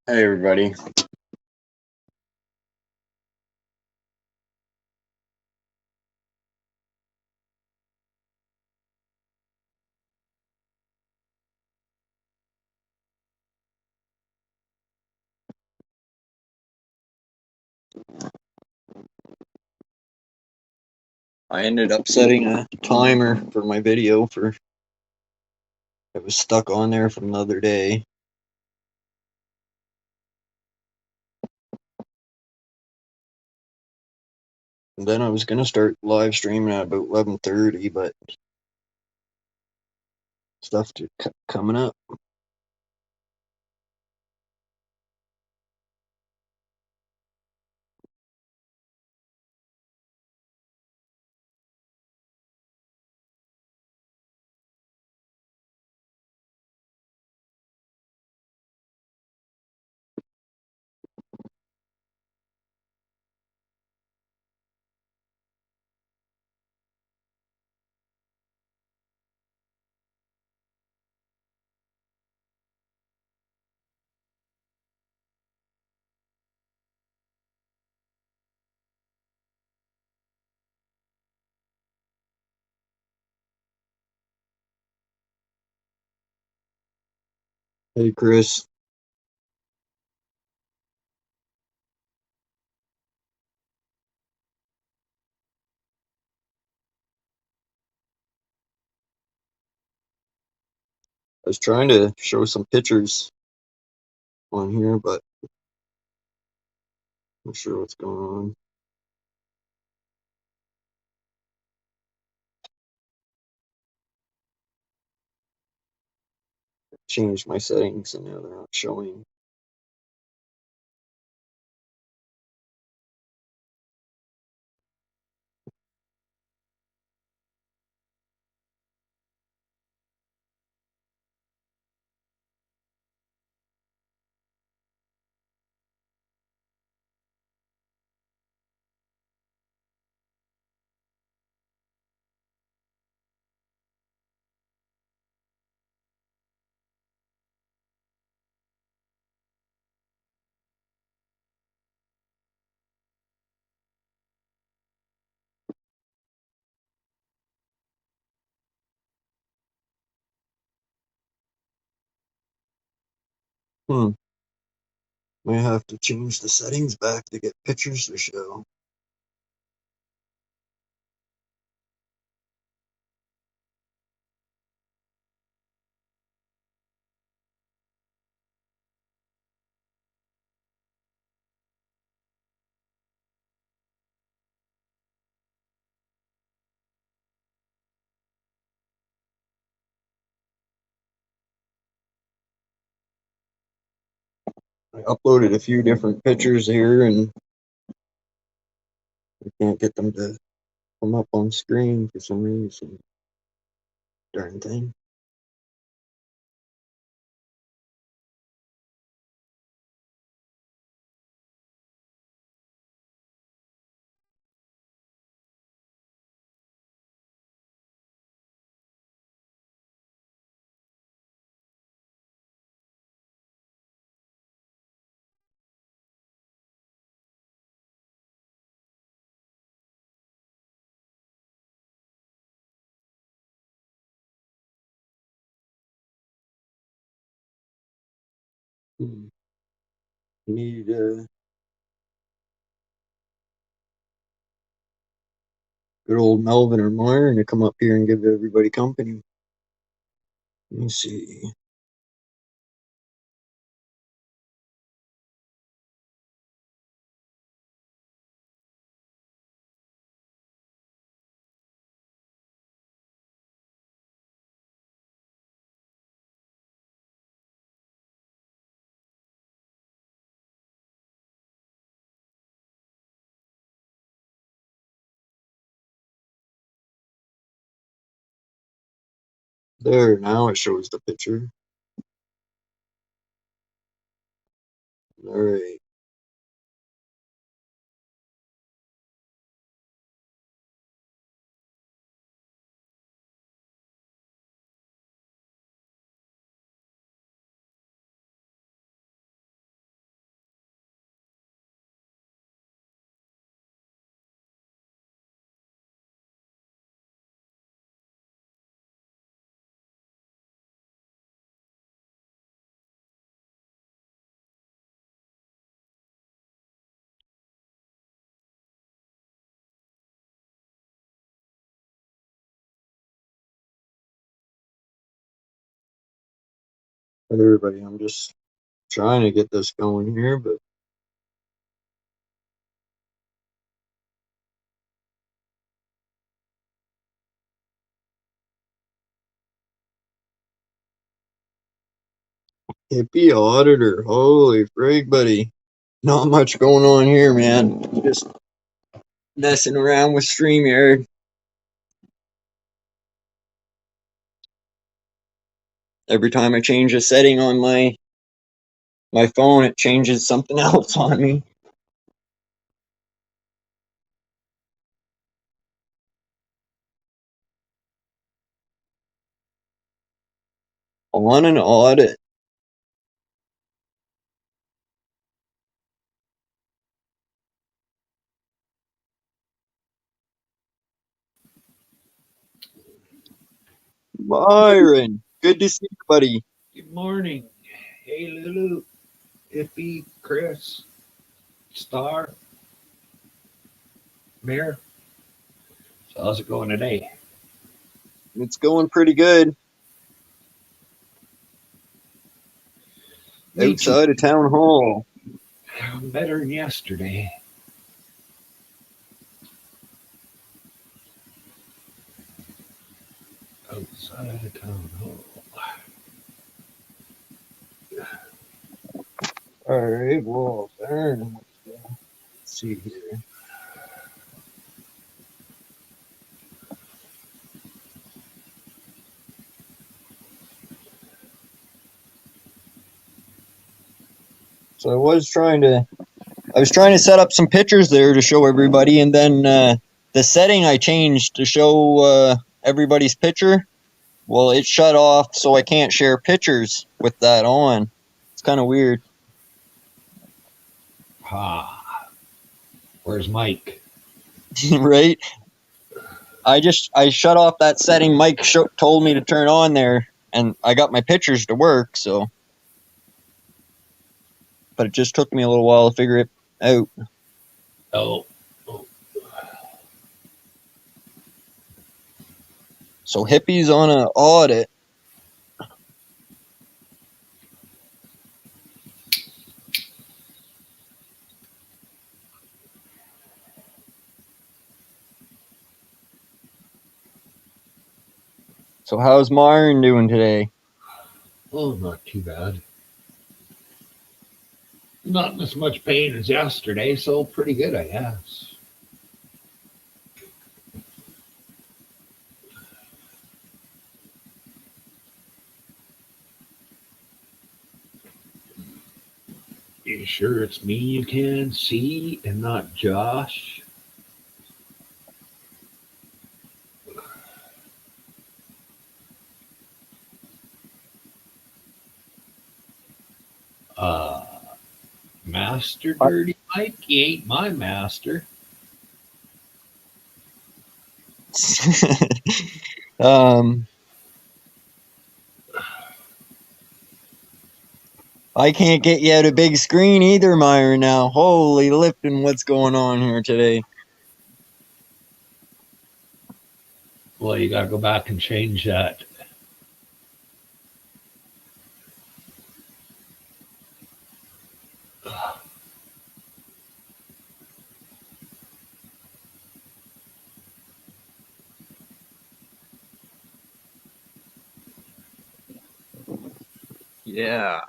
Hey everybody. I ended up setting a timer for my video for it was stuck on there from the other day. And then I was gonna start live streaming at about 11:30, but stuff coming up. Hey Chris, I was trying to show some pictures on here, but I'm not sure what's going on. Changed my settings and now they're not showing. Hmm. Might have to change the settings back to get pictures to show. I uploaded a few different pictures here and I can't get them to come up on screen for some reason. Darn thing. You need good old Melvin or Myron to come up here and give everybody company. Let me see. There, now it shows the picture. Alright. Hey everybody, I'm just trying to get this going here, but hippie auditor, holy frig, buddy. Not much going on here, man. Just messing around with StreamYard. Every time I change a setting on my phone, it changes something else on me. On an audit. Byron, good to see you, buddy. Good morning. Hey, Lulu, Iffy, Chris, Star, Mayor. So how's it going today? It's going pretty good. Me Outside of town hall. too. Better than yesterday. Outside of town hall. All right, well, Byron, let's see here. So I was trying to set up some pictures there to show everybody, and then the setting I changed to show everybody's picture, well, it shut off, so I can't share pictures with that on. It's kind of weird. Where's Mike? Right? I shut off that setting Mike told me to turn on there, and I got my pictures to work, so. But it just took me a little while to figure it out. Oh. So Hippie's on an audit. So how's Myron doing today? Oh, not too bad. Not in as much pain as yesterday, so pretty good, I guess. You sure it's me you can see and not Josh? Master Dirty Mike? He ain't my master. I can't get you out a big screen either, Myron, now. Holy lifting, what's going on here today? Well, you gotta go back and change that. Yeah.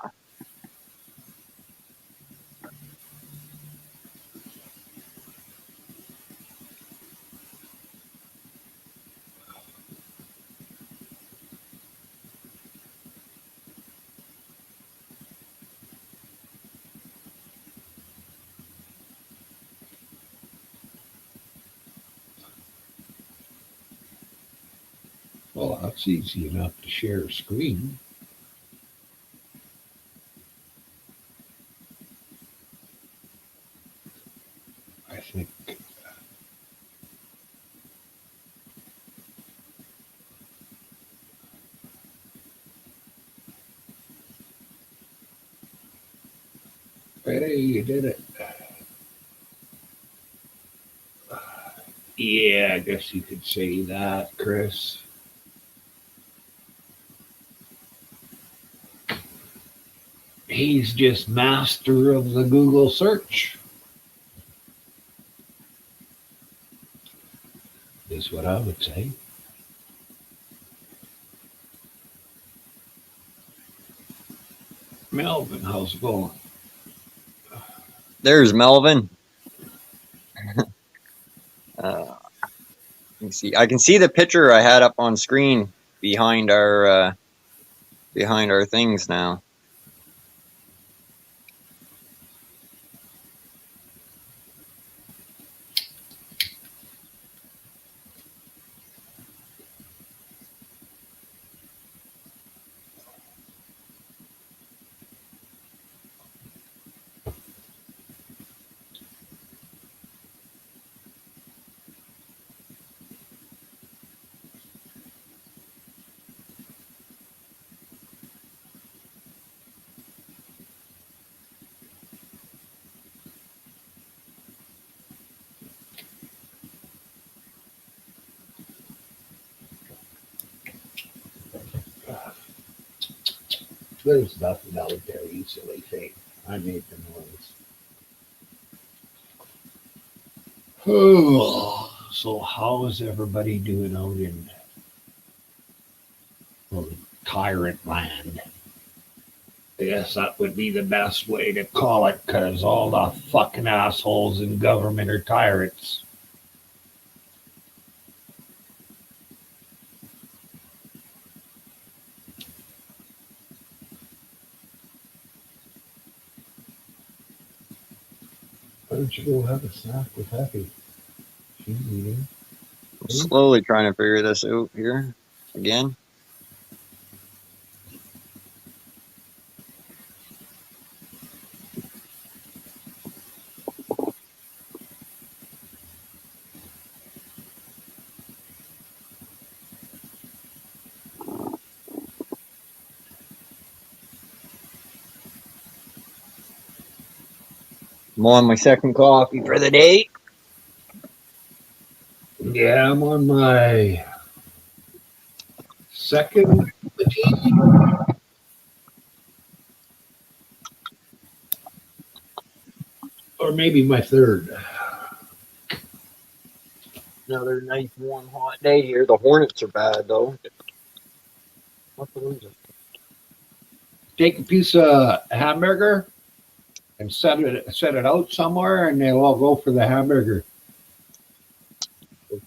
Well, that's easy enough to share a screen. I think. Hey, you did it. Yeah, I guess you could say that, Chris. He's just master of the Google search, is what I would say. Melvin, how's it going? There's Melvin. Let me see. I can see the picture I had up on screen behind our things now. There's nothing out there easily fake. I made the noise. Oh, so how is everybody doing out in tyrant land? I guess that would be the best way to call it, because all the fucking assholes in government are tyrants. Why don't you go have a snack with Happy? She's eating. I'm slowly trying to figure this out here again. I'm on my second coffee for the day. Yeah, I'm on my second fatigue. Or maybe my third. Another nice warm hot day here. The Hornets are bad though. What's the reason? Take a piece of hamburger and set it out somewhere, and they'll all go for the hamburger. Yeah,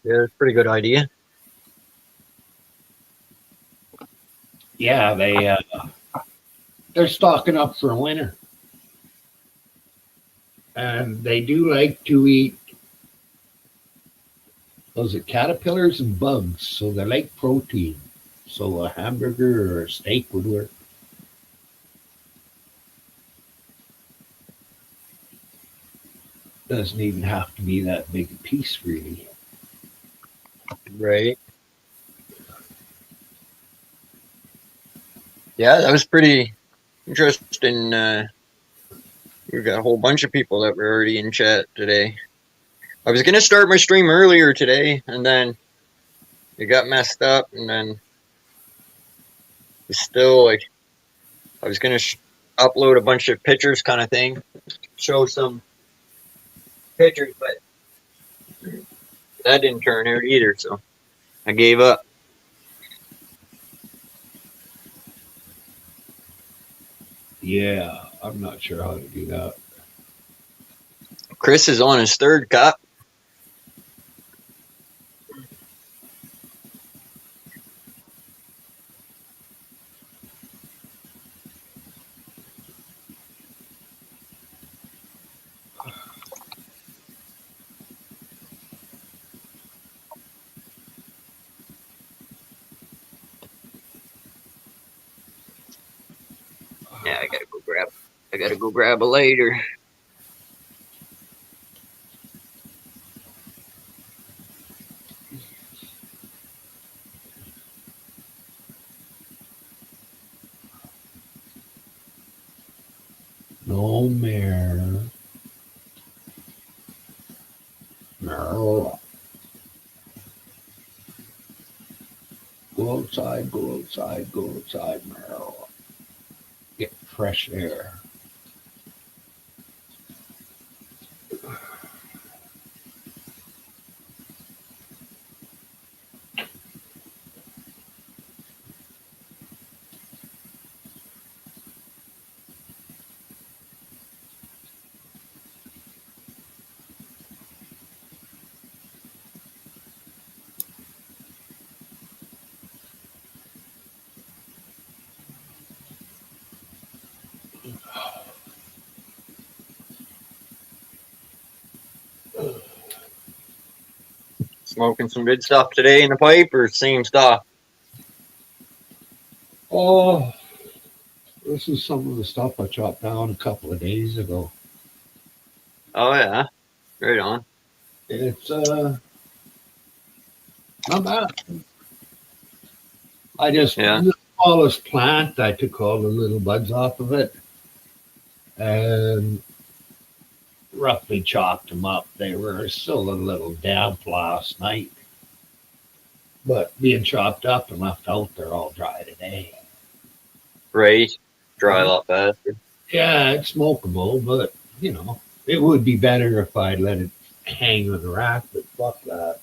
it's a pretty good idea. Yeah, they're stocking up for winter, and they do like to eat. Was it caterpillars and bugs? So they like protein. So a hamburger or a steak would work. Doesn't even have to be that big a piece, really. Right. Yeah, that was pretty interesting. We've got a whole bunch of people that were already in chat today. I was gonna start my stream earlier today, and then it got messed up, and then it's still like I was gonna upload a bunch of pictures, kind of thing, show some pictures, but that didn't turn out either, so I gave up. Yeah, I'm not sure how to do that. Chris is on his third cup. Yeah, I gotta go grab a lighter. No mare. No. Go outside, go outside, go outside, Merle. Get fresh air. Smoking some good stuff today in the pipe, or same stuff? Oh, this is some of the stuff I chopped down a couple of days ago. Oh yeah, right on. It's not bad. I just Yeah, the smallest plant. I took all the little buds off of it and roughly chopped them up. They were still a little damp last night, but being chopped up and left out, they're all dry today. right. Dry a lot faster. Yeah, it's smokable, but you know, it would be better if I let it hang on the rack. But fuck that.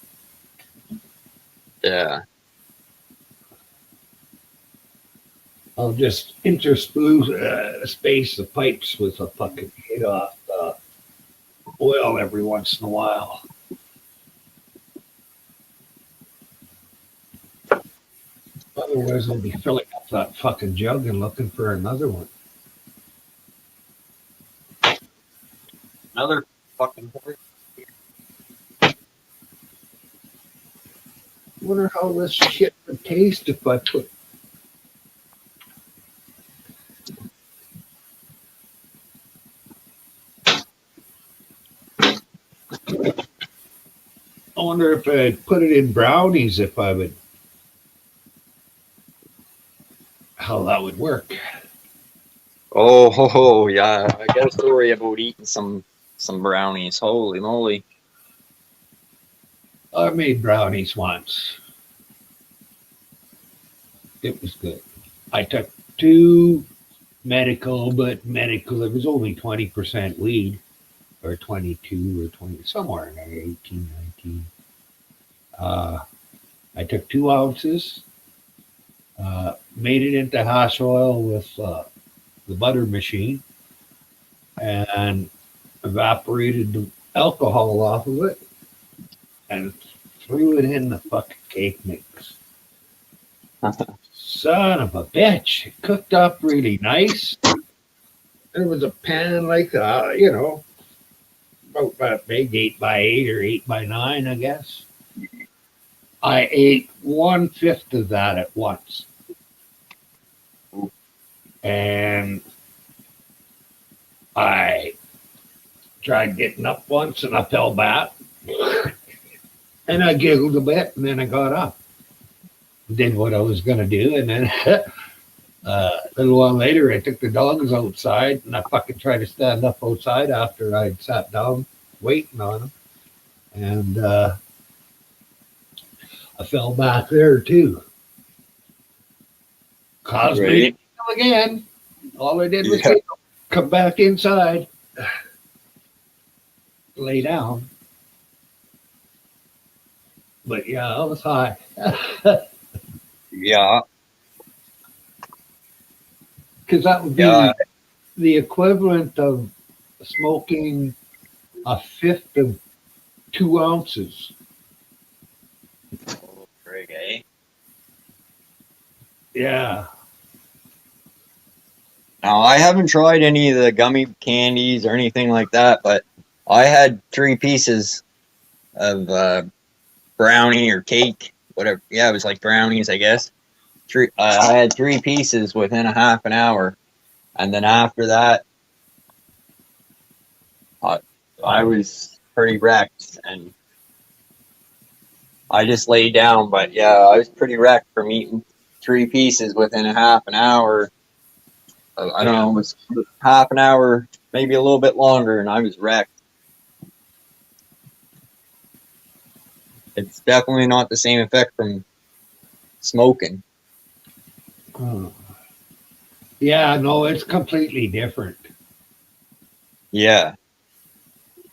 Yeah. I'll just intersperse space the pipes with a fucking hit off oil every once in a while. Otherwise, I'll be filling up that fucking jug and looking for another one. Another fucking horse. Wonder how this shit would taste if I put. I wonder if I'd put it in brownies, if I would. How that would work. Oh, yeah. I got a story about eating some brownies. Holy moly. I made brownies once. It was good. I took two medical, but medical, it was only 20% weed, or 22 or 20, somewhere in there, 18, 19. I took 2 ounces, made it into hash oil with the butter machine, and evaporated the alcohol off of it, and threw it in the fucking cake mix. Son of a bitch. It cooked up really nice. There was a pan like that, you know, about that big, 8x8 or 8x9, I guess. I ate 1/5 of that at once. And I tried getting up once and I fell back. And I giggled a bit and then I got up. Did what I was going to do. And then a little while later, I took the dogs outside and I fucking tried to stand up outside after I'd sat down waiting on them. And I fell back there too. Caused me to feel again. All I did was come back inside, lay down. But yeah, I was high. Yeah. Because that would be the equivalent of smoking 1/5 of 2 ounces. Okay. Yeah. Now, I haven't tried any of the gummy candies or anything like that, but I had 3 pieces of brownie or cake, whatever. Yeah, it was like brownies, I guess. I had 3 pieces within a half an hour, and then after that, I was pretty wrecked, and I just laid down. But yeah, I was pretty wrecked from eating 3 pieces within a half an hour. I don't know, it was half an hour, maybe a little bit longer, and I was wrecked. It's definitely not the same effect from smoking. Oh. Yeah, no, it's completely different. Yeah.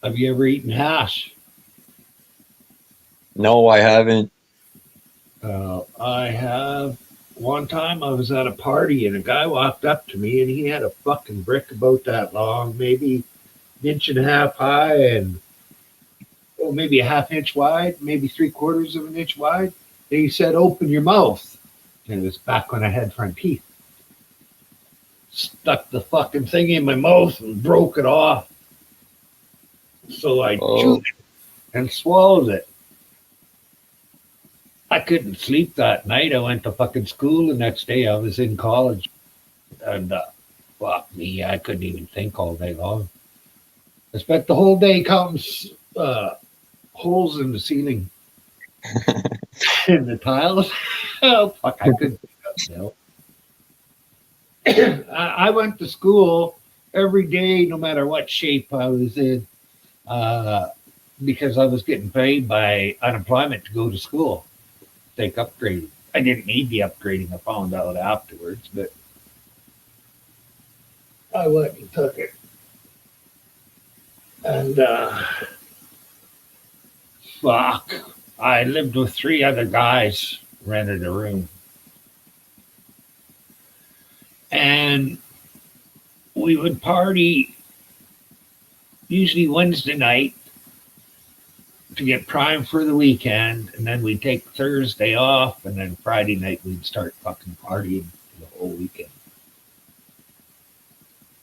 Have you ever eaten hash? No, I haven't. I have. One time I was at a party and a guy walked up to me and he had a fucking brick about that long, maybe an inch and a half high and maybe a half inch wide, maybe three quarters of an inch wide. And he said, "Open your mouth." And it was back when I had front teeth. Stuck the fucking thing in my mouth and broke it off. So I chewed Oh, it and swallowed it. I couldn't sleep that night. I went to fucking school the next day. I was in college. And fuck me, I couldn't even think all day long. I spent the whole day counting holes in the ceiling and the tiles. Oh, fuck, I couldn't think of it. I went to school every day, no matter what shape I was in, uh, because I was getting paid by unemployment to go to school, take upgrading. I didn't need the upgrading. I found out afterwards, but I went and took it. And fuck, I lived with three other guys, rented a room, and we would party usually Wednesday night to get primed for the weekend, and then we'd take Thursday off, and then Friday night we'd start fucking partying the whole weekend.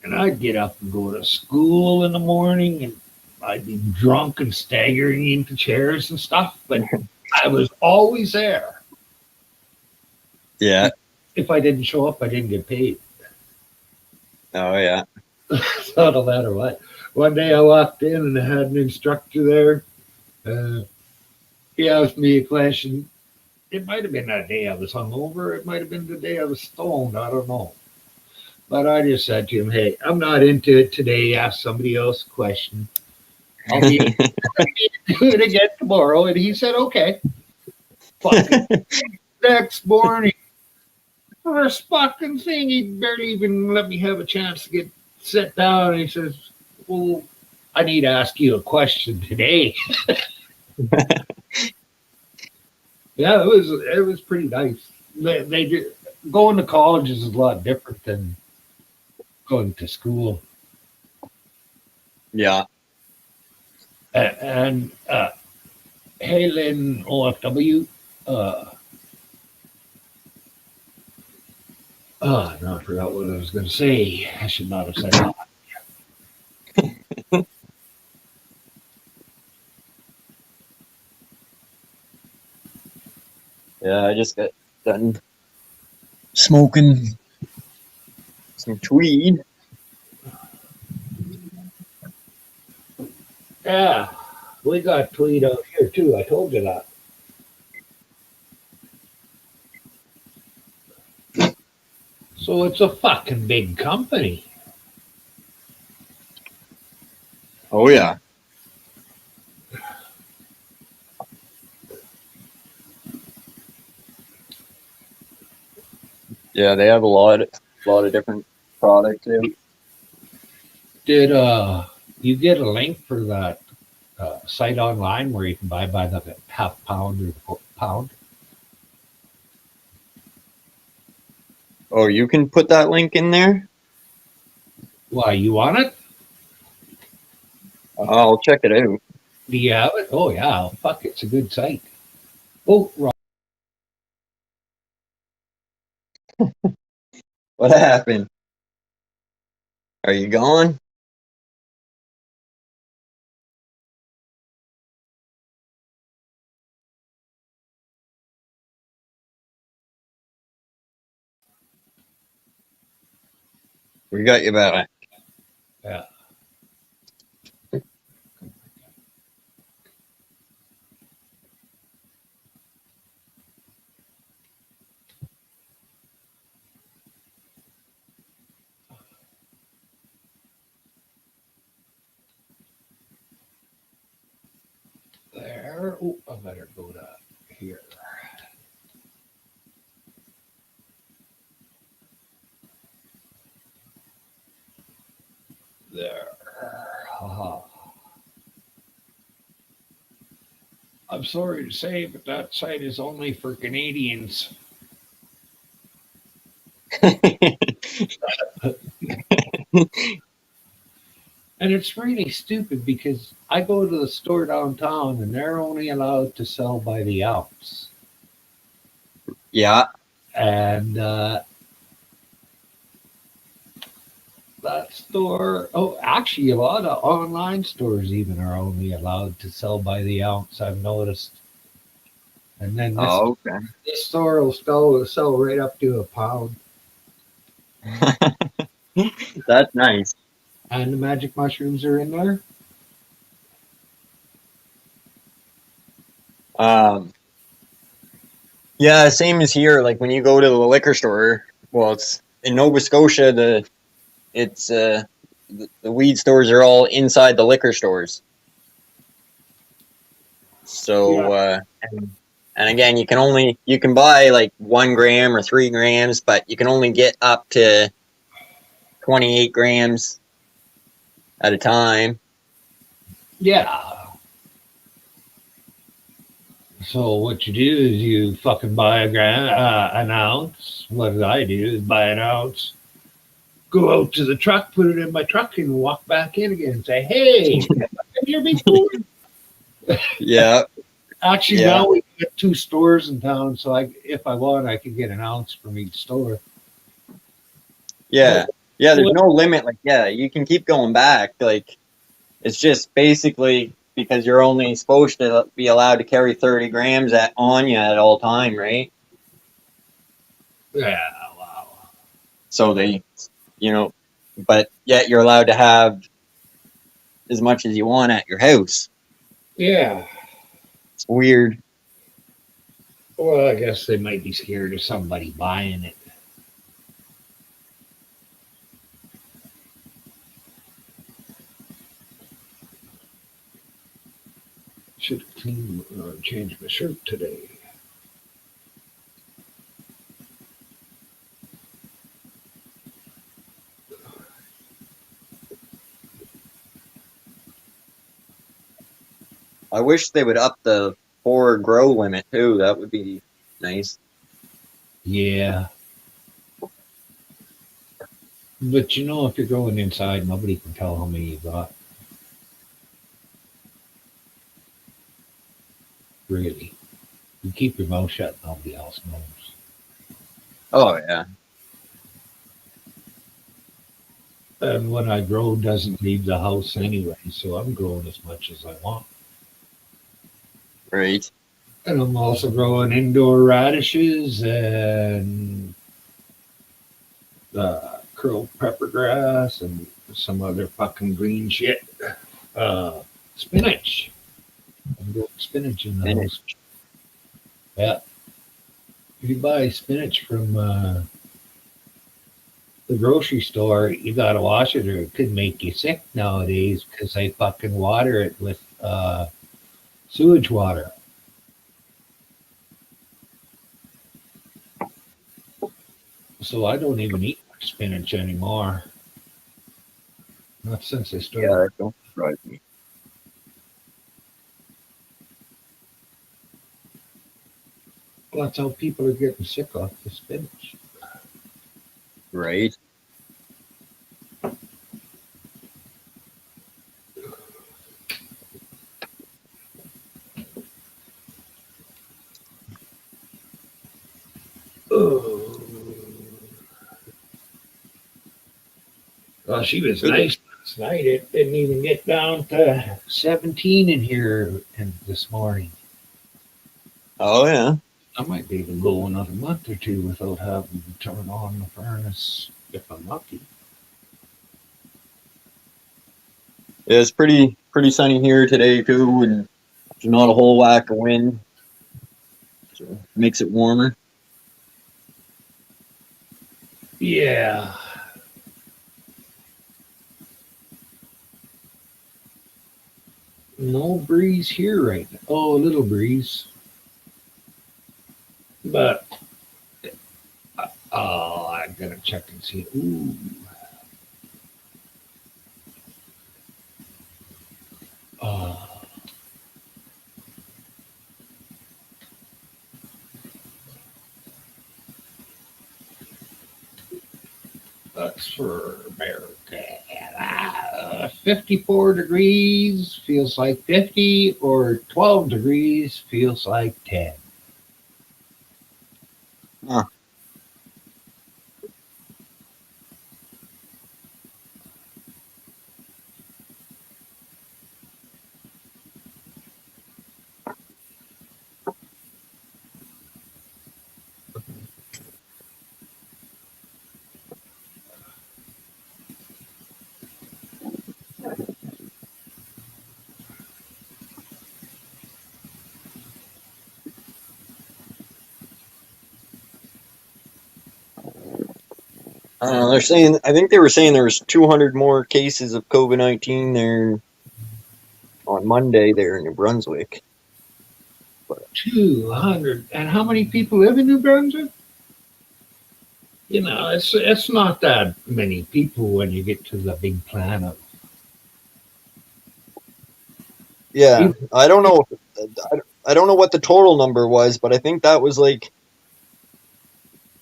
And I'd get up and go to school in the morning, and I'd be drunk and staggering into chairs and stuff, but I was always there. yeah. If I didn't show up, I didn't get paid. Oh, yeah. So no matter what. One day I walked in and I had an instructor there. Uh, he asked me a question. It might have been that day I was hungover. It might have been the day I was stoned. I don't know. But I just said to him, "Hey, I'm not into it today. Ask somebody else a question. I'll be do it again tomorrow." And he said, "Okay." Fucking next morning, first fucking thing, he barely even let me have a chance to get sit down. And he says, "Well, I need to ask you a question today." Yeah, it was pretty nice. They did, going to college is a lot different than going to school. Yeah. And Halen OFW. Uh, no, I forgot what I was going to say. I should not have said that. Yeah, I just got done smoking some tweed. Yeah, we got tweed out here too. I told you that. So it's a fucking big company. Oh, yeah. Yeah, they have a lot of different products out. Did you get a link for that site online where you can buy by the half pound or the pound? Oh, you can put that link in there? Why, you want it? I'll check it out. Do you have it? Oh yeah, fuck, it's a good site. Oh, wrong. What happened? Are you gone? We got you back. Yeah. There. Oh, I better go to here. I'm sorry to say, but that site is only for Canadians. And it's really stupid because I go to the store downtown and they're only allowed to sell by the ounce. Yeah. And that store, oh, actually, a lot of online stores even are only allowed to sell by the ounce, I've noticed. And then Oh, okay. this store will sell right up to a pound. That's nice. And the magic mushrooms are in there. Um, yeah, same as here. Like when you go to the liquor store, well, it's in Nova Scotia. The weed stores are all inside the liquor stores. Yeah. So and again, you can buy like 1 gram or 3 grams, but you can only get up to 28 grams at a time. Yeah. So what you do is you fucking buy an ounce. What did I do is buy an ounce, go out to the truck, put it in my truck, and walk back in again and say, "Hey, I'm here before." Yeah, Actually, yeah, now we get 2 stores in town, so if I want, I can get an ounce from each store. But yeah, yeah. There's what? no limit. Like, yeah, you can keep going back. Like, it's just basically because you're only supposed to be allowed to carry 30 grams on you at all time, right? Yeah, wow. So you know, but yet you're allowed to have as much as you want at your house. Yeah. It's weird. Well, I guess they might be scared of somebody buying it. Should have cleaned or changed my shirt today. I wish they would up the 4 grow limit too. That would be nice. Yeah. But if you're going inside, nobody can tell how many you got. Really. You keep your mouth shut, nobody else knows. Oh yeah, And when I grow, doesn't leave the house anyway, so I'm growing as much as I want. right. And I'm also growing indoor radishes and curled pepper grass and some other fucking green shit. Spinach. I'm growing spinach in the And house. Yeah. If you buy spinach from the grocery store, you gotta wash it or it could make you sick nowadays because they fucking water it with sewage water. So I don't even eat spinach anymore. Not since I yeah, started. that don't surprise me. Well, that's how people are getting sick off the spinach. Right. Oh, well, she was Good. nice last night. It didn't even get down to 17 in here this morning. Oh yeah. I might be able to go another month or two without having to turn on the furnace if I'm lucky. Yeah, it's pretty sunny here today too, and there's not a whole whack of wind, so it makes it warmer. Yeah. No breeze here right now. Oh, a little breeze. But I'm gonna check and see. Ooh. Uh, That's for America. 54 degrees feels like 50, or 12 degrees feels like 10. Huh. I don't know. They're saying. I think they were saying there was 200 more cases of COVID-19 there on Monday there in New Brunswick. 200. And how many people live in New Brunswick? It's not that many people when you get to the big planet. Yeah, People, I don't know. I don't know what the total number was, but I think that was like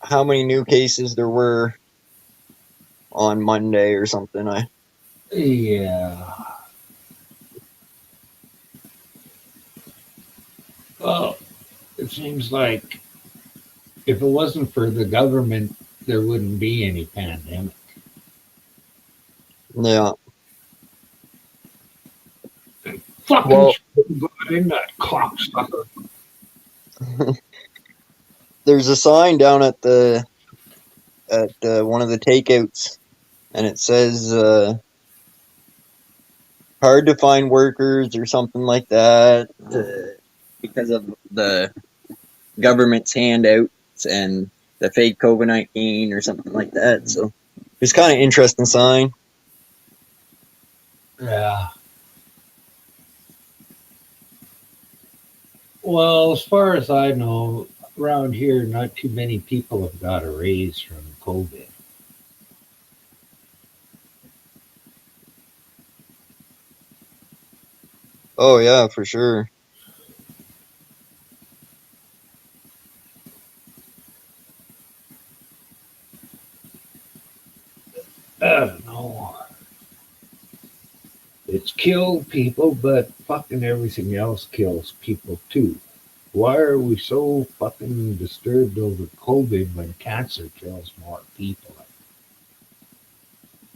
how many new cases there were on Monday or something. yeah. Well, it seems like if it wasn't for the government, there wouldn't be any pandemic. Yeah. Fucking Well, got in that cocksucker. there's a sign down at the at one of the takeouts, and it says hard to find workers or something like that because of the government's handouts and the fake COVID-19 or something like that. So it's kind of interesting sign. Yeah. Well, as far as I know, around here, not too many people have got a raise from COVID. Oh yeah, for sure. I don't know. It's killed people, but fucking everything else kills people too. Why are we so fucking disturbed over COVID when cancer kills more people?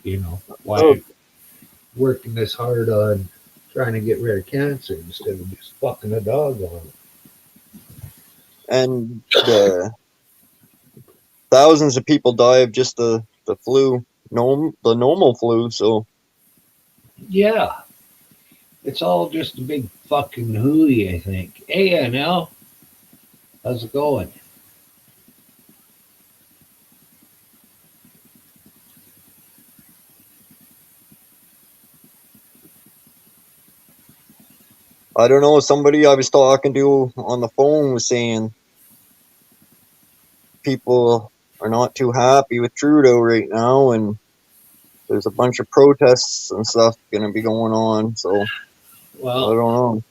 Oh, Why working this hard on trying to get rid of cancer instead of just fucking a dog on it? and the thousands of people die of just the flu, the normal flu. So Yeah, it's all just a big fucking hooey, I think. Hey, NL, how's it going? I don't know. Somebody I was talking to on the phone was saying people are not too happy with Trudeau right now, and there's a bunch of protests and stuff going to be going on. So I Well, don't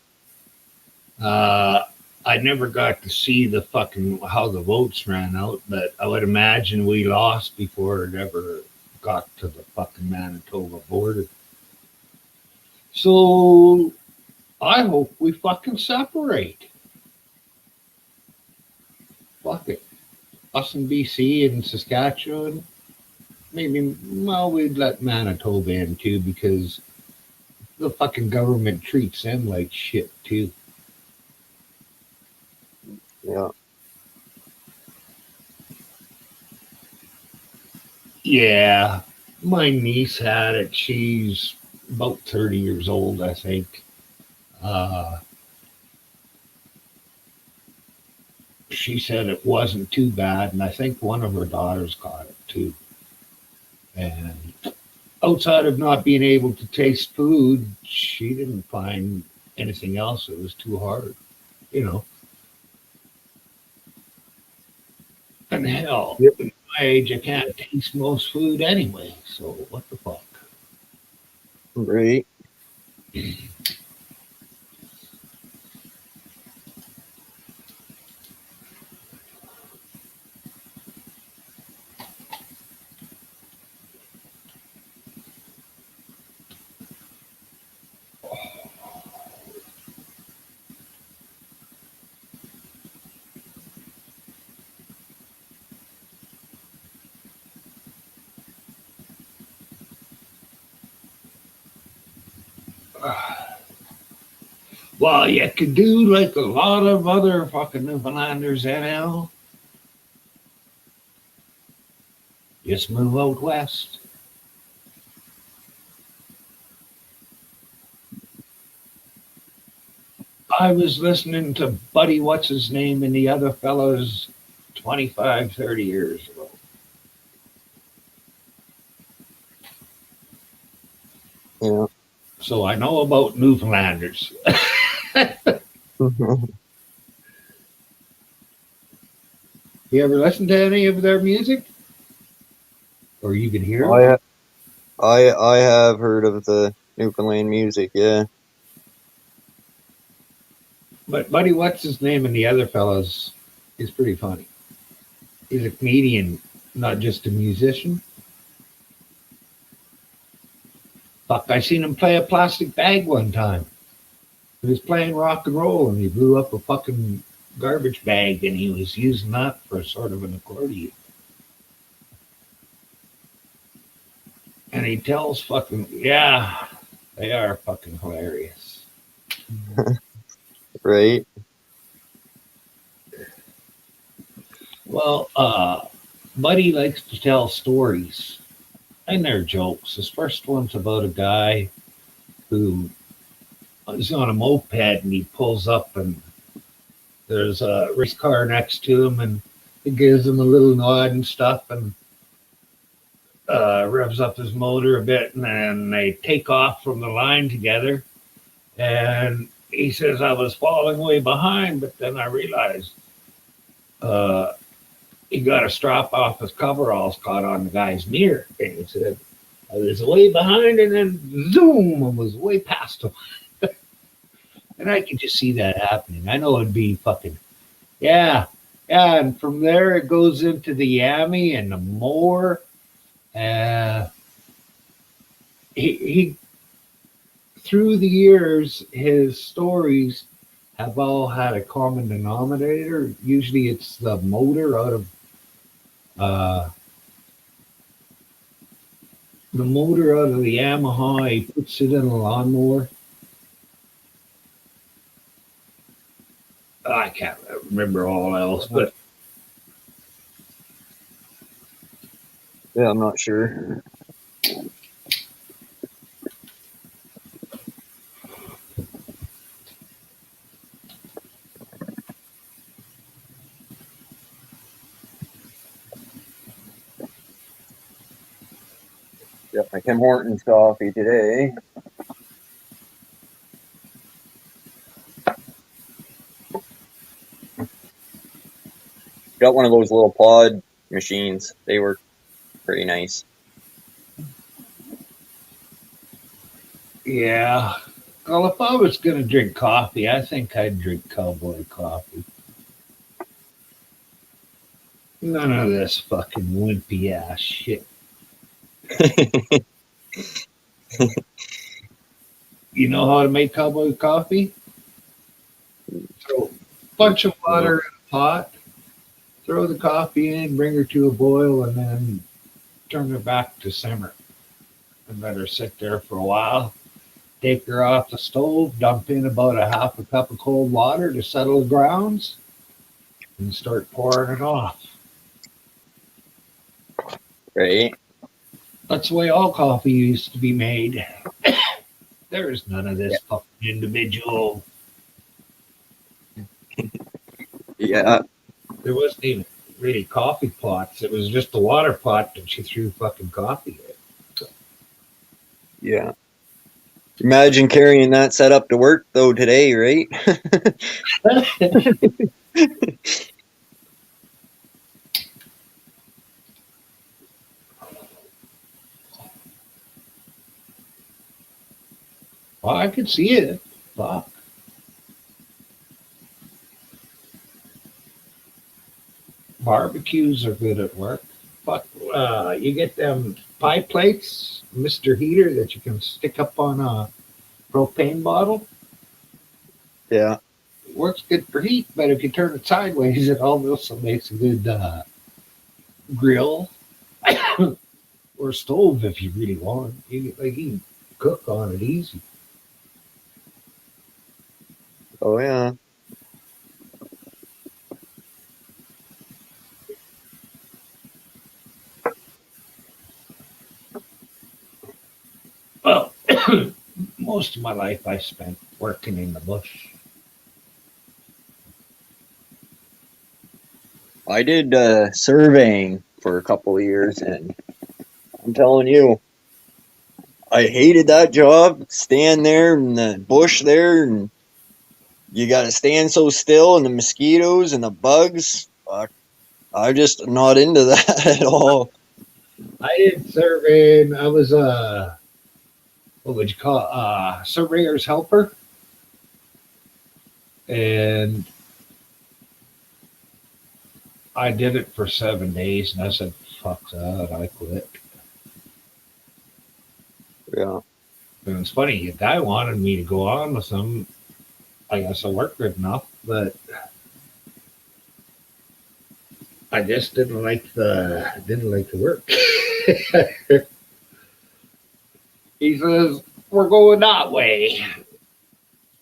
know. uh, I never got to see the fucking how the votes ran out, but I would imagine we lost before it ever got to the fucking Manitoba border. So I hope we fucking separate. Fuck it. Us in BC and Saskatchewan. Maybe, well, we'd let Manitoba in too because the fucking government treats them like shit too. Yeah. Yeah, my niece had it. She's about 30 years old, I think. Uh, she said it wasn't too bad, and I think one of her daughters got it too. And outside of not being able to taste food, she didn't find anything else that was too hard, you know. And hell, Yep. at my age, I can't taste most food anyway, so what the fuck? Right. Well, you could do like a lot of other fucking Newfoundlanders, NL. Just move out west. I was listening to Buddy What's His Name and the other fellows 25, 30 years ago. Yeah. So I know about Newfoundlanders. You ever listen to any of their music? Or you can hear it? I have heard of the Newfoundland music, yeah. But Buddy What's His Name and the other fellows is pretty funny. He's a comedian, not just a musician. Fuck, I seen him play a plastic bag one time. He was playing rock and roll and he blew up a fucking garbage bag and he was using that for sort of an accordion. And he tells fucking, yeah, they are fucking hilarious. Right. Well, Buddy likes to tell stories, and they're jokes. His first one's about a guy who is on a moped, and he pulls up, and there's a race car next to him, and he gives him a little nod and stuff, and revs up his motor a bit, and then they take off from the line together. And he says, I was falling way behind, but then I realized he got a strap off his coveralls caught on the guy's mirror. And he said, I was way behind and then zoom, and was way past him. And I could just see that happening. I know it'd be fucking, yeah. And from there it goes into the Yammy and the Moor. He through the years, his stories have all had a common denominator. Usually it's the motor out of the Yamaha. He puts it in a lawnmower. I can't remember all else, but Yeah, I'm not sure. Got my Tim Hortons coffee today. Got one of those little pod machines. They were pretty nice. yeah. Well, if I was going to drink coffee, I think I'd drink Cowboy coffee. None of this fucking wimpy ass shit. You know how to make Cowboy coffee? Throw a bunch of water in a pot, throw the coffee in, bring her to a boil, and then turn her back to simmer. And let her sit there for a while. Take her off the stove, dump in about a half a cup of cold water to settle the grounds, and start pouring it off. Right. That's the way all coffee used to be made. There is none of this fucking individual. Yeah. There wasn't even really coffee pots. It was just a water pot that you threw fucking coffee in. Yeah. Imagine carrying that setup to work though today, right? Well, I could see it. Fuck. Barbecues are good at work. Fuck, you get them pie plates, Mr. Heater, that you can stick up on a propane bottle. Yeah. It works good for heat, but if you turn it sideways, it also makes a good grill or stove if you really want. You can cook on it easy. Oh yeah. Well, most of my life I spent working in the bush. I did surveying for a couple of years, and I'm telling you, I hated that job. Stand there in the bush there, and you got to stand so still, and the mosquitoes and the bugs. Fuck, I'm just not into that at all. I did surveying. I was a what would you call it? Surveyor's helper, and I did it for 7 days, and I said, "Fuck that!" I quit. Yeah, And it's funny, a guy wanted me to go on with him. I guess I worked good enough, but I just didn't like the work. He says, "We're going that way."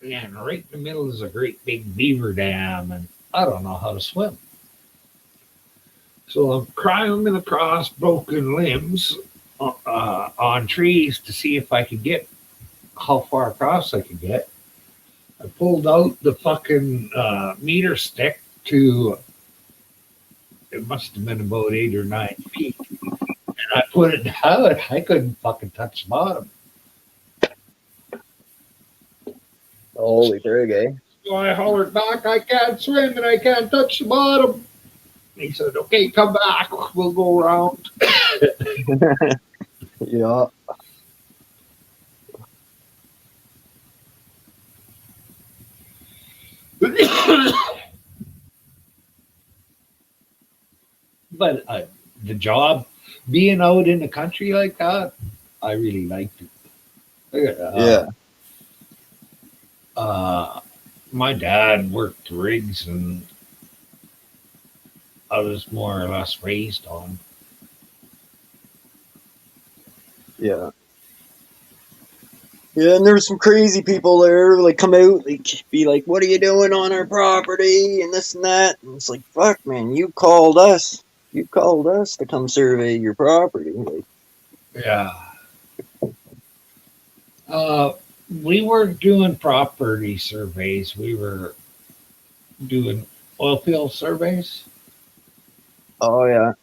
And right in the middle is a great big beaver dam, and I don't know how to swim. So I'm climbing across broken limbs on trees to see if I could get how far across I could get. I pulled out the fucking meter stick to, it must have been about 8 or 9 feet. And I put it down. I couldn't fucking touch the bottom. holy frig, eh? So I hollered back, "I can't swim and I can't touch the bottom." He said, "Okay, come back. We'll go around." Yeah, But the job, being out in the country like that, I really liked it. Look at yeah, my dad worked rigs, and I was more or less raised on. yeah. Yeah, and there's some crazy people there, like come out, like be like, "What are you doing on our property?" and this and that. And it's like, "Fuck, man, you called us. You called us to come survey your property." Like, Yeah. Uh, we weren't doing property surveys. We were doing oil field surveys. oh yeah,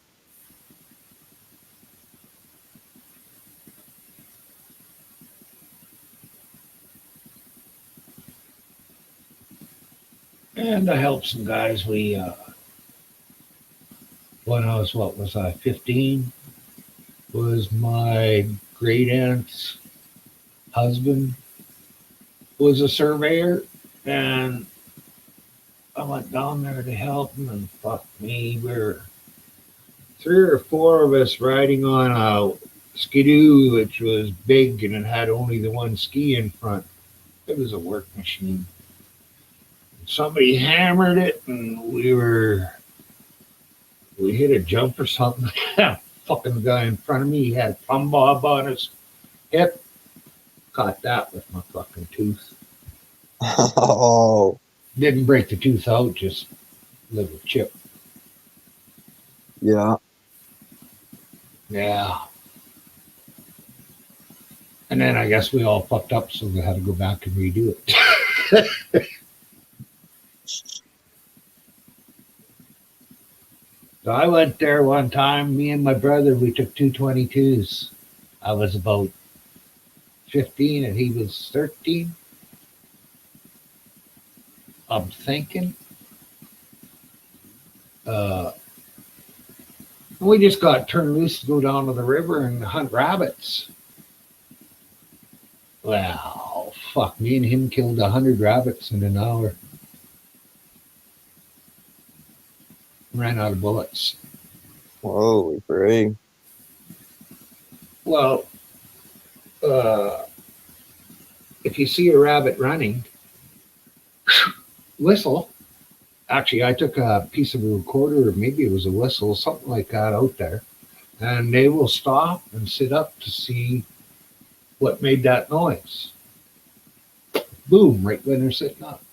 And I helped some guys. When I was, what was I, 15, was my great aunt's husband was a surveyor, and I went down there to help him, and fuck me, we were 3 or 4 of us riding on a skidoo, which was big and it had only the one ski in front. It was a work machine. Somebody hammered it, and we hit a jump or something. Fucking guy in front of me, he had a plumb bob on his hip. Caught that with my fucking tooth. oh Didn't break the tooth out, just little chip. yeah, Yeah. And then I guess we all fucked up, so we had to go back and redo it. So I went there one time. Me and my brother, we took 222s. I was about 15 and he was 13. I'm thinking. Uh, we just got turned loose to go down to the river and hunt rabbits. Well, fuck, me and him killed 100 rabbits in an hour. Ran out of bullets. holy frig. Well, if you see a rabbit running, whistle. Actually, I took a piece of a recorder, or maybe it was a whistle, something like that out there, and they will stop and sit up to see what made that noise. Boom, right when they're sitting up.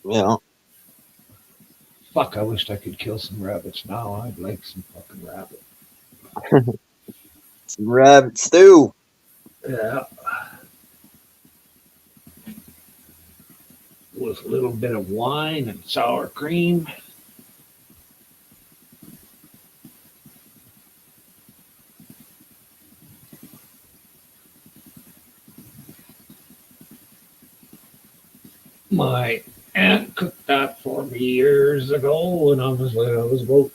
Yeah. Fuck, I wished I could kill some rabbits now. I'd like some fucking rabbit. Some rabbit stew. Yeah. With a little bit of wine and sour cream. My aunt cooked that for me years ago when I was about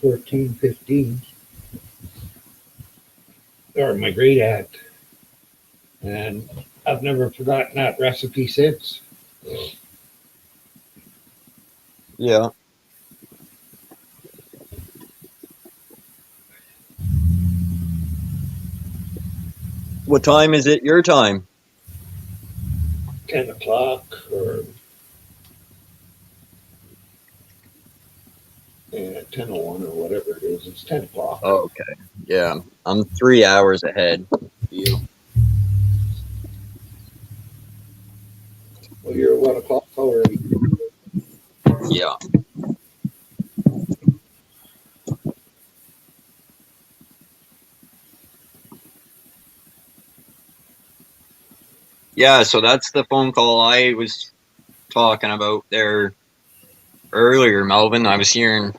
14, 15. Or my great aunt. And I've never forgotten that recipe since. Yeah. What time is it your time? 10 o'clock or 10:01 or whatever it is. It's 10 o'clock. Oh, okay. Yeah. I'm 3 hours ahead of you. Well, you're at 1 o'clock already. Yeah. Yeah, so that's the phone call I was talking about there earlier, Melvin. I was hearing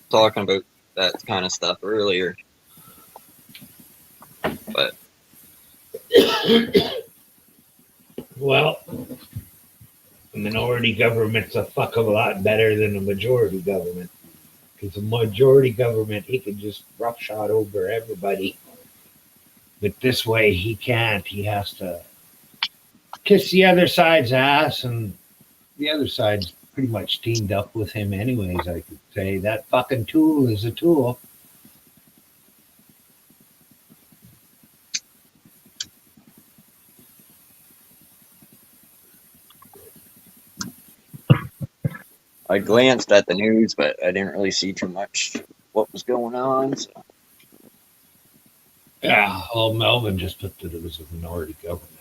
talking about that kind of stuff earlier. But Well, a minority government's a fuck of a lot better than a majority government. Because a majority government, he can just roughshod over everybody. But this way, he can't. He has to kiss the other side's ass, and the other side's pretty much teamed up with him, anyways. I could say that fucking tool is a tool. I glanced at the news, but I didn't really see too much what was going on. So. Yeah, well, Melvin just put that it was a minority government.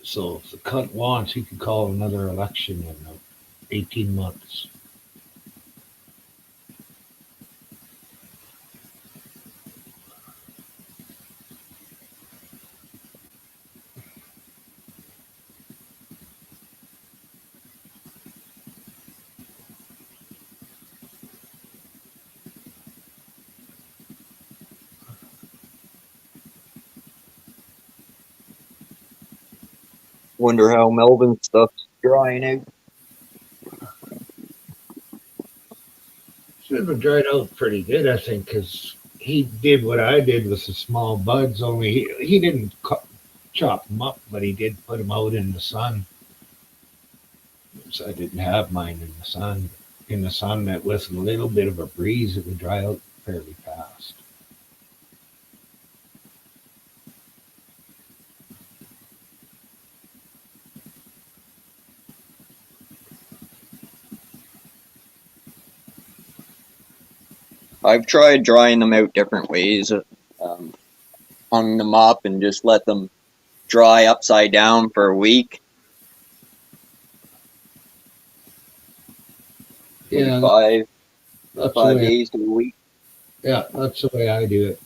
So if the cunt wants, he could call another election in 18 months. Wonder how Melvin's stuff's drying out. Should have dried out pretty good, I think, because he did what I did with the small buds, only he didn't chop them up, but he did put them out in the sun. So I didn't have mine in the sun. In the sun, that with a little bit of a breeze, it would dry out fairly fast. I've tried drying them out different ways. Hung them up and just let them dry upside down for a week. Yeah, five days to a week. Yeah, that's the way I do it.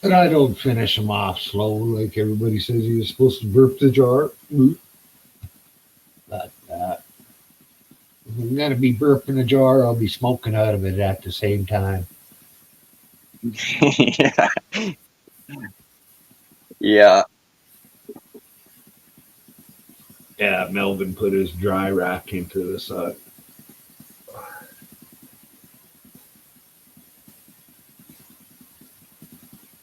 But I don't finish them off slow like everybody says you're supposed to burp the jar. Like that. If I'm going to be burping a jar, I'll be smoking out of it at the same time. Yeah. Yeah. Yeah, Melvin put his dry rack into the sun.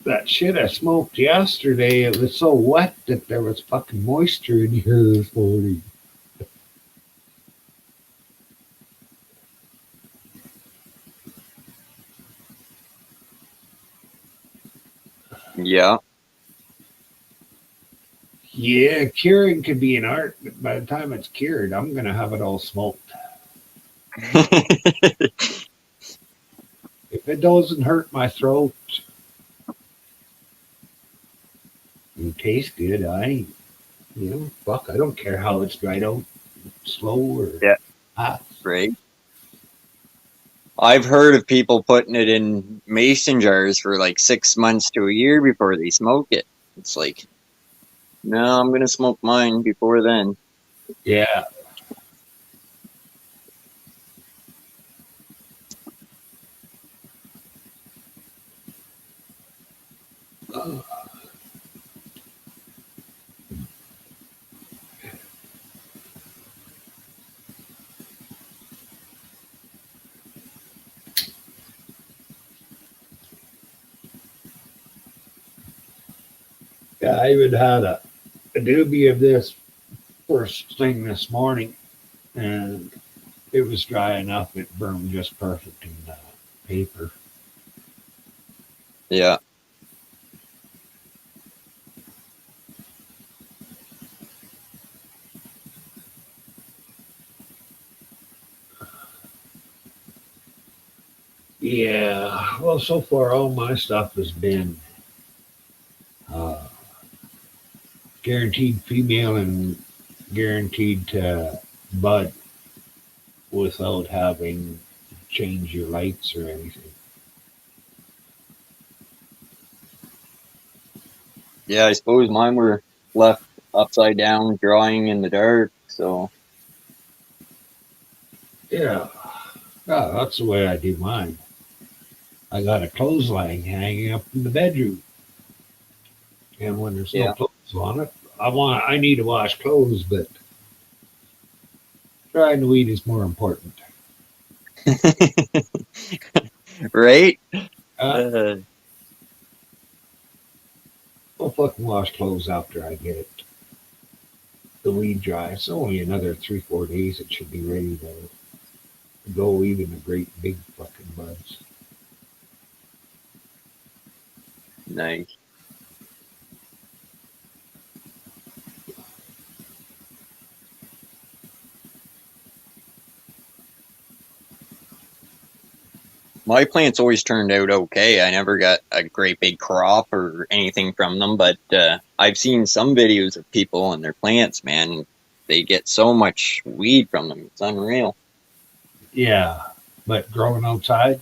That shit I smoked yesterday, it was so wet that there was fucking moisture in here this morning. Yeah. Yeah, curing could be an art, but by the time it's cured, I'm going to have it all smoked. If it doesn't hurt my throat and taste good, fuck, I don't care how it's dried out, slow or Yeah. hot. Right. I've heard of people putting it in mason jars for like 6 months to a year before they smoke it. It's like, no, I'm gonna smoke mine before then. Yeah. Yeah, I even had a doobie of this first thing this morning, and it was dry enough. It burned just perfect in the paper. Yeah. Yeah. Well, so far, all my stuff has been uh, guaranteed female and guaranteed to bud without having to change your lights or anything. Yeah, I suppose mine were left upside down, drying in the dark. So Yeah. Yeah, that's the way I do mine. I got a clothesline hanging up in the bedroom. And when there's no yeah. clothes on it, I need to wash clothes, but drying the weed is more important. Right? Uh, Uh, I'll fucking wash clothes after I get the weed dry. It's only another 3-4 days. It should be ready to go, even the great big fucking buds. nice. My plants always turned out okay. I never got a great big crop or anything from them, but I've seen some videos of people and their plants, man. They get so much weed from them. It's unreal. Yeah, but growing outside,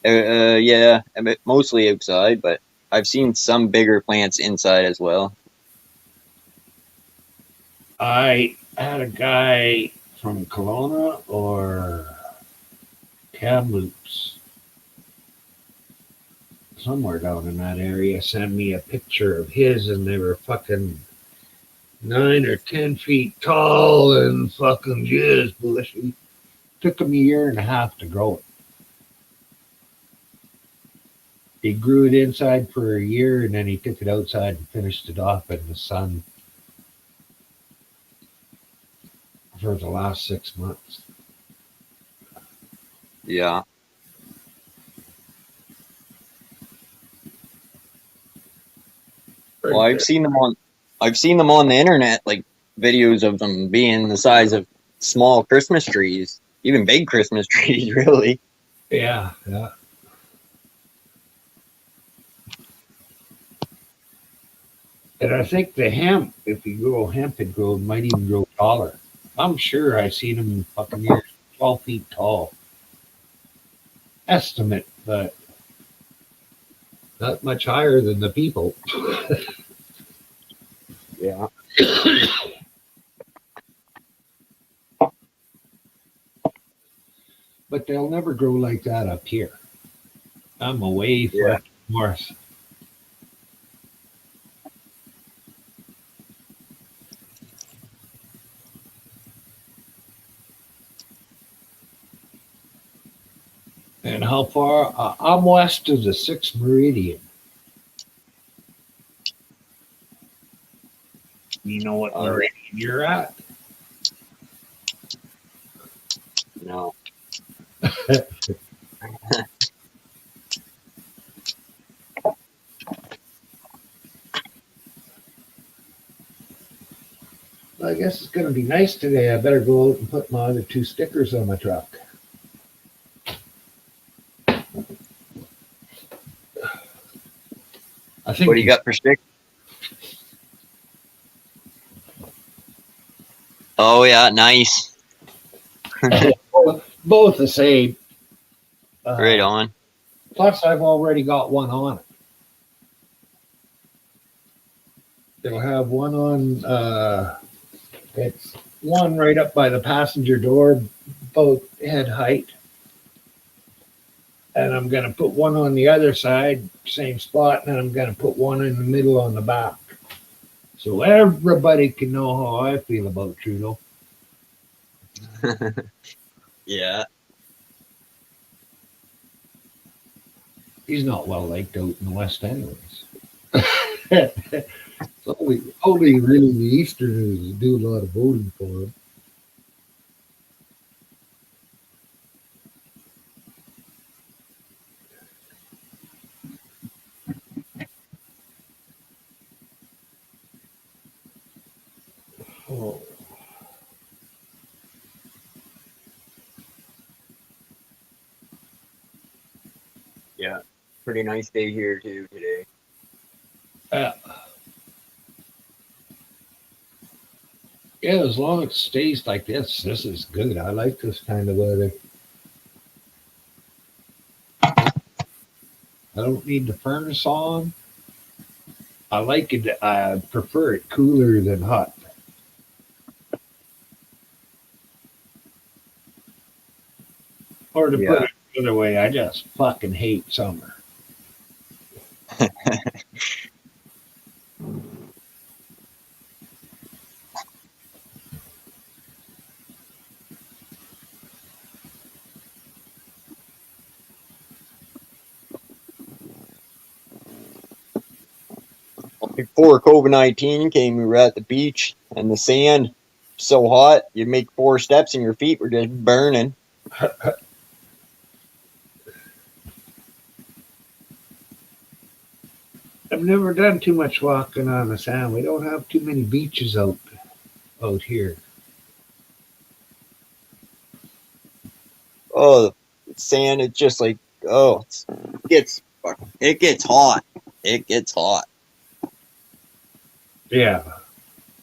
Yeah, I mean, mostly outside, but I've seen some bigger plants inside as well. I had a guy from Kelowna or Kamloops, somewhere down in that area, send me a picture of his, and they were fucking 9 or 10 feet tall and fucking just bushy. Took him a year and a half to grow it. He grew it inside for a year, and then he took it outside and finished it off in the sun for the last 6 months. Yeah. Well, I've seen them on the internet, like videos of them being the size of small Christmas trees, even big Christmas trees, really. Yeah, yeah. And I think the hemp, if you grow hemp, it might even grow taller. I'm sure I've seen them fucking years 12 feet tall. Estimate, but not much higher than the people. Yeah. But they'll never grow like that up here. I'm away Yeah. far north. And how far? I'm west of the 6th meridian. You know what All right. meridian you're at? No. I guess it's going to be nice today. I better go out and put my other 2 stickers on my truck. think What do you got for stick? Oh yeah, nice. both the same. Right on. Plus, I've already got one on it. It'll have one on. It's one right up by the passenger door, both head height. And I'm going to put one on the other side, same spot, and then I'm going to put one in the middle on the back. So everybody can know how I feel about Trudeau. Yeah. He's not well liked out in the West, anyways. It's only really the Easterners do a lot of voting for him. Oh. Yeah. Pretty nice day here too today. Yeah, as long as it stays like this is good. I like this kind of weather. I don't need the furnace on. I like it. I prefer it cooler than hot. Or to put it the other way, I just fucking hate summer. Before COVID-19 came, we were at the beach and the sand so hot you'd make 4 steps and your feet were just burning. I've never done too much walking on the sand. We don't have too many beaches out here. Oh, the sand, it's just like, oh, it gets hot. It gets hot. Yeah.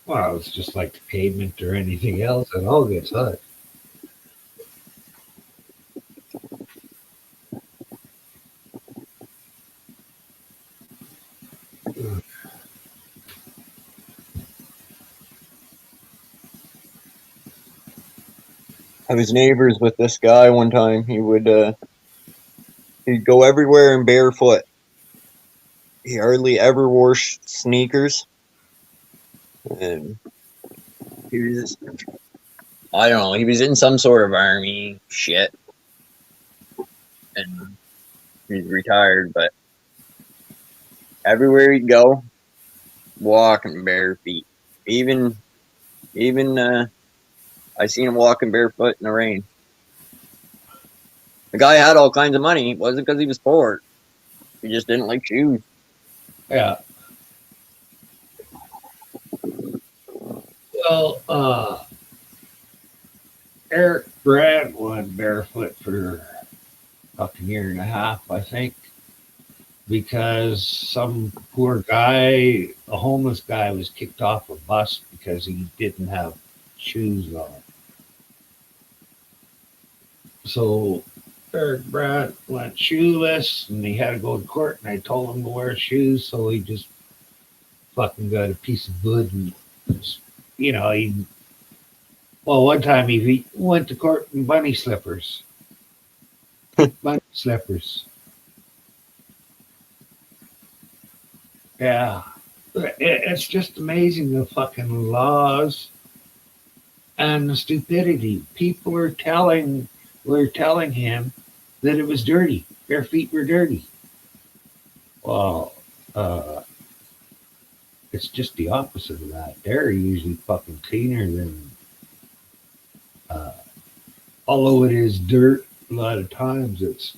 Well, it's just like the pavement or anything else. It all gets hot. I was neighbors with this guy one time. He'd go everywhere in barefoot. He hardly ever wore sneakers. And he was, I don't know, he was in some sort of army shit. And he's retired, but everywhere he'd go, walking bare feet. Even I seen him walking barefoot in the rain. The guy had all kinds of money. It wasn't because he was poor. He just didn't like shoes. Yeah. Well, Eric Brad went barefoot for a fucking year and a half, I think, because some poor guy, a homeless guy, was kicked off a bus because he didn't have shoes on. So Eric Brad went shoeless and he had to go to court and I told him to wear shoes, so he just fucking got a piece of wood and one time he went to court in bunny slippers. Bunny slippers. Yeah. It's just amazing, the fucking laws and the stupidity. People were telling him that it was dirty. Their feet were dirty. Well, it's just the opposite of that. They're usually fucking cleaner than, although it is dirt, a lot of times it's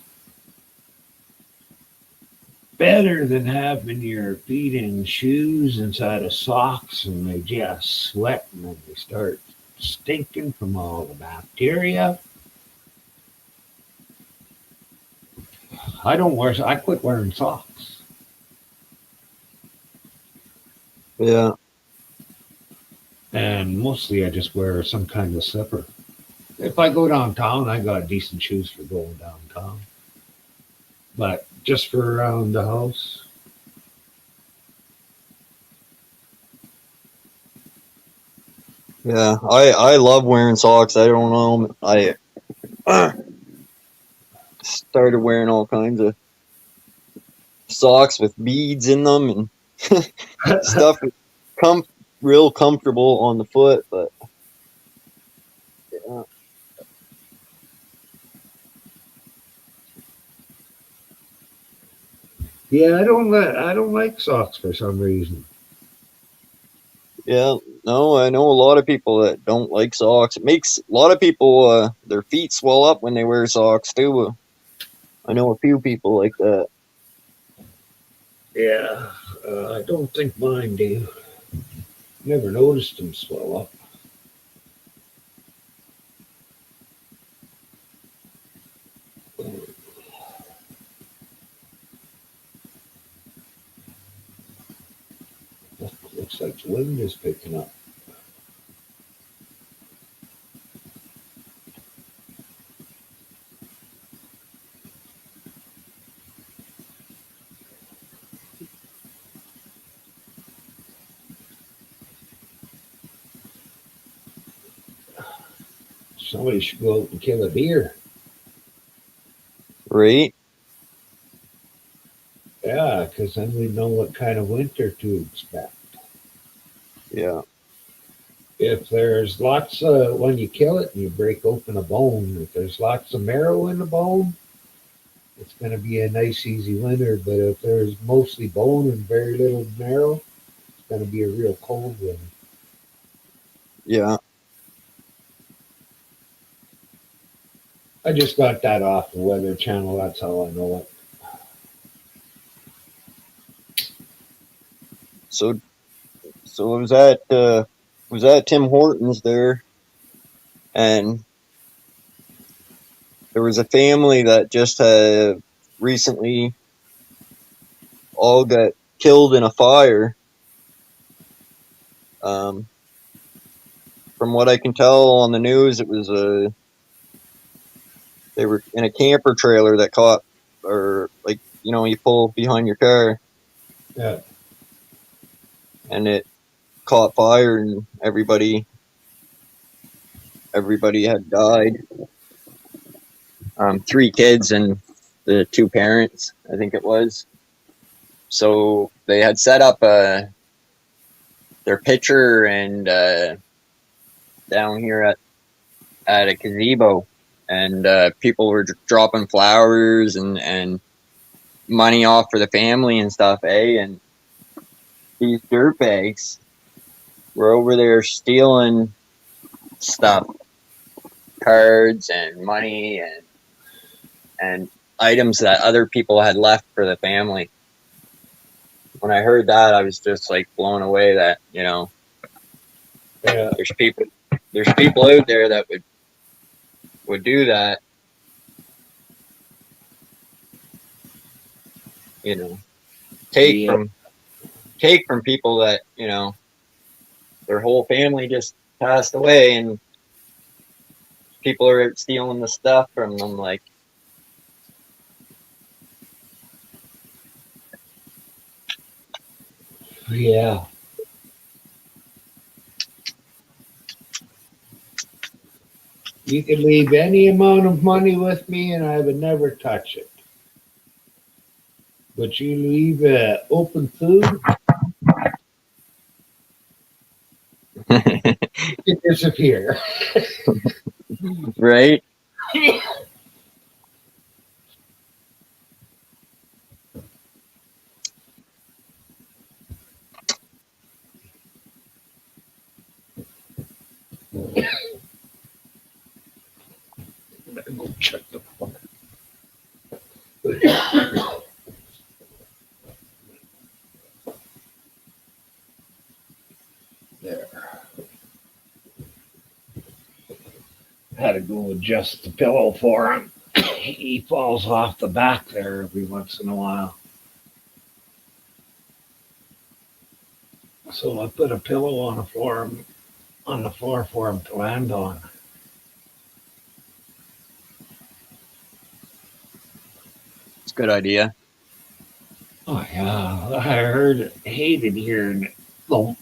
better than having your feet in shoes inside of socks and they just sweat and then they start stinking from all the bacteria. I quit wearing socks. Yeah. And mostly I just wear some kind of slipper. If I go downtown, I got decent shoes for going downtown. But just for around the house, Yeah. I love wearing socks. I don't know. I started wearing all kinds of socks with beads in them and stuff. Com- Real comfortable on the foot, but yeah. yeah, I don't like socks for some reason. Yeah, no, I know a lot of people that don't like socks. It makes a lot of people their feet swell up when they wear socks too. I know a few people like that. Yeah, I don't think mine do. Never noticed them swell up. Looks like the wind is picking up. Somebody should go out and kill a deer. Right? Yeah, because then we know what kind of winter to expect. Yeah. If there's lots of, when you kill it and you break open a bone, if there's lots of marrow in the bone, it's going to be a nice, easy winter. But if there's mostly bone and very little marrow, it's going to be a real cold winter. Yeah. I just got that off the Weather Channel. That's how I know it. So so was at Tim Hortons there, and there was a family that just recently all got killed in a fire. Um, from what I can tell on the news, it was they were in a camper trailer that caught, or like you pull behind your car Yeah. and it caught fire and everybody had died. Three kids and the two parents, I think it was. So they had set up their picture and down here at a gazebo, and people were dropping flowers and money off for the family and stuff, and these dirtbags were over there stealing stuff, cards and money and items that other people had left for the family. When I heard that, I was just like blown away that Yeah. there's people out there that would do that, you know, take Yeah. from people that their whole family just passed away, and people are out stealing the stuff from them. Like, Yeah. You could leave any amount of money with me and I would never touch it. But you leave open food, it disappear. right? Go check the fuck. There. Had to go adjust the pillow for him. He falls off the back there every once in a while. So I put a pillow on the floor for him to land on. It's a good idea. Oh yeah, I hated hearing it thump.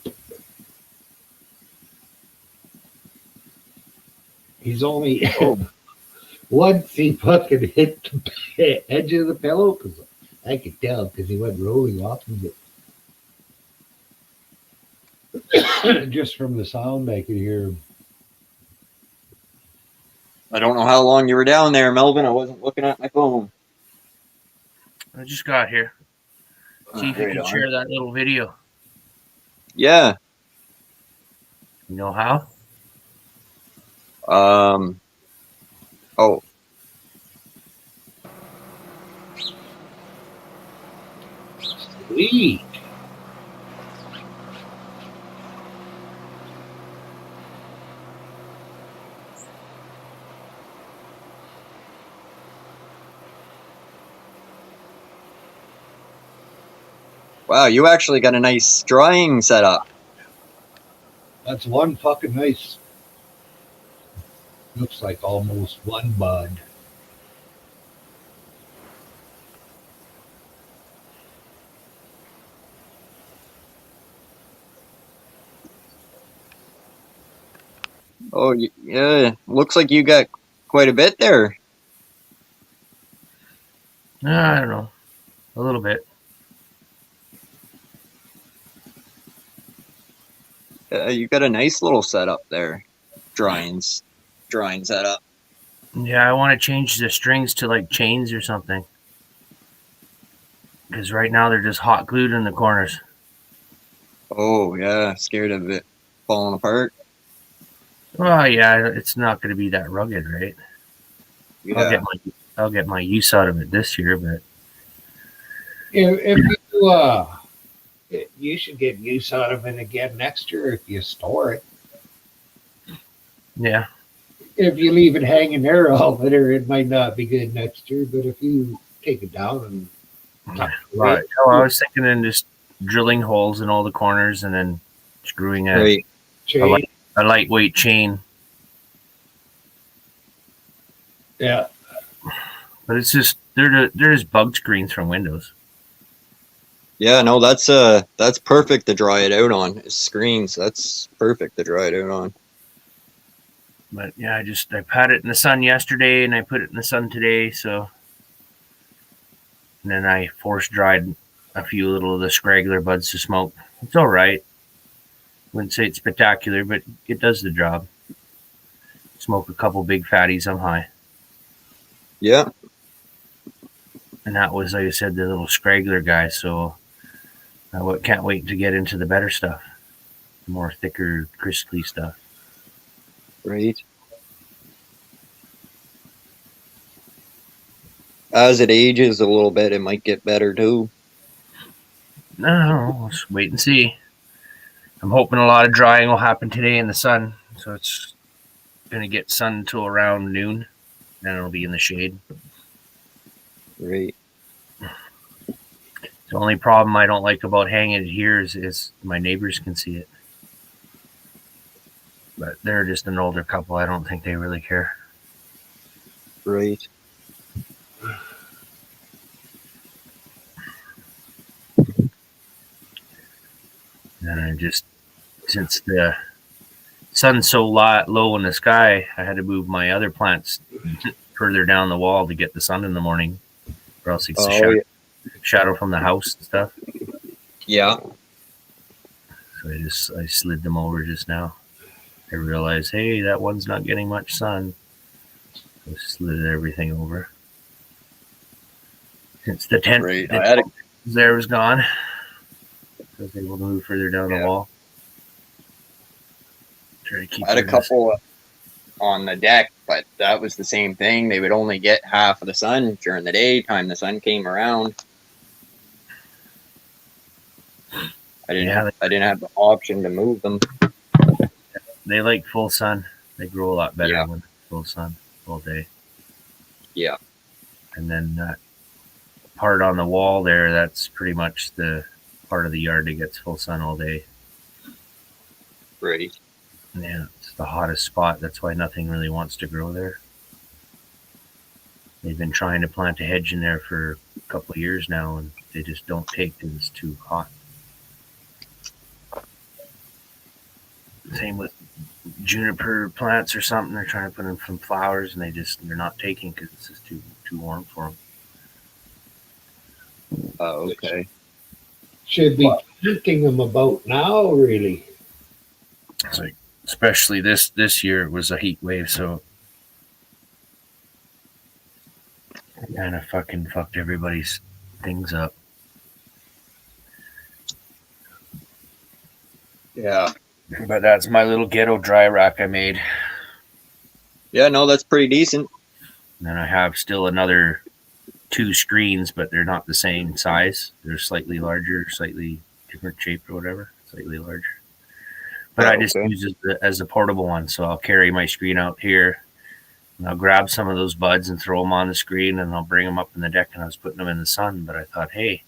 He's only Oh, once he fucking hit the edge of the pillow because I could tell because he went rolling off of it. Just from the sound, I could hear him. I don't know how long you were down there, Melvin. I wasn't looking at my phone. I just got here. See if you Right can on. share that little video. Yeah. You know how? Oh, Sweet. wow. You actually got a nice drying setup. That's one fucking nice. Looks like almost one bud. Oh, yeah. Looks like you got quite a bit there. I don't know. A little bit. You got a nice little setup there. Drying setup. Yeah, I want to change the strings to like chains or something. Because right now they're just hot glued in the corners. Oh, yeah. Scared of it falling apart. Well, yeah, it's not going to be that rugged, right? Yeah. I'll get my use out of it this year, but If you should get use out of it again next year if you store it. yeah. If you leave it hanging there all winter, it might not be good next year. But if you take it down and Right. Well, I was thinking in just drilling holes in all the corners and then screwing Right. chain, a lightweight chain. yeah, But it's just they're just bug screens from Windows. Yeah, no, that's perfect to dry it out on. Screens, that's perfect to dry it out on. But yeah, I had it in the sun yesterday and I put it in the sun today. So, and then I force dried a few little of the scraggler buds to smoke. It's all right. Wouldn't say it's spectacular, but it does the job. Smoke a couple big fatties, I'm high. Yeah, And that was, like I said, the little scraggler guy. So I can't wait to get into the better stuff, the more thicker, crispy stuff. right. As it ages a little bit, it might get better too. No, let's wait and see. I'm hoping a lot of drying will happen today in the sun. So it's going to get sun until around noon. Then it'll be in the shade. Right. The only problem I don't like about hanging it here is my neighbors can see it. But they're just an older couple. I don't think they really care. Right. And I just, since the sun's so low in the sky, I had to move my other plants further down the wall to get the sun in the morning, or else it's shadow from the house and stuff. Yeah. So I slid them over just now. I realized, hey, that one's not getting much sun. I slid everything over. Since the tent Right. there was gone, I was able to move further down the wall. Try to keep. I had a couple on the deck, but that was the same thing. They would only get half of the sun during the daytime. The sun came around. I didn't have the option to move them. They like full sun. They grow a lot better when full sun all day. Yeah. And then that part on the wall there, that's pretty much the part of the yard that gets full sun all day. Right. Yeah, it's the hottest spot. That's why nothing really wants to grow there. They've been trying to plant a hedge in there for a couple of years now, and they just don't take because it's too hot. Same with juniper plants or something. They're trying to put in some flowers, and they're not taking because it's just too warm for them. Oh, okay. Should be planting them about now, really. It's like, especially this year, it was a heat wave, so it kind of fucking fucked everybody's things up. Yeah. But that's my little ghetto dry rack I made. Yeah, no, that's pretty decent. And then I have still another 2 screens, but they're not the same size. They're slightly larger, slightly different shape or whatever, slightly larger. But I just use it as a portable one, so I'll carry my screen out here, and I'll grab some of those buds and throw them on the screen, and I'll bring them up in the deck, and I was putting them in the sun. But I thought, hey,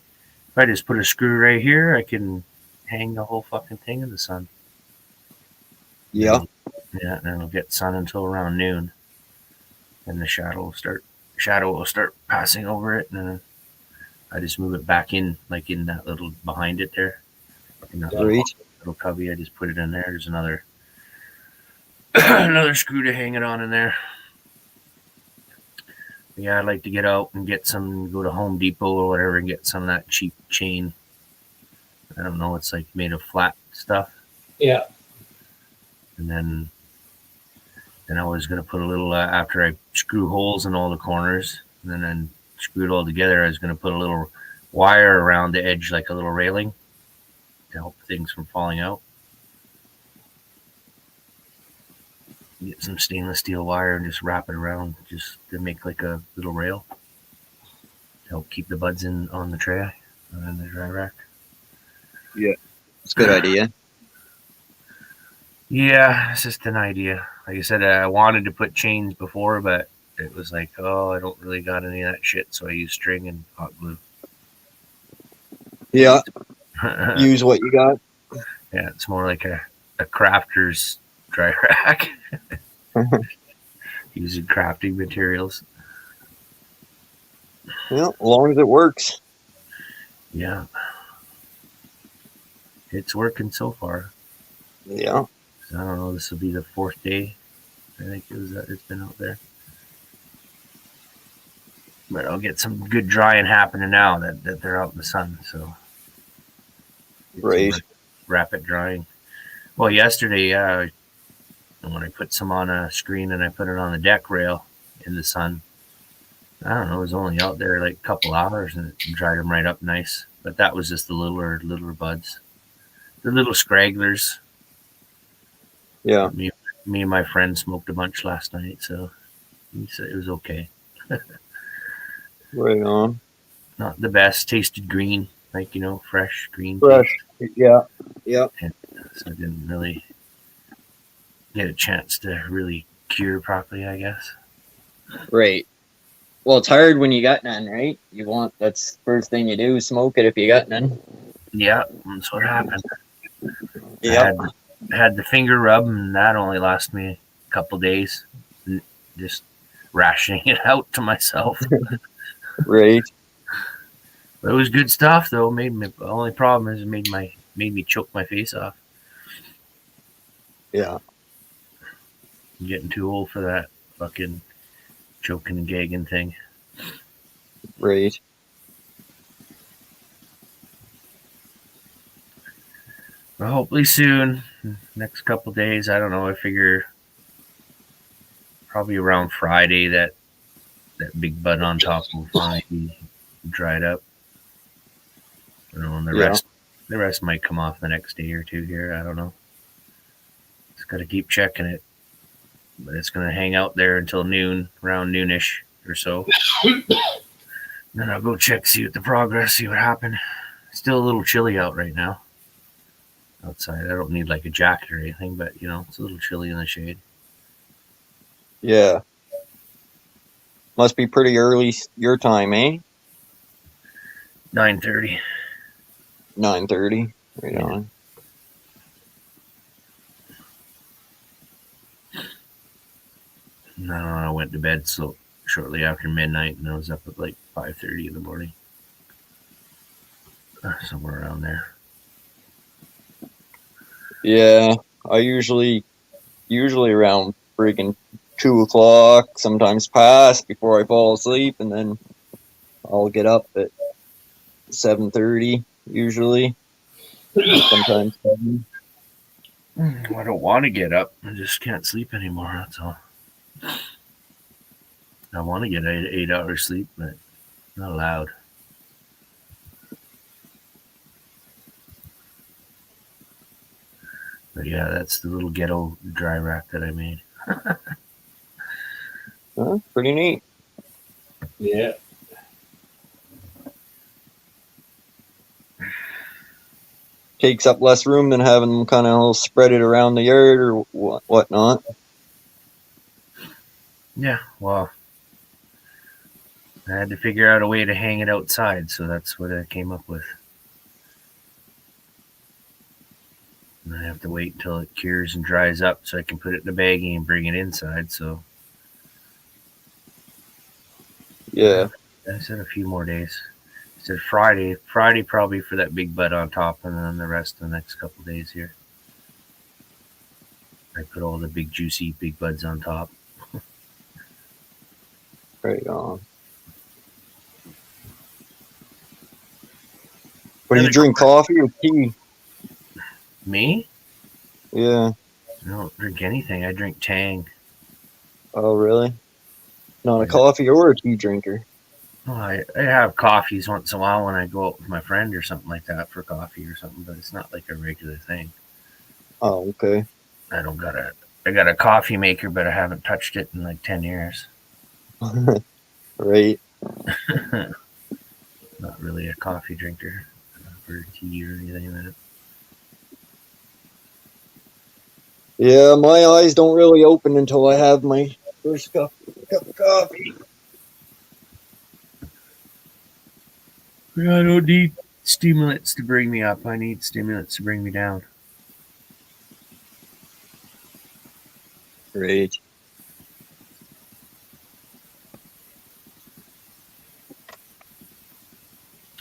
if I just put a screw right here, I can hang the whole fucking thing in the sun. Yeah. Yeah, and it'll get sun until around noon. And the shadow will start passing over it, and then I just move it back in, like in that little behind it there. In that little cubby, I just put it in there. There's another another screw to hang it on in there. Yeah, I'd like to get out and go to Home Depot or whatever and get some of that cheap chain. I don't know, it's like made of flat stuff. Yeah. And then I was going to put a little, after I screw holes in all the corners and then screw it all together, I was going to put a little wire around the edge, like a little railing to help things from falling out. Get some stainless steel wire and just wrap it around just to make like a little rail to help keep the buds on the tray and the dry rack. Yeah, it's a good idea. Yeah, it's just an idea. Like I said, I wanted to put chains before, but it was like, oh, I don't really got any of that shit, so I use string and hot glue. Yeah, use what you got. Yeah, it's more like a crafter's dry rack. Using crafting materials. Yeah, as long as it works. Yeah. It's working so far. Yeah. I don't know, this will be the 4th day. I think it's been out there. But I'll get some good drying happening now that they're out in the sun, so right. Rapid drying. Well, yesterday, when I put some on a screen and I put it on the deck rail in the sun, I don't know, it was only out there like a couple hours and it dried them right up nice. But that was just the littler buds. The little scragglers. Yeah. Me and my friend smoked a bunch last night, so he said it was okay. Right on. Not the best. Tasted green, like, fresh green. Fresh. Yeah. Yeah. And so I didn't really get a chance to really cure properly, I guess. Right. Well, it's hard when you got none, right? That's the first thing you do, smoke it if you got none. Yeah, that's what happened. Yeah. I had the finger rub, and that only lasted me a couple days. Just rationing it out to myself. Right. But it was good stuff, though. The only problem is it made me choke my face off. Yeah. I'm getting too old for that fucking choking and gagging thing. Right. Well, hopefully soon. Next couple days. I don't know. I figure probably around Friday that big bud on top will finally be dried up. And the rest might come off the next day or two here. I don't know. Just got to keep checking it. But it's going to hang out there until noon, around noonish or so. Then I'll go check, see what the progress, see what happened. Still a little chilly out right now. Outside, I don't need like a jacket or anything, but it's a little chilly in the shade. Yeah. Must be pretty early your time, eh? 9:30. 9:30. Right on. And then I went to bed so shortly after midnight, and I was up at like 5:30 in the morning, somewhere around there. Yeah, I usually around freaking 2 o'clock, sometimes past before I fall asleep, and then I'll get up at 7:30 usually, sometimes 7. I don't want to get up. I just can't sleep anymore. That's all. I want to get 8 hours sleep, but not allowed. But yeah, that's the little ghetto dry rack that I made. Pretty neat. Yeah. Takes up less room than having them kind of all spread it around the yard or whatnot. Yeah, well, I had to figure out a way to hang it outside, so that's what I came up with. And I have to wait until it cures and dries up so I can put it in a baggie and bring it inside. So Yeah. I said a few more days. I said Friday probably for that big bud on top, and then the rest the next couple days here. I put all the big juicy big buds on top. Right on. What do you drink, coffee or tea? Me? Yeah. I don't drink anything. I drink Tang. Oh, really? Not a Yeah. coffee or a tea drinker. Well, I have coffees once in a while when I go out with my friend or something like that for coffee or something, but it's not like a regular thing. Oh, okay. I got a coffee maker, but I haven't touched it in like 10 years. Right. Not really a coffee drinker or tea or anything like that. Yeah, my eyes don't really open until I have my first cup of coffee. Yeah, I don't need stimulants to bring me up. I need stimulants to bring me down. Right.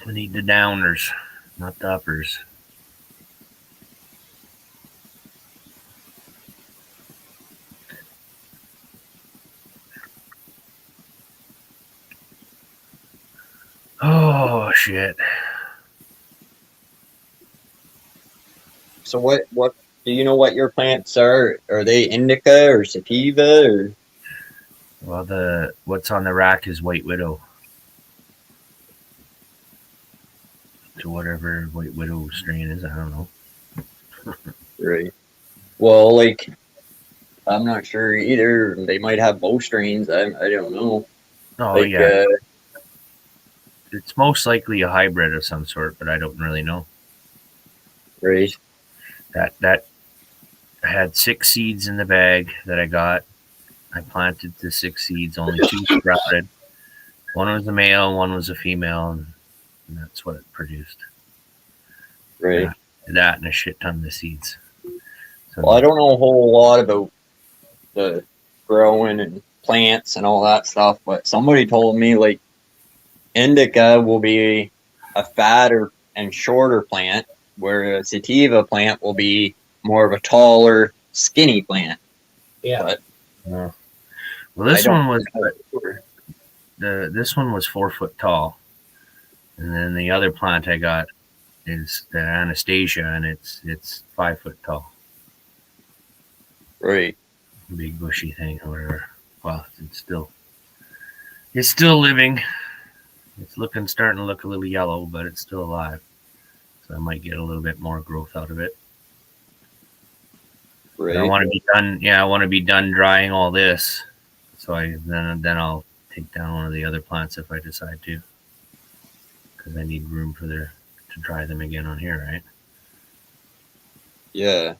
I need the downers, not the uppers. Oh shit! So what do you know what your plants are? Are they indica or sativa or? Well, what's on the rack is White Widow. So whatever White Widow strain is, I don't know. Right. Well, like, I'm not sure either. They might have both strains. I don't know. Oh Like, yeah, it's most likely a hybrid of some sort, but I don't really know. right. That I had 6 seeds in the bag that I got. I planted the 6 seeds. Only 2 sprouted. One was a male, one was a female, and that's what it produced. Right. Yeah, that and a shit ton of seeds. So, Well, I don't know a whole lot about the growing and plants and all that stuff, but somebody told me like indica will be a fatter and shorter plant, where a sativa plant will be more of a taller, skinny plant. Yeah. But well, this I one don't was know. this one was 4 foot tall, and then the other plant I got is the Anastasia, and it's 5 foot tall. Right. Big bushy thing or whatever. Well, it's still living. It's starting to look a little yellow, but it's still alive. So I might get a little bit more growth out of it. Right. I want to be done. Yeah, I want to be done drying all this. So then I'll take down one of the other plants if I decide to, because I need room to dry them again on here, right? Yeah.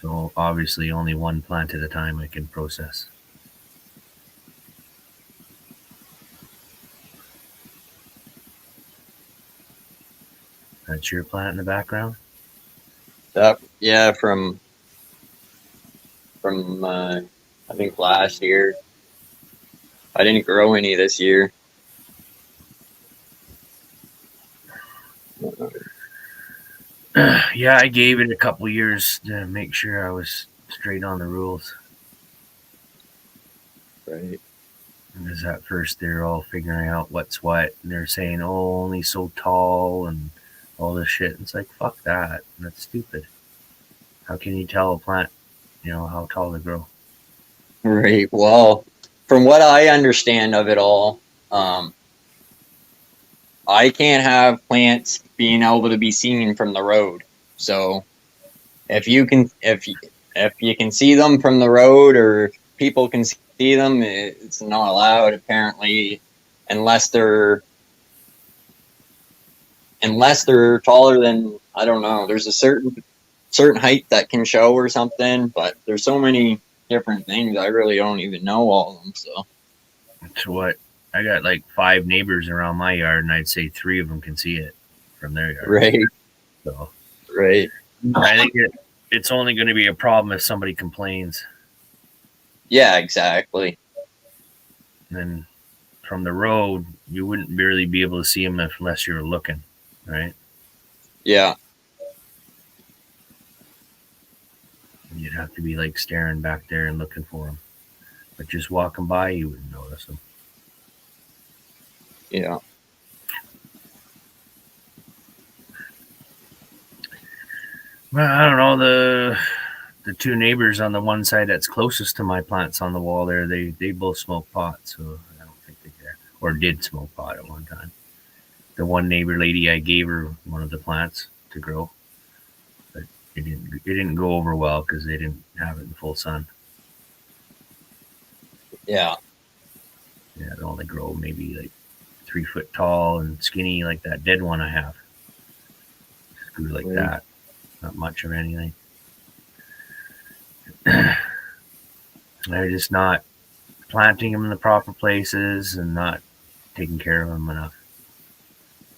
So obviously only one plant at a time I can process. That's your plant in the background? Yeah, from from I think last year. I didn't grow any this year. Yeah, I gave it a couple years to make sure I was straight on the rules. Right. Because at first they're all figuring out what's what, and they're saying, "Oh, only so tall," and all this shit. And it's like, fuck that. That's stupid. How can you tell a plant, how tall they grow? Right. Well, from what I understand of it all, I can't have plants being able to be seen from the road. So if you can see them from the road, or people can see them, it's not allowed apparently, unless they're taller than, I don't know. There's a certain height that can show or something, but there's so many different things. I really don't even know all of them. So It's what I got like 5 neighbors around my yard, and I'd say 3 of them can see it from their yard. right, So right, I think it's only going to be a problem if somebody complains. yeah, exactly. And then from the road, you wouldn't really be able to see them unless you were looking, right? Yeah, You'd have to be like staring back there and looking for them. But just walking by, you wouldn't notice them. yeah, Well, I don't know. The 2 neighbors on the one side that's closest to my plants on the wall there, they both smoke pot, so I don't think they care. Or did smoke pot at one time. The one neighbor lady, I gave her one of the plants to grow, but it didn't go over well because they didn't have it in full sun. yeah, Yeah, it only grow maybe like 3 foot tall and skinny like that dead one I have. Just grew like Right. that. Not much of anything. They're just not planting them in the proper places and not taking care of them enough.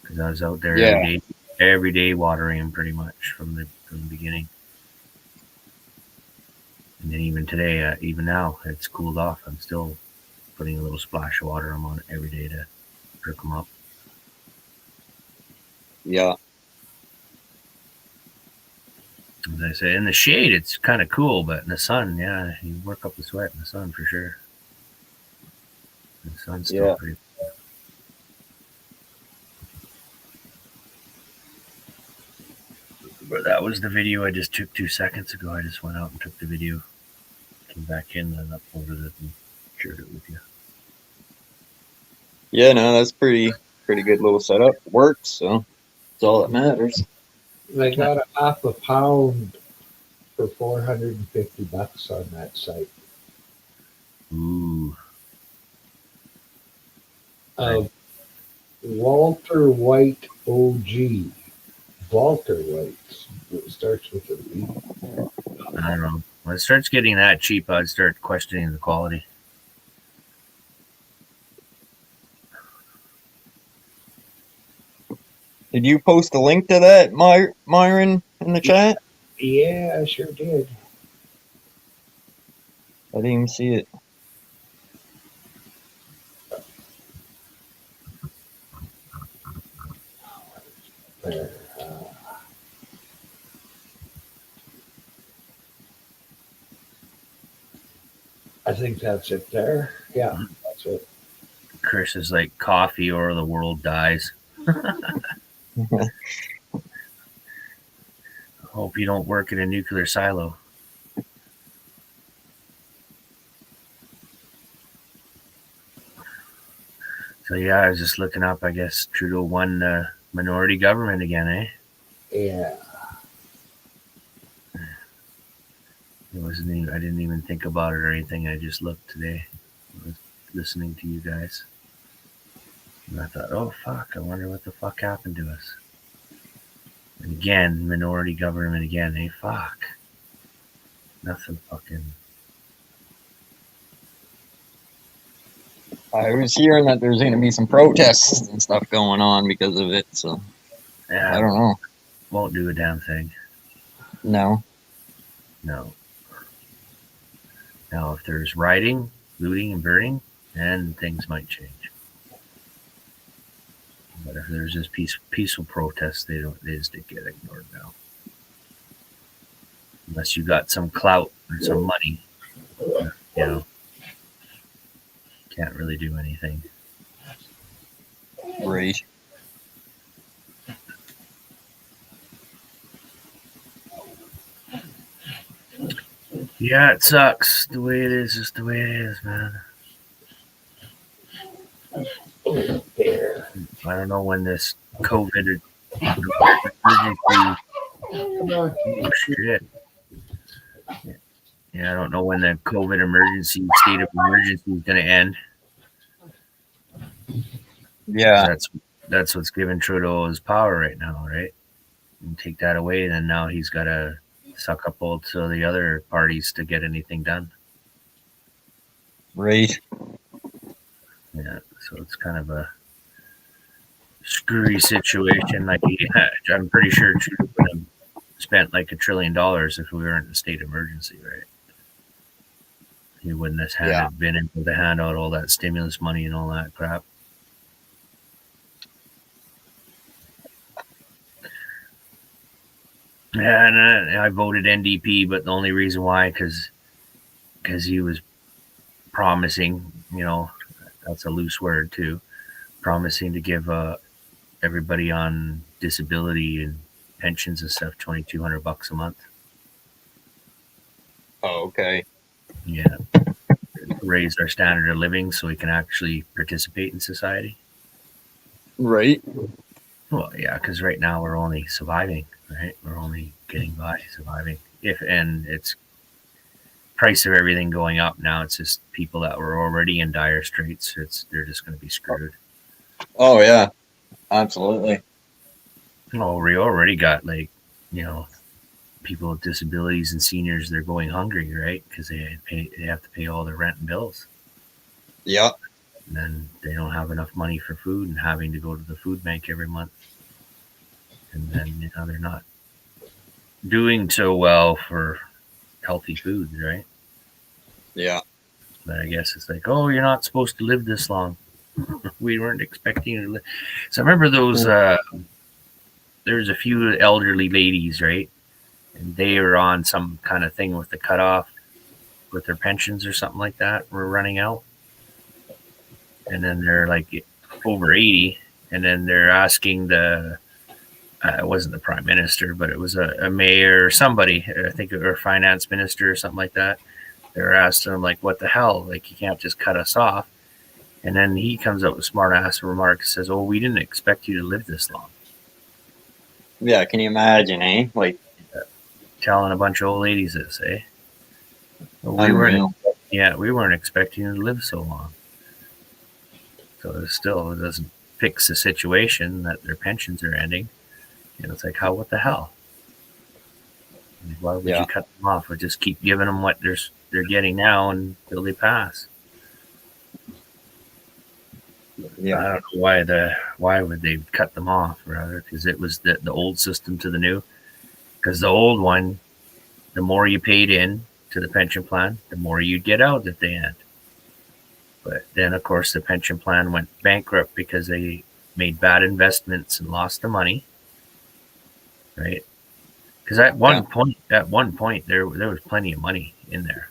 Because I was out there Yeah. every day watering them pretty much from the beginning. And then even today, even now, it's cooled off. I'm still putting a little splash of water on it every day to perk them up. yeah, As I say, in the shade, it's kind of cool, but in the sun, yeah, you work up the sweat in the sun for sure. The sun's still Yeah. pretty. But that was the video I just took 2 seconds ago. I just went out and took the video, came back in, and uploaded it and shared it with you. Yeah, no, that's pretty good little setup. Works, so that's all that matters. They got a half a pound for $450 on that site. Ooh, Walter White OG. Walter White. It starts with a V. I don't know. When it starts getting that cheap, I'd start questioning the quality. Did you post a link to that, Myron, in the chat? Yeah, I sure did. I didn't even see it. There. I think that's it there. Yeah, that's it. Chris is like coffee or the world dies. Hope you don't work in a nuclear silo. So yeah, I was just looking up. I guess Trudeau won minority government again, eh? Yeah. It wasn't even, I didn't even think about it or anything. I just looked today. I was listening to you guys. And I thought, oh fuck, I wonder what the fuck happened to us. And again, minority government again, eh? Fuck. Nothing fucking. I was hearing that there's going to be some protests and stuff going on because of it, so Yeah, I don't know. Won't do a damn thing. No. No. Now, if there's rioting, looting, and burning, then things might change. But if there's just peaceful protests, they just get ignored now. Unless you got some clout or some money, can't really do anything. Right. Yeah, it sucks. The way it is, just the way it is, man. I don't know when this COVID emergency. Oh, shit. Yeah, I don't know when the COVID emergency state of emergency is going to end. Yeah. That's what's giving Trudeau his power right now, right? And take that away, then now he's got to suck up all to the other parties to get anything done. Right. Yeah, so it's kind of a screwy situation. Like I'm pretty sure Trudeau would have spent like $1 trillion if we weren't in a state of emergency, right? He wouldn't have been able to hand out all that stimulus money and all that crap. Yeah, and I voted NDP, but the only reason why, because he was promising, that's a loose word too, promising to give everybody on disability and pensions and stuff $2,200 a month. Oh, okay. Yeah, raise our standard of living so we can actually participate in society. Right. Well, yeah, because right now we're only surviving, right? We're only getting by, surviving. And it's price of everything going up now. It's just people that were already in dire straits. They're just going to be screwed. Oh yeah, absolutely. Oh, we already got people with disabilities and seniors. They're going hungry, right? Because they have to pay all their rent and bills. Yeah. And then they don't have enough money for food and having to go to the food bank every month. And then, they're not doing so well for healthy foods, right? Yeah. But I guess it's like, oh, you're not supposed to live this long. We weren't expecting you to live. So I remember those, there's a few elderly ladies, right? And they were on some kind of thing with the cutoff with their pensions or something like that. We're running out. And then they're like over 80, and then they're asking it wasn't the prime minister, but it was a mayor or somebody, I think, or a finance minister or something like that. They're asking him, like, what the hell? Like, you can't just cut us off. And then he comes up with smart ass remarks, says, oh, we didn't expect you to live this long. Yeah, can you imagine, eh? Like, telling a bunch of old ladies this, eh? Well, we weren't expecting you to live so long. So it doesn't fix the situation that their pensions are ending. It's like, what the hell? Why would you cut them off? Or just keep giving them what they're getting now until they pass? Yeah, I don't know why would they cut them off, rather, because it was the old system to the new. Because the old one, the more you paid in to the pension plan, the more you'd get out at the end. But then, of course, the pension plan went bankrupt because they made bad investments and lost the money, right? Because at one point, there was plenty of money in there,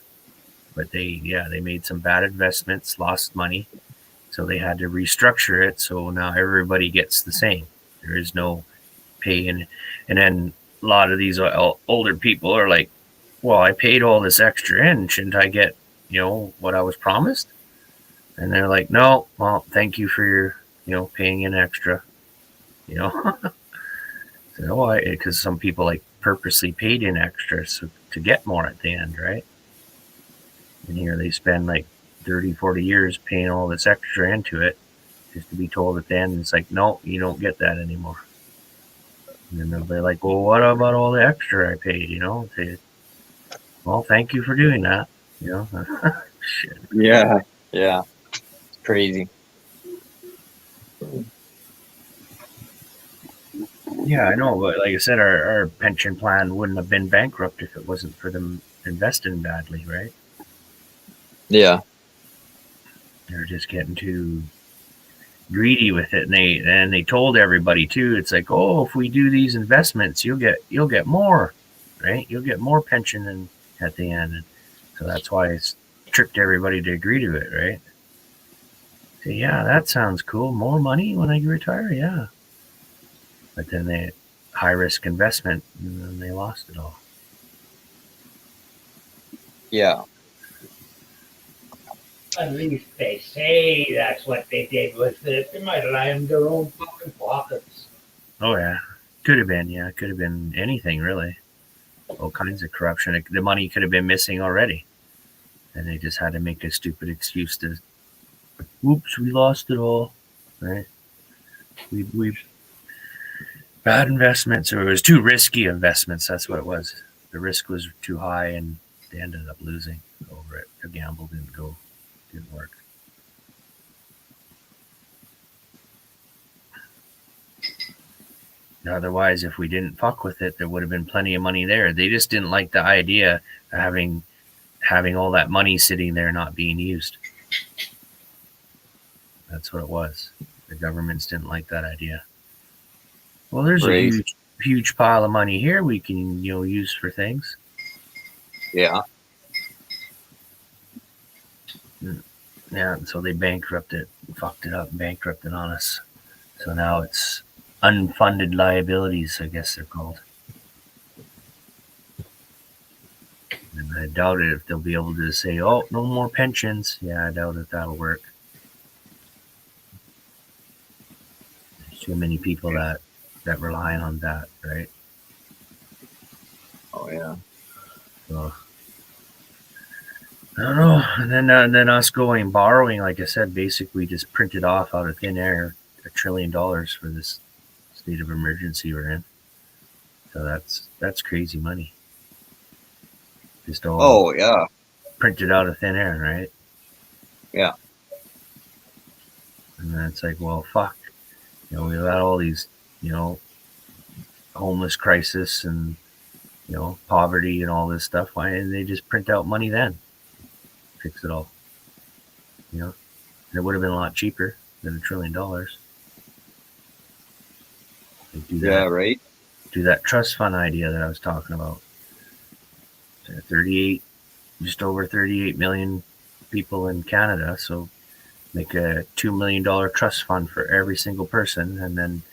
but they made some bad investments, lost money, so they had to restructure it. So now everybody gets the same. There is no pay in, and then a lot of these older people are like, "Well, I paid all this extra in, shouldn't I get, what I was promised?" And they're like, "No, well, thank you for your, paying in extra, So why? Because some people purposely paid in extra to get more at the end, right? And here they spend 30, 40 years paying all this extra into it just to be told at the end, it's like, no, you don't get that anymore. And then they're like, well, what about all the extra I paid, Say, well, thank you for doing that, Shit. Yeah. Yeah. It's crazy. Yeah, I know, but like I said, our pension plan wouldn't have been bankrupt if it wasn't for them investing badly, right? Yeah. They're just getting too greedy with it, and they told everybody too. It's like, oh, if we do these investments, you'll get more, right? You'll get more pension and at the end. And so that's why it's tricked everybody to agree to it, right? So, yeah, that sounds cool. More money when I retire, yeah. But then they high risk investment, and then they lost it all. Yeah. At least they say that's what they did with it. They might have lined their own fucking pockets. Oh yeah, could have been. Yeah, could have been anything really. All kinds of corruption. The money could have been missing already, and they just had to make a stupid excuse to, "Oops, we lost it all." Right? We bad investments, or it was too risky investments. That's what it was. The risk was too high, and they ended up losing over it. The gamble didn't work. Otherwise, if we didn't fuck with it, there would have been plenty of money there. They just didn't like the idea of having all that money sitting there not being used. That's what it was. The governments didn't like that idea. Well, there's Right. a huge pile of money here we can use for things. Yeah. Yeah, so they fucked it up, bankrupted on us. So now it's unfunded liabilities, I guess they're called. And I doubt it if they'll be able to say, oh, no more pensions. Yeah, I doubt if that'll work. There's too many people that rely on that, right? Oh yeah. So I don't know. And then us borrowing, like I said, basically just printed off out of thin air $1 trillion for this state of emergency we're in. So that's crazy money. Just all Oh yeah. printed out of thin air, right? Yeah. And then it's like, well, fuck. We've had all these, homeless crisis and, poverty and all this stuff. Why didn't they just print out money then? Fix it all. It would have been a lot cheaper than $1 trillion. Do that, Yeah. Right. do that trust fund idea that I was talking about. just over 38 million people in Canada. So make a $2 million trust fund for every single person, and then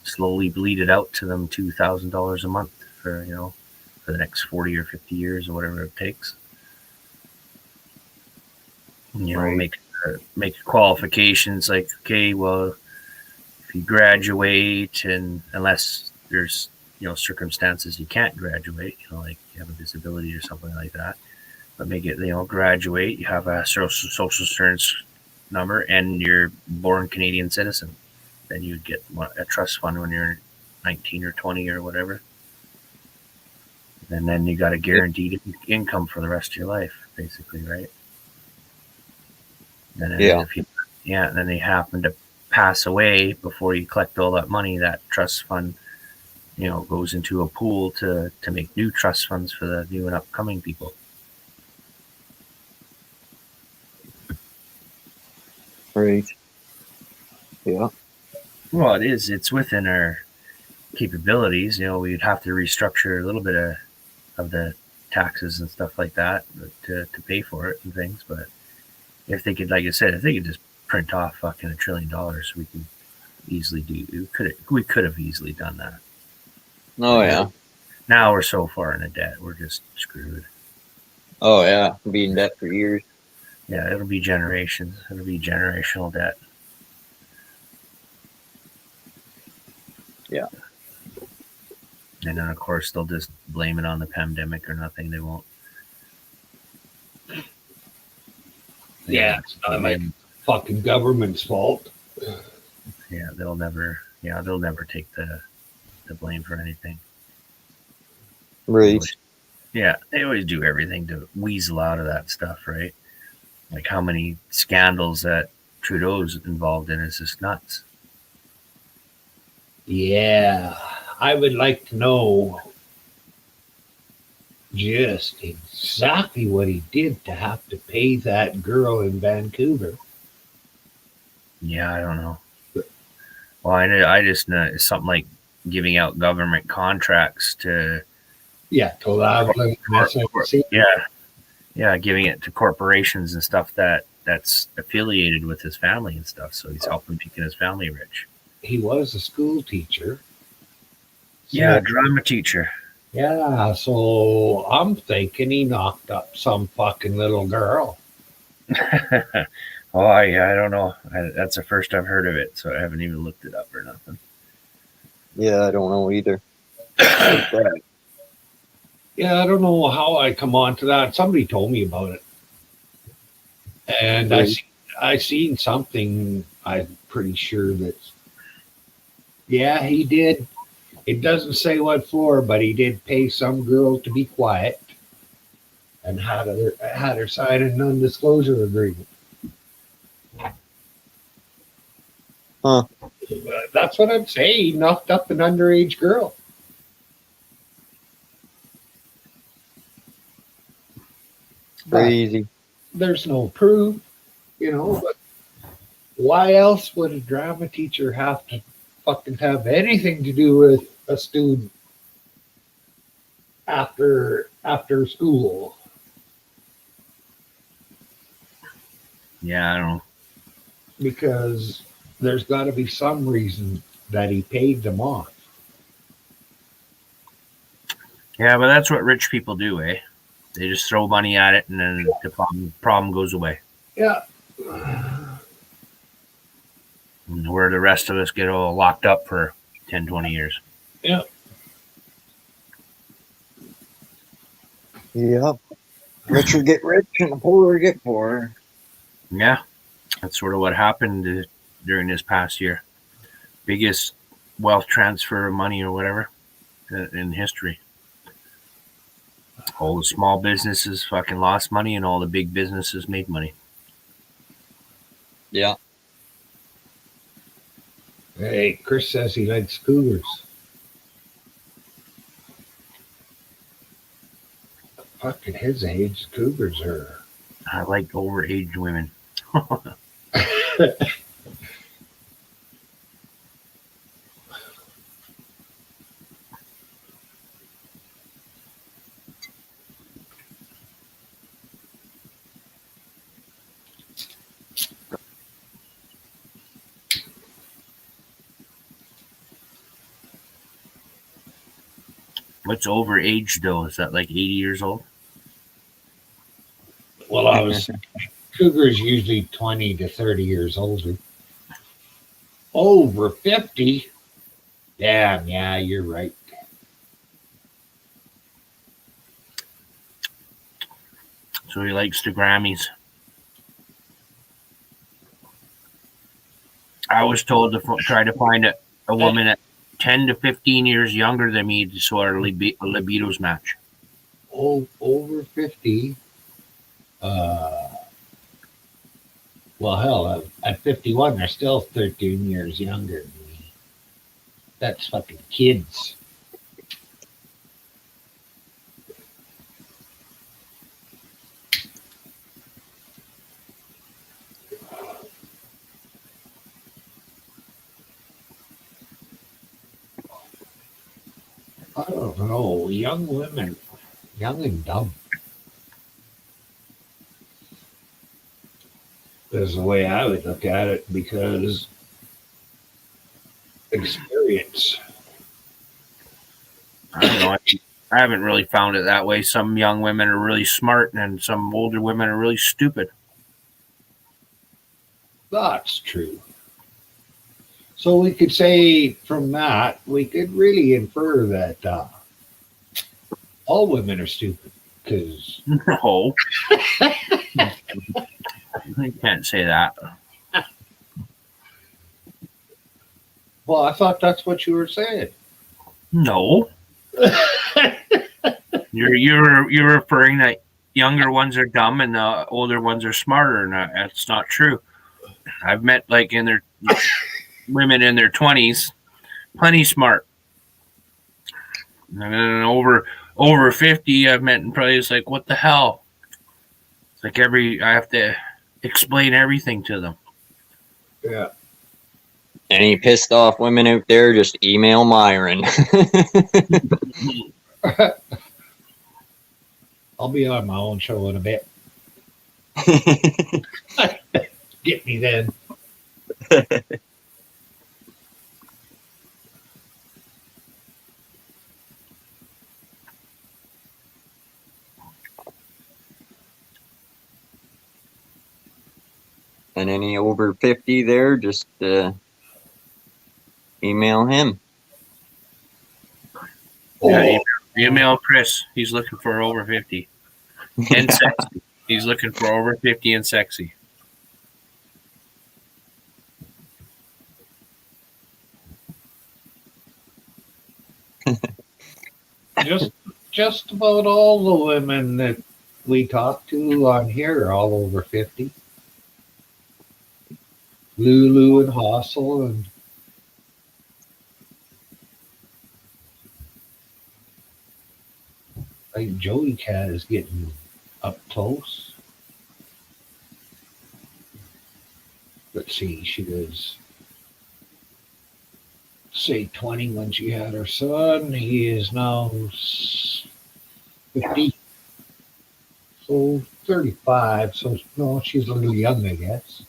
slowly bleed it out to them $2,000 a month for for the next 40 or 50 years or whatever it takes. Right. Make qualifications like, okay, well, if you graduate, and unless there's circumstances you can't graduate, like you have a disability or something like that, but make it graduate, you have a social insurance number, and you're born Canadian citizen, then you'd get a trust fund when you're 19 or 20 or whatever, and then you got a guaranteed income for the rest of your life, basically, right? And then Yeah. and then they happen to pass away before you collect all that money, that trust fund goes into a pool to make new trust funds for the new and upcoming people. Right. Yeah. Well, it's within our capabilities. We'd have to restructure a little bit of the taxes and stuff like that to pay for it and things. But if they could, like I said, if they could just print off fucking $1 trillion, we could easily we could have easily done that. Oh yeah. Now we're so far into debt, we're just screwed. Oh yeah. Be in debt for years. Yeah, it'll be generations. It'll be generational debt. Yeah. And then, of course, they'll just blame it on the pandemic or nothing. They won't. Yeah, it's not my fucking government's fault. Yeah, they'll never take the blame for anything. Right. They always do everything to weasel out of that stuff, right? Like how many scandals that Trudeau's involved in is just nuts. Yeah, I would like to know just exactly what he did to have to pay that girl in Vancouver. Yeah, I don't know. Well, I just know it's something like giving out government contracts to Yeah, to allow yeah, giving it to corporations and stuff that's affiliated with his family and stuff. So he's helping making his family rich. He was a school teacher. Yeah, drama teacher. Yeah, so I'm thinking he knocked up some fucking little girl. Oh, I don't know. That's the first I've heard of it, so I haven't even looked it up or nothing. Yeah, I don't know either. Yeah, I don't know how I come on to that. Somebody told me about it. And I seen something, I'm pretty sure that's, yeah, he did. It doesn't say what for, but he did pay some girl to be quiet and had her sign a non-disclosure agreement. Huh. That's what I'm saying. He knocked up an underage girl. Crazy. There's no proof, but why else would a drama teacher have to fucking have anything to do with a student after school? Yeah, I don't know. Because there's got to be some reason that he paid them off. Yeah, but that's what rich people do, eh? They just throw money at it, and then the problem goes away. Yeah. And where the rest of us get all locked up for 10, 20 years. Yeah. Yep. Richer get rich and the poorer get poorer. Yeah, that's sort of what happened during this past year. Biggest wealth transfer of money or whatever in history. All the small businesses fucking lost money, and all the big businesses made money. Yeah. Hey, Chris says he likes cougars. Fucking his age, cougars are. I like overaged women. What's overaged though? Is that like 80 years old? Well, I was cougars usually 20 to 30 years older. Over 50? Damn, yeah, you're right. So he likes the Grammys. I was told to try to find a woman at 10 to 15 years younger than me so our libidos match. Oh, over 50. Well, hell, at 51, they're still 13 years younger than me. That's fucking kids. I don't know. Young women, young and dumb. Is the way I would look at it, because experience. I don't know. I haven't really found it that way. Some young women are really smart, and some older women are really stupid. That's true. So we could say from that, we could really infer that all women are stupid. Because no, I can't say that. Well, I thought that's what you were saying. No, you're referring that younger ones are dumb and the older ones are smarter, and that's not true. I've met like in their women in their 20s, plenty smart, and then over 50, I've met in probably it's like, what the hell? It's like I have to explain everything to them. Yeah. Any pissed off women out there, just email Myron. I'll be on my own show in a bit. Get me then. And any over 50 there, just email him. Yeah, email Chris. He's looking for over 50 and sexy. He's looking for over 50 and sexy. Just about all the women that we talk to on here are all over 50. Lulu and Hossel and I think Joey Cat is getting up close. Let's see, she was say 20 when she had her son. He is now 50. So 35. So no, she's a little young, I guess.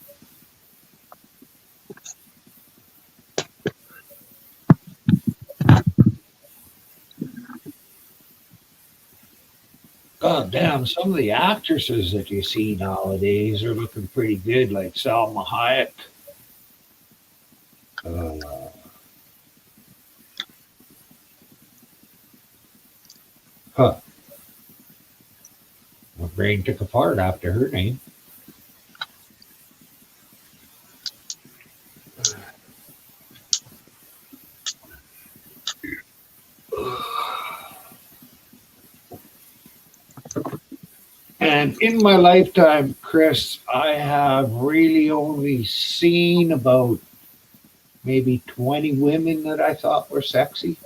God damn, some of the actresses that you see nowadays are looking pretty good, like Salma Hayek. Huh. My brain took apart after her name. And in my lifetime, Chris, I have really only seen about maybe 20 women that I thought were sexy.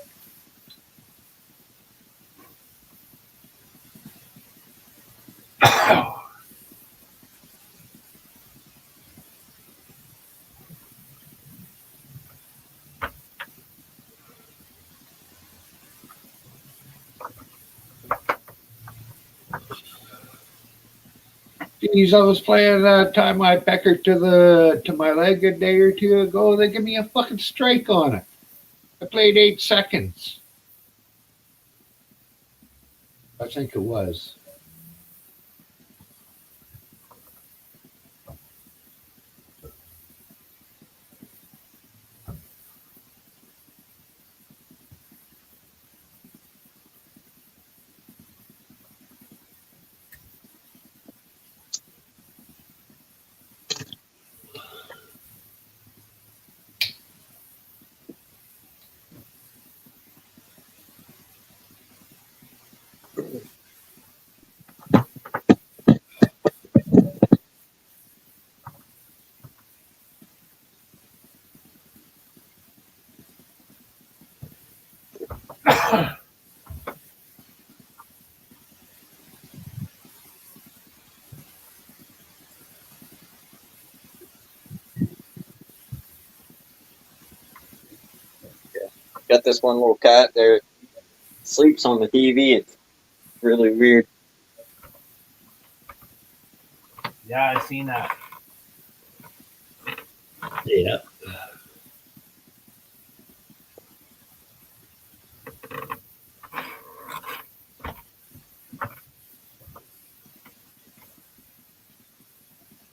Geez, I was playing Time I Pecker to my leg a day or two ago. They give me a fucking strike on it. I played 8 seconds. I think it was. Got this one little cat there. Sleeps on the TV. It's really weird. Yeah, I've seen that. Yeah.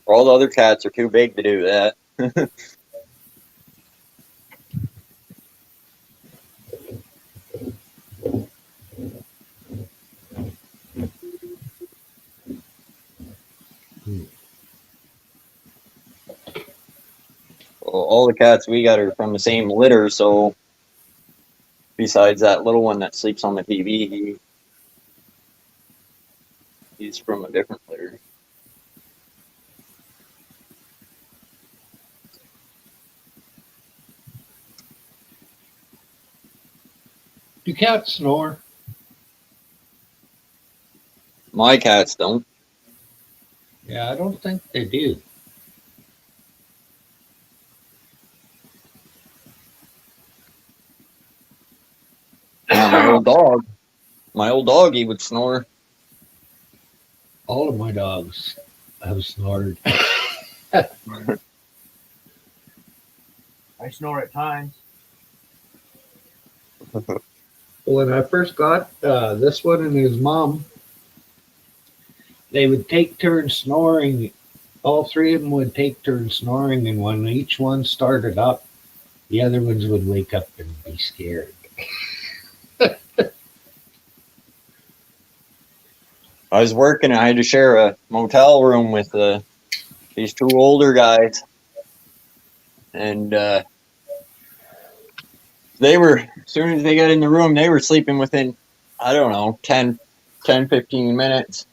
All the other cats are too big to do that. Well, all the cats we got are from the same litter, so besides that little one that sleeps on the TV, he's from a different litter. Do cats snore? My cats don't. Yeah, I don't think they do. Yeah, my old dog. My old dog, he would snore. All of my dogs have snored. I snore at times. When I first got this one and his mom, they would take turns snoring. All three of them would take turns snoring, and when each one started up, the other ones would wake up and be scared. I was working. I had to share a motel room with these two older guys, and they were, as soon as they got in the room, they were sleeping within, I don't know, 10, 15 minutes.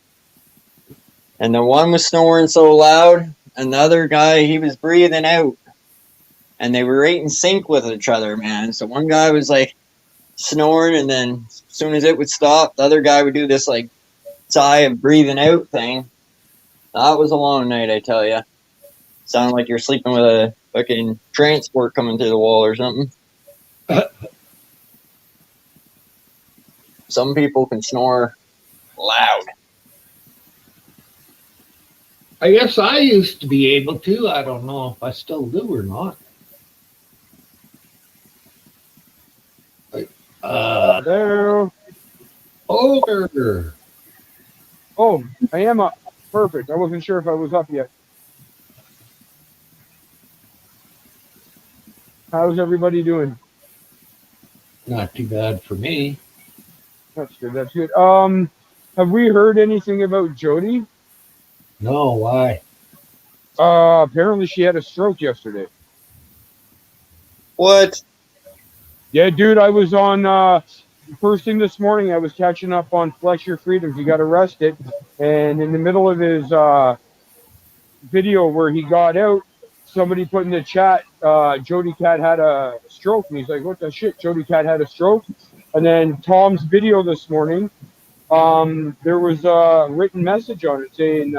And the one was snoring so loud, and the other guy, he was breathing out. And they were right in sync with each other, man. So one guy was like snoring, and then as soon as it would stop, the other guy would do this like sigh of breathing out thing. That was a long night, I tell you. Sounded like you're sleeping with a fucking transport coming through the wall or something. Some people can snore loud. I guess I used to be able to. I don't know if I still do or not. Hello. Older. Oh, I am up. Perfect. I wasn't sure if I was up yet. How's everybody doing? Not too bad for me. That's good. That's good. Have we heard anything about Jody? No, why? Apparently she had a stroke yesterday. What? Yeah, dude, I was on first thing this morning. I was catching up on Flex Your Freedoms. He got arrested, and in the middle of his video where he got out, somebody put in the chat, Jody Cat had a stroke, and he's like, "What the shit? Jody Cat had a stroke." And then Tom's video this morning, there was a written message on it saying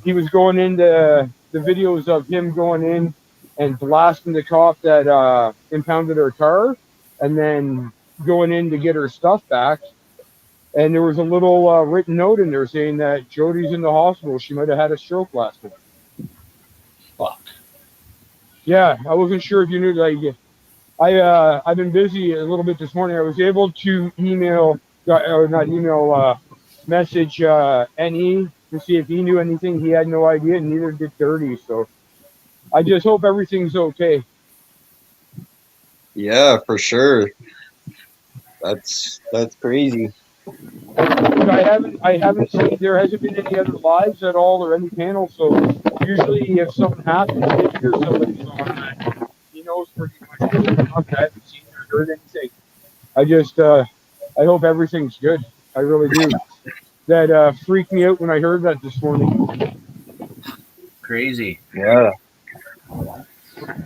he was going into the videos of him going in and blasting the cop that impounded her car, and then going in to get her stuff back. And there was a little written note in there saying that Jody's in the hospital. She might have had a stroke last night. Fuck. Yeah, I wasn't sure if you knew. Like, I've been busy a little bit this morning. I was able to message NE to see if he knew anything. He had no idea, and neither did Dirty. So I just hope everything's okay. Yeah, for sure. That's crazy. I haven't seen, there hasn't been any other lives at all or any panels. So usually if something happens, if you're somebody's on that, he knows pretty much. I haven't seen or heard anything. I hope everything's good. I really do. That freaked me out when I heard that this morning. Crazy. Yeah.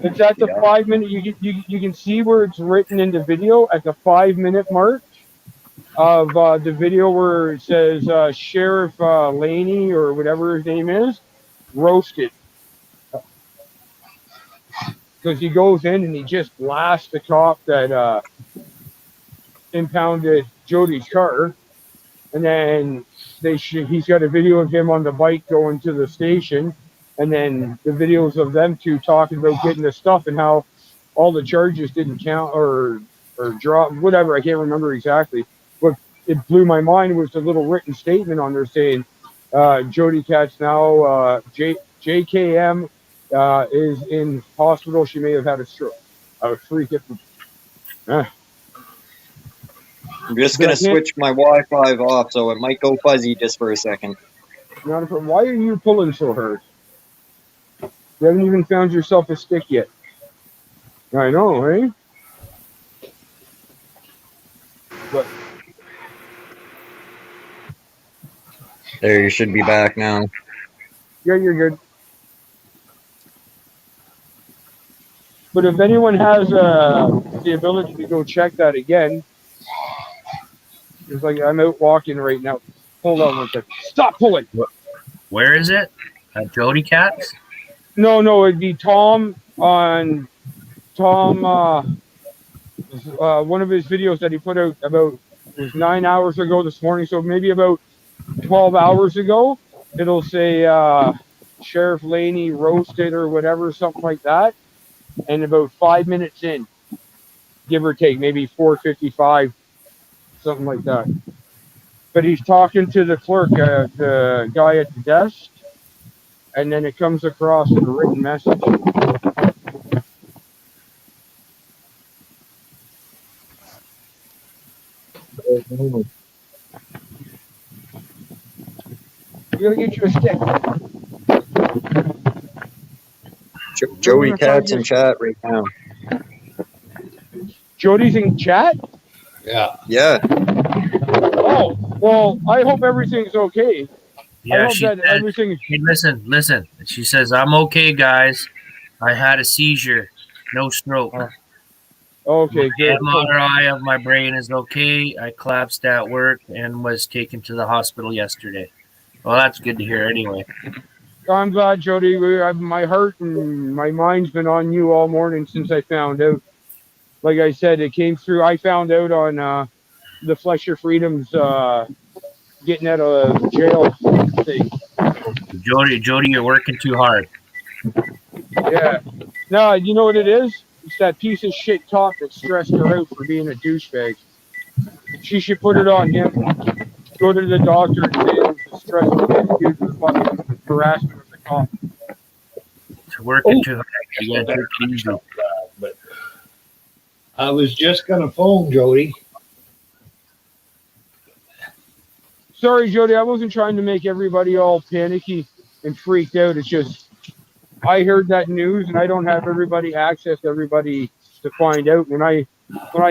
It's at the 5 minute. You can see where it's written in the video at the 5 minute mark of the video where it says Sheriff Laney or whatever his name is roasted, because he goes in and he just blasts the cop that impounded Jody's car, and then he's got a video of him on the bike going to the station, and then the videos of them two talking about getting the stuff and how all the charges didn't count or drop, whatever. I can't remember exactly. But it blew my mind was the little written statement on there saying Jody Cat's now JKM is in hospital. She may have had a stroke. I was freaking. I'm just going to switch my Wi-Fi off, so it might go fuzzy just for a second. Why are you pulling so hard? You haven't even found yourself a stick yet. I know, right? But There, you should be back now. yeah, you're good. But if anyone has the ability to go check that again, it's like I'm out walking right now. Hold on one second. Stop pulling. Where is it? At Jody Cats? No, it'd be Tom on one of his videos that he put out about, it was 9 hours ago this morning, so maybe about 12 hours ago. It'll say Sheriff Laney roasted or whatever, something like that. And about 5 minutes in, give or take, maybe 4:55, something like that. But he's talking to the clerk, the guy at the desk, and then it comes across in a written message. You gotta get you a stick. Joey Cat's in chat right now. Jody's in chat? Yeah. Yeah. Oh, well, I hope everything's okay. I Yeah, hope she that said, everything. hey, listen. She says, I'm okay, guys. I had a seizure. No stroke. Okay, The good. MRI of my brain is okay. I collapsed at work and was taken to the hospital yesterday. Well, that's good to hear anyway. I'm glad, Jody. My heart and my mind's been on you all morning since I found out. Like I said, it came through. I found out on the Flesh Your Freedom's getting out of jail thing. Jody, you're working too hard. Yeah. No, you know what it is? It's that piece of shit talk that stressed her out for being a douchebag. She should put it on him. Go to the doctor and say it was the stress of this dude for fucking harassment of the cop. It's working too hard. You gotta take it easy. But I was just gonna phone Jody. Sorry, Jody, I wasn't trying to make everybody all panicky and freaked out. It's just I heard that news and I don't have everybody access to everybody to find out. When I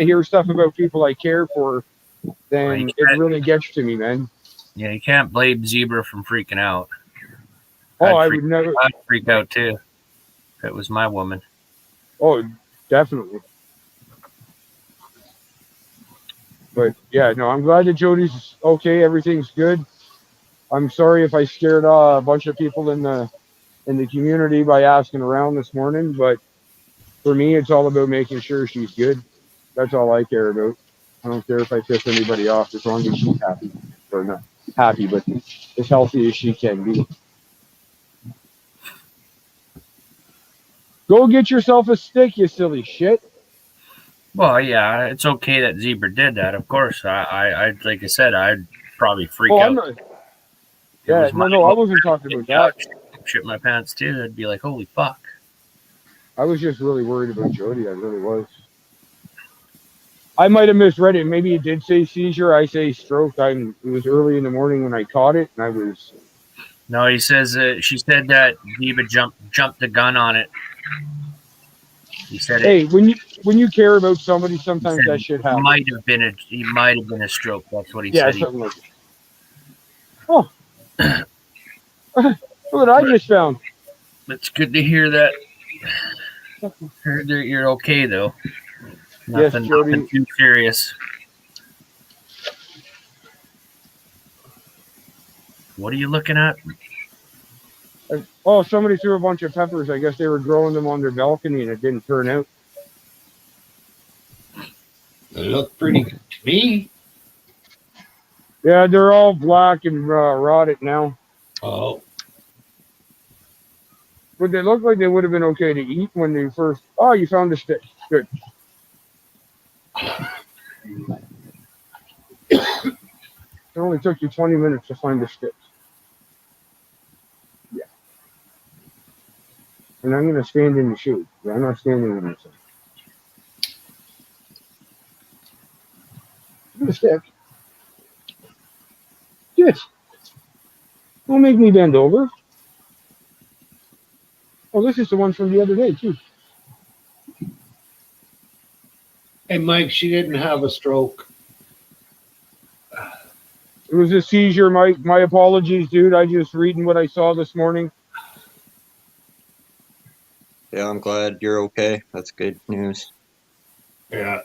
hear stuff about people I care for, then it really gets to me, man. Yeah, you can't blame Zebra from freaking out. Oh, I would never. I'd freak out too. If it was my woman. Oh, definitely. But yeah, no, I'm glad that Jody's okay. Everything's good. I'm sorry if I scared a bunch of people in the community by asking around this morning, but for me, it's all about making sure she's good. That's all I care about. I don't care if I piss anybody off as long as she's happy, or not happy, but as healthy as she can be. Go get yourself a stick, you silly shit. Well, yeah, it's okay that Zebra did that. Of course, I like I said, I'd probably freak out. I'm not. Yeah, no, I wasn't talking about that. Shit my pants too. I'd be like, holy fuck. I was just really worried about Jody. I really was. I might have misread it. Maybe it did say seizure. I say stroke. It was early in the morning when I caught it, and I was. No, he says she said that Zebra jumped the gun on it. He said hey, when you care about somebody, sometimes that shit happens. He might have been a stroke. That's what he yeah, said. Something like that. Oh, look what I just found. It's good to hear that. Heard that you're okay though. Nothing too serious. What are you looking at? Oh, somebody threw a bunch of peppers. I guess they were growing them on their balcony and it didn't turn out. They look pretty good to me. Yeah, they're all black and rotted now. Oh. But they look like they would have been okay to eat when they first. Oh, you found a stick. Good. It only took you 20 minutes to find a stick. Yeah. And I'm going to stand in the shade. I'm not standing in the sun. Get a stick. Good. Don't make me bend over. Oh, this is the one from the other day, too. Hey, Mike, she didn't have a stroke. It was a seizure, Mike. My apologies, dude. I just reading what I saw this morning. Yeah, I'm glad you're okay. That's good news. Yeah.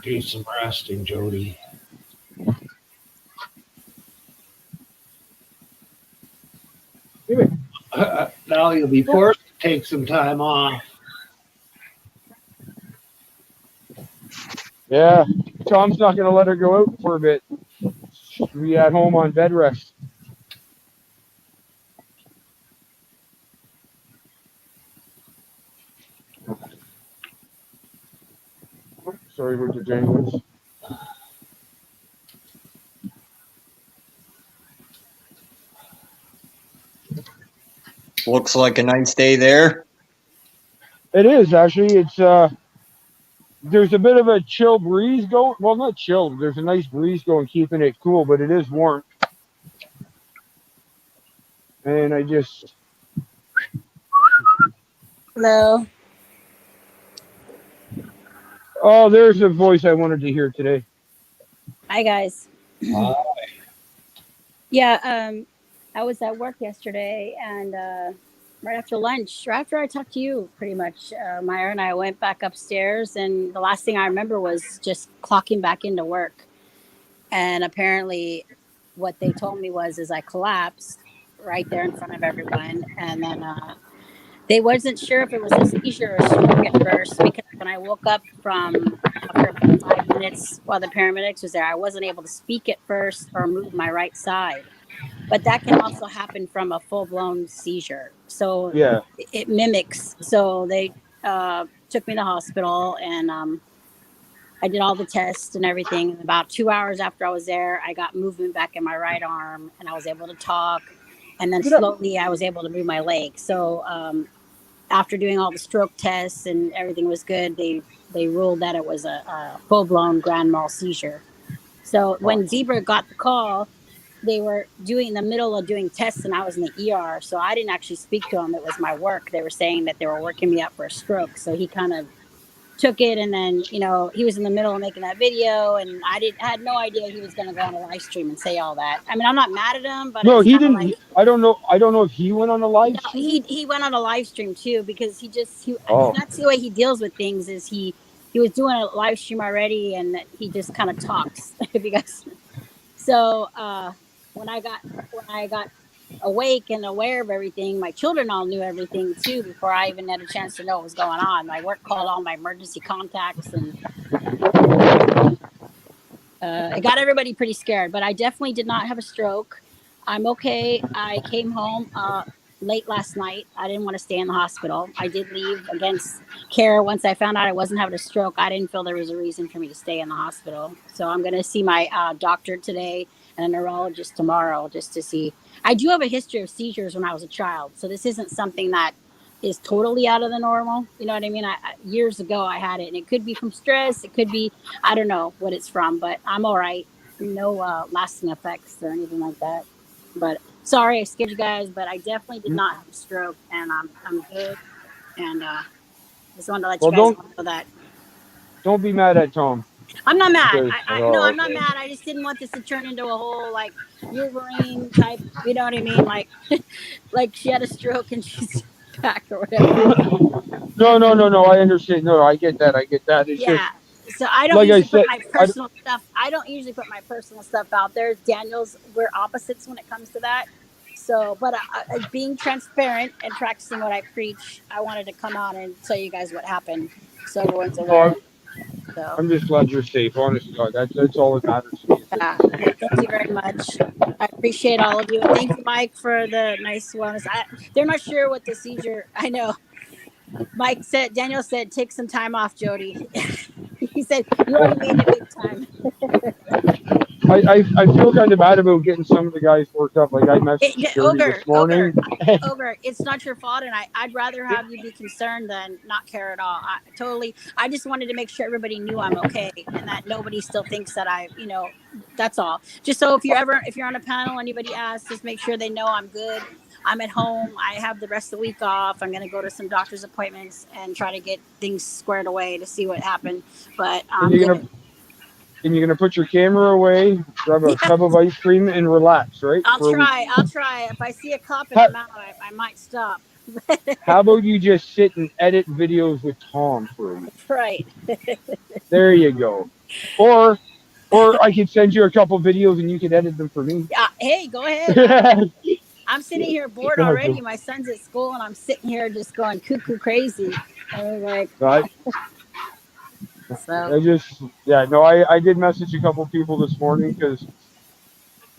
Do some resting, Jody. Well, you'll be forced to take some time off. Yeah, Tom's not going to let her go out for a bit. She'll be at home on bed rest. Sorry about the jangles. Looks like a nice day there. It is actually. It's there's a bit of a chill breeze going. Well, not chill. There's a nice breeze going, keeping it cool, but it is warm. And I just Hello. oh, there's a voice I wanted to hear today. Hi, guys. Uh, Yeah, I was at work yesterday, and right after lunch, right after I talked to you, pretty much, Myra and I went back upstairs, and the last thing I remember was just clocking back into work. And apparently, what they told me was, is I collapsed right there in front of everyone, and then they wasn't sure if it was a seizure or stroke at first, because when I woke up from after about 5 minutes while the paramedics was there, I wasn't able to speak at first or move my right side. But that can also happen from a full-blown seizure. So Yeah. it mimics. So they took me to the hospital, and I did all the tests and everything. And about 2 hours after I was there, I got movement back in my right arm, and I was able to talk. And then slowly I was able to move my leg. So after doing all the stroke tests and everything was good, they ruled that it was a full-blown grand mal seizure. So when Zebra got the call, they were in the middle of doing tests, and I was in the ER. So I didn't actually speak to him. It was my work. They were saying that they were working me up for a stroke. So he kind of took it, and then he was in the middle of making that video, and I had no idea he was going to go on a live stream and say all that. I mean, I'm not mad at him, but No, it's he kinda didn't. like, I don't know. I don't know if he went on a live no, stream. he went on a live stream too, because Oh. that's the way he deals with things. Is he was doing a live stream already, and he just kind of talks because. So when I got awake and aware of everything, my children all knew everything too before I even had a chance to know what was going on. My work called all my emergency contacts, and it got everybody pretty scared. But I definitely did not have a stroke. I'm okay. I came home late last night. I didn't want to stay in the hospital. I did leave against care once I found out I wasn't having a stroke. I didn't feel there was a reason for me to stay in the hospital. So I'm going to see my doctor today and a neurologist tomorrow just to see. I do have a history of seizures when I was a child. So this isn't something that is totally out of the normal. You know what I mean? Years ago I had it, and it could be from stress. It could be, I don't know what it's from, but I'm all right. No lasting effects or anything like that. But sorry I scared you guys, but I definitely did not have a stroke, and I'm good. And just wanted to let you guys know that. Don't be mad at Tom. I'm not mad. Because- No, I'm not mad. I just didn't want this to turn into a whole like Wolverine type. You know what I mean? Like, like she had a stroke and she's back or whatever. No. I understand. No, I get that. It's Yeah. just So I don't like I usually said, put my personal stuff. I don't usually put my personal stuff out there. Daniel's, we're opposites when it comes to that. So, but being transparent and practicing what I preach, I wanted to come out and tell you guys what happened, so everyone's aware. So, I'm just glad you're safe. Honestly, God, that's all that matters to me. thank you very much. I appreciate all of you. And thank you, Mike, for the nice ones. They're not sure what the seizure. I know. Daniel said, take some time off, Jody. He said, you already made it big time. I feel kind of bad about getting some of the guys worked up. Like I messaged Jody this morning. Ogre, it's not your fault, and I'd rather have you be concerned than not care at all. I just wanted to make sure everybody knew I'm okay, and that nobody still thinks that that's all. Just so if you're on a panel, anybody asks, just make sure they know I'm good. I'm at home. I have the rest of the week off. I'm going to go to some doctor's appointments and try to get things squared away to see what happened. But and you're gonna put your camera away, grab a tub of ice cream, and relax, right? I'll try. If I see a cop in the mouth, I might stop. How about you just sit and edit videos with Tom for a week? Right. There you go. Or I could send you a couple videos and you could edit them for me. Hey, go ahead. I'm sitting here bored Go ahead, already. Joe. My son's at school, and I'm sitting here just going cuckoo crazy. I was like, Right. so I did message a couple people this morning because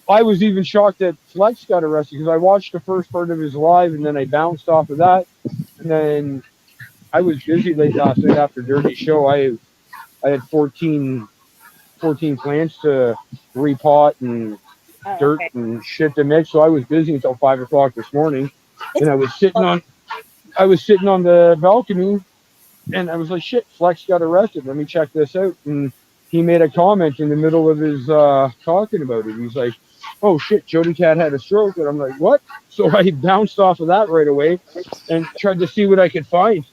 I was even shocked that Flex got arrested because I watched the first part of his live and then I bounced off of that. And then I was busy late last night after Dirty Show. I had 14 plants to repot and oh, dirt okay. and shit to mix. So I was busy until 5 o'clock this morning. It's And I was sitting on the balcony and I was like, shit, Flex got arrested. Let me check this out. And he made a comment in the middle of his talking about it. He's like, oh shit, Jody Cat had a stroke. And I'm like, what? So I bounced off of that right away and tried to see what I could find.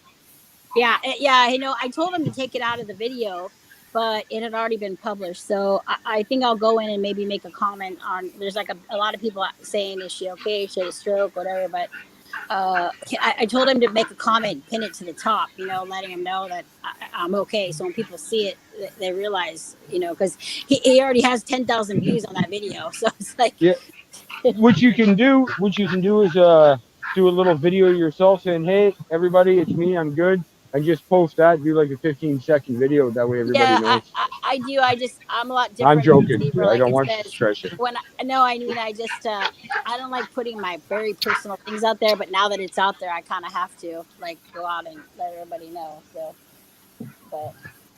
yeah. I told him to take it out of the video, but it had already been published. So I think I'll go in and maybe make a comment on. There's like a lot of people saying, is she okay? She had a stroke, whatever. But I told him to make a comment, pin it to the top, letting him know that I'm okay. So when people see it, they realize, because he already has 10,000 views on that video. So it's like, Yeah. What you can do is do a little video yourself saying, hey, everybody, it's me, I'm good. And just post that, do like a 15-second video. That way everybody yeah, knows. I do. I'm a lot I'm different. joking. Steve, I like don't it want says, to stress it. I just, I don't like putting my very personal things out there, but now that it's out there, I kind of have to like go out and let everybody know. So, but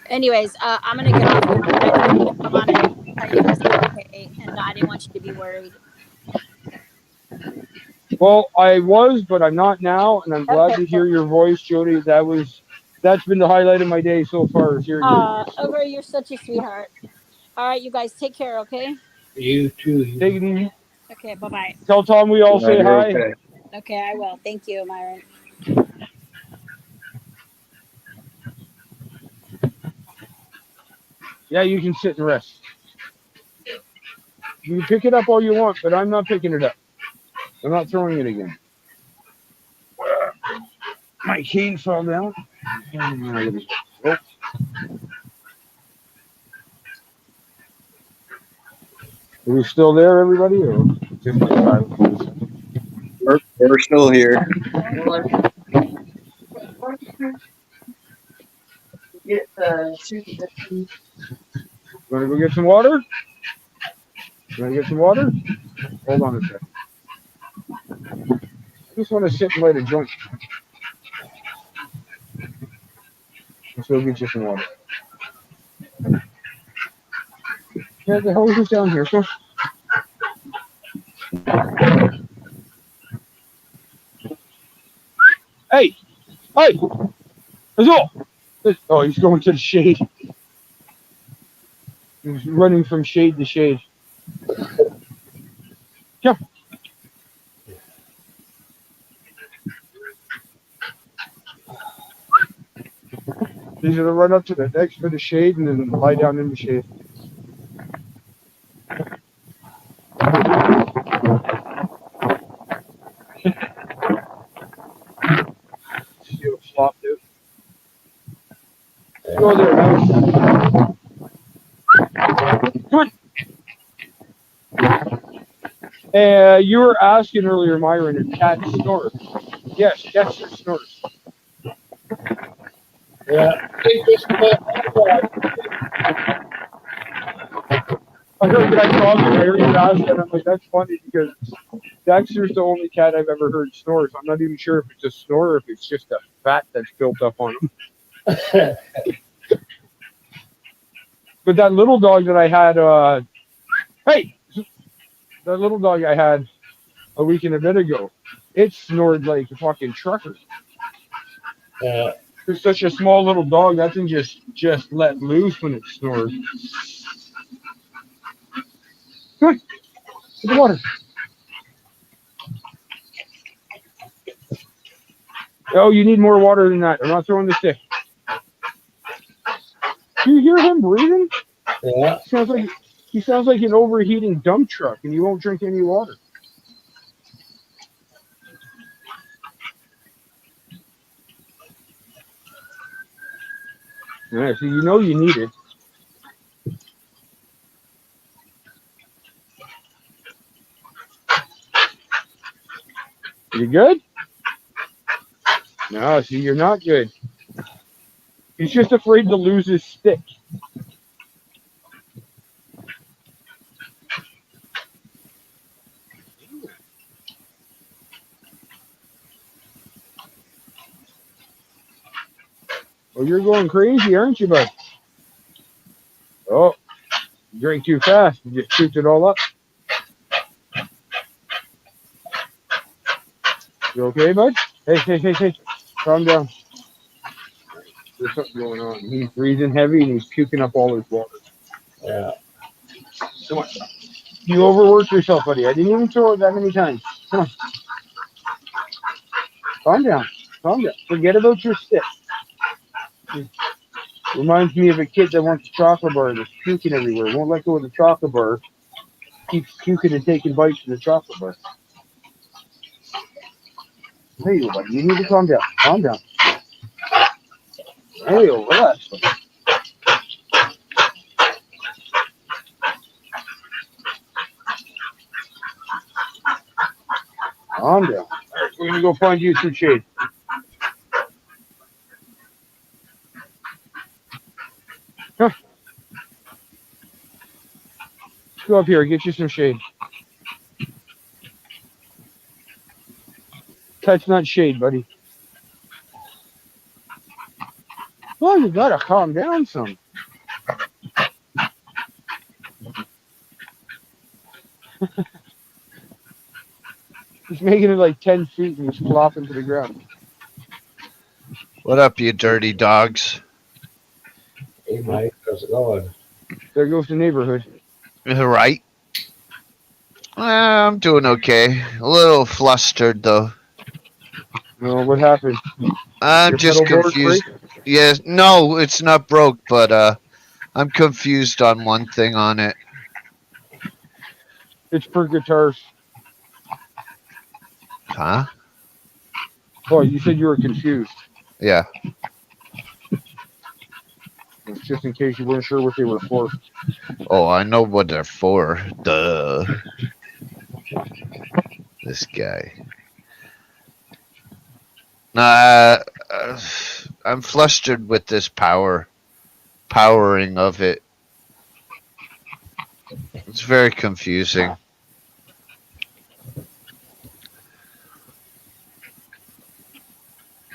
anyways, I'm going to get off. I wanted to come on and tell you guys I'm okay, and I didn't want you to be worried. Well, I was, but I'm not now, and I'm glad to hear your voice, Jody. That's been the highlight of my day so far, is hearing your voice. Over, you're such a sweetheart. All right, you guys take care, okay? You too. Take it easy. Okay, bye-bye. Tell Tom we all say hi. Okay. Okay, I will. Thank you, Myron. Yeah, you can sit and rest. You can pick it up all you want, but I'm not picking it up. I'm not throwing it again. My cane fell down. Oh. Are we still there, everybody? Or just We're still here. Want to go get some water? You want to get some water? Hold on a second. I just want to sit and light a joint. Let's go get you some water. Yeah, the hose is down here. Come on. Hey! Hey! Azul! Oh, he's going to the shade. He's running from shade to shade. Come. He's gonna run up to the next bit of shade and then lie down in the shade. See what flopped out. Go there now. Come on. You were asking earlier, Myron, if cats snore. Yes, cats snore. Yeah. I heard that I talked to Mary and asked that. I'm like, that's funny because Dexter's the only cat I've ever heard snore. So I'm not even sure if it's a snore or if it's just a fat that's built up on him. But that little dog that I had, that little dog I had a week and a bit ago, it snored like a fucking trucker. It's such a small little dog, that thing just let loose when it snores. Come on, get the water. Oh, you need more water than that. I'm not throwing the stick. Do you hear him breathing? Yeah. He sounds like an overheating dump truck, and he won't drink any water. Yeah, so you know you need it. You good? No, see, you're not good. He's just afraid to lose his stick. Oh, you're going crazy, aren't you, bud? Oh, you drank too fast. You just scooped it all up. You okay, bud? Hey. Calm down. There's something going on. He's breathing heavy and he's puking up all his water. Yeah. Come on. You overworked yourself, buddy. I didn't even throw it that many times. Come on. Calm down. Calm down. Forget about your stick. Reminds me of a kid that wants a chocolate bar that's puking everywhere. Won't let go of the chocolate bar. Keeps puking and taking bites from the chocolate bar. There you go, buddy. You need to calm down. Calm down. There you go. Relax, buddy. Calm down. All right, we're gonna go find you some shade. Huh. Let's go up here. Get you some shade. Touch not shade, buddy. Oh, you gotta calm down some. He's making it like 10 feet and he's flopping to the ground. What up, you dirty dogs? Hey, Mike, how's it going? There goes the neighborhood. Right? I'm doing okay. A little flustered, though. No, what happened? I'm Your just pedal board confused. break? Yes, no, it's not broke, but I'm confused on one thing on it. It's for guitars. Huh? Oh, you said you were confused. Yeah. It's just in case you weren't sure what they were for. Oh, I know what they're for. Duh. This guy. I'm flustered with this powering of it. It's very confusing.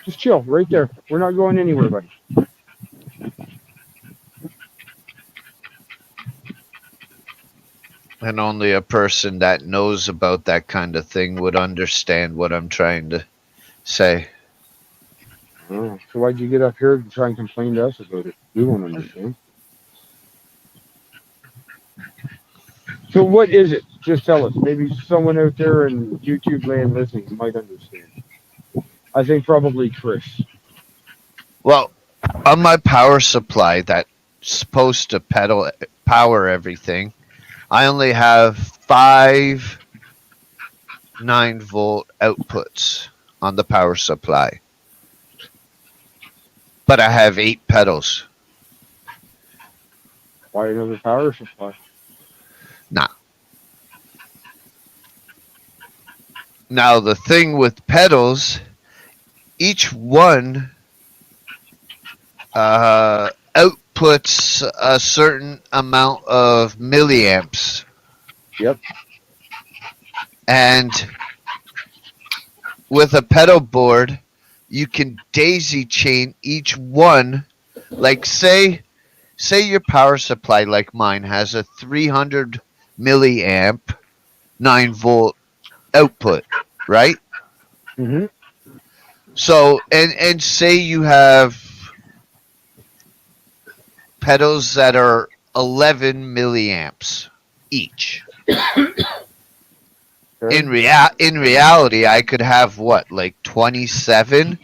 Just chill right there. We're not going anywhere, buddy. And only a person that knows about that kind of thing would understand what I'm trying to say. Oh, so why'd you get up here to try and complain to us about it? We won't understand. So what is it? Just tell us. Maybe someone out there in YouTube land listening might understand. I think probably Chris. Well, on my power supply that's supposed to power everything, I only have 5 9-volt outputs on the power supply. But I have 8 pedals. Why another power supply? Now, the thing with pedals, each one outputs a certain amount of milliamps. Yep. And with a pedal board, you can daisy chain each one. Like say your power supply, like mine, has a 300 milliamp 9-volt output, right? Mm-hmm. So, and say you have pedals that are 11 milliamps each. Okay. In reality, I could have what, like 27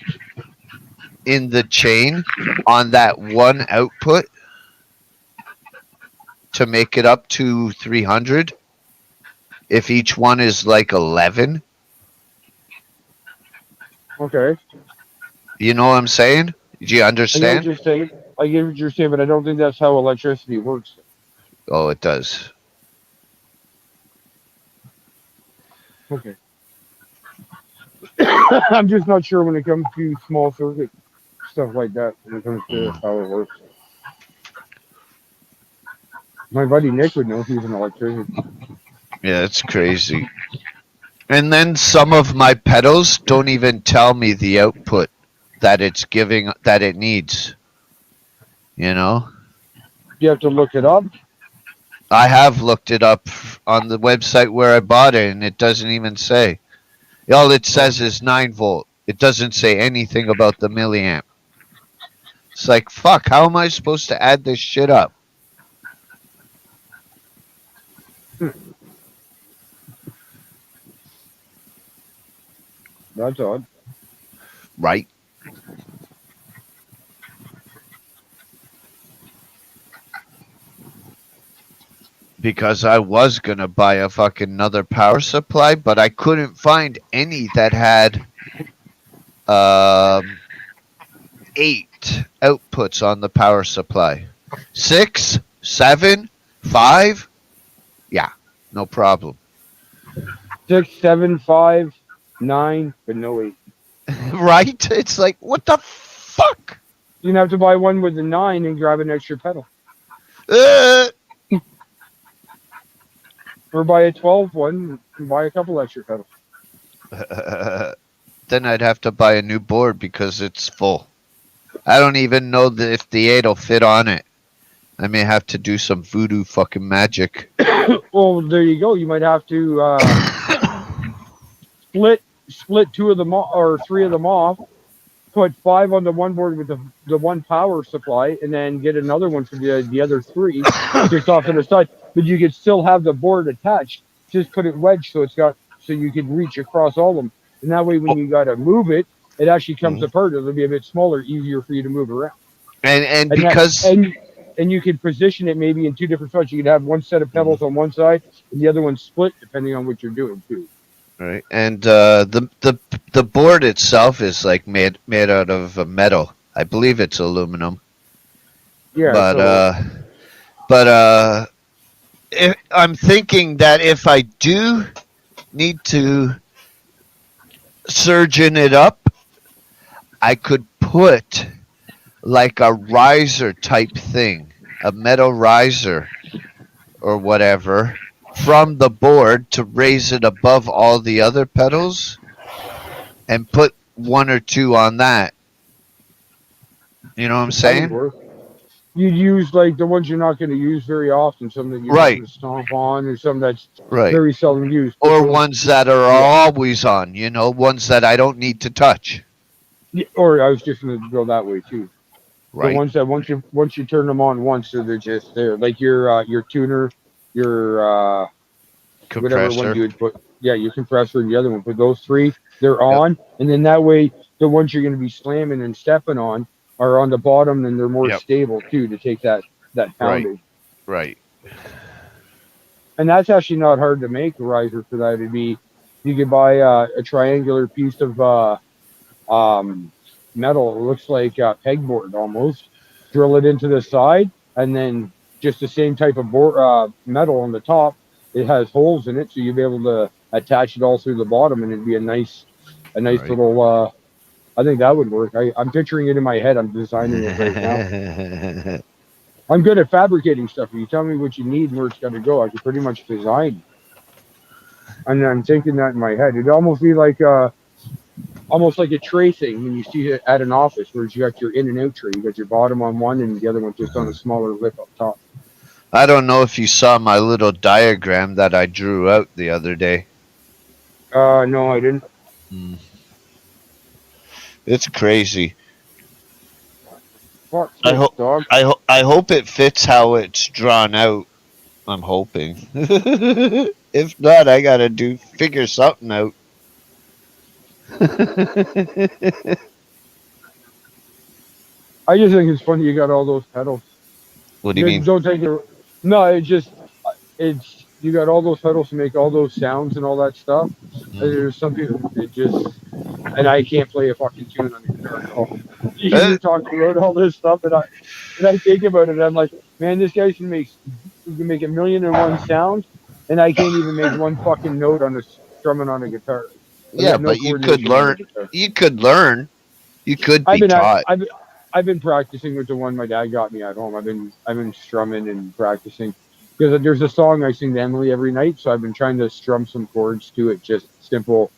in the chain on that one output to make it up to 300. If each one is like 11, Okay. you know what I'm saying? Do you I get what understand? you're saying. I get what you're saying, but I don't think that's how electricity works. Oh, it does. Okay. I'm just not sure when it comes to small circuit stuff like that. When it comes to how it works, my buddy Nick would know. He's an electrician. Yeah, it's crazy. And then some of my pedals don't even tell me the output that it's giving, that it needs. You know? You have to look it up. I have looked it up on the website where I bought it, and it doesn't even say. All it says is 9 volt. It doesn't say anything about the milliamp. It's like, fuck, how am I supposed to add this shit up? That's odd. Right? Because I was gonna buy a fucking another power supply, but I couldn't find any that had 8 outputs on the power supply. 6, 7, 5, yeah, no problem. 6, 7, 5, 9, but no 8. Right? It's like, what the fuck? You'd have to buy one with a 9 and grab an extra pedal, Uh, or buy a 12 one and buy a couple extra pedals. then I'd have to buy a new board because it's full. I don't even know that if the 8 will fit on it. I may have to do some voodoo fucking magic. Well, there you go. You might have to split 2 of them or 3 of them off. Put 5 on the one board with the one power supply, and then get another one for the other 3 just off to the side. But you could still have the board attached. Just put it wedged so you can reach across all of them. And that way, when you gotta move it, it actually comes apart. It'll be a bit smaller, easier for you to move around. And because And you could position it maybe in 2 different spots. You could have one set of pedals on one side and the other one split, depending on what you're doing too. right, and the board itself is like made out of metal. I believe it's aluminum. Yeah. But I'm thinking that if I do need to surgeon it up, I could put like a riser type thing, a metal riser or whatever, from the board to raise it above all the other pedals and put 1 or 2 on that. You know what I'm saying? You'd use like the ones you're not going to use very often, some that you Right. can stomp on, or some that's Right. very seldom used. Or ones that are always on, ones that I don't need to touch. Yeah, or I was just going to go that way too. Right. The ones that once you turn them on once, so they're just there, like your tuner, your whatever one Compressor. you would put. Yeah, your compressor and the other one. Put those 3, they're on, and then that way the ones you're going to be slamming and stepping on are on the bottom, and they're more Yep. stable too to take that pounding. Right. And that's actually not hard to make a riser for that. It'd be, you could buy a triangular piece of metal. It looks like a pegboard almost. Drill it into the side, and then just the same type of board, metal on the top. It has holes in it, so you'll be able to attach it all through the bottom, and it'd be a nice Right. little. I think that would work. I'm picturing it in my head. I'm designing it right now. I'm good at fabricating stuff. If you tell me what you need and where it's got to go, I can pretty much design. And I'm thinking that in my head. It'd almost be like almost like a tray thing when you see it at an office, where you got your in and out tray. You got your bottom on one, and the other one just on a smaller lip up top. I don't know if you saw my little diagram that I drew out the other day. No, I didn't. It's crazy. Fuck, I hope- dog. I hope it fits how it's drawn out. I'm hoping. If not, I gotta figure something out. I just think it's funny you got all those pedals. What do you mean? Don't take it. No, it's you got all those pedals to make all those sounds and all that stuff. There's some people that just, and I can't play a fucking tune on the guitar at all. You're talking about all this stuff, and I think about it, and I'm like, man, this guy can make 1,000,001 sounds, and I can't even make one fucking note on strumming on a guitar. Yeah, have no but you could coordination on learn. the guitar. You could learn. You could be I've been taught. I've been practicing with the one my dad got me at home. I've been strumming and practicing because there's a song I sing to Emily every night, so I've been trying to strum some chords to it, just simple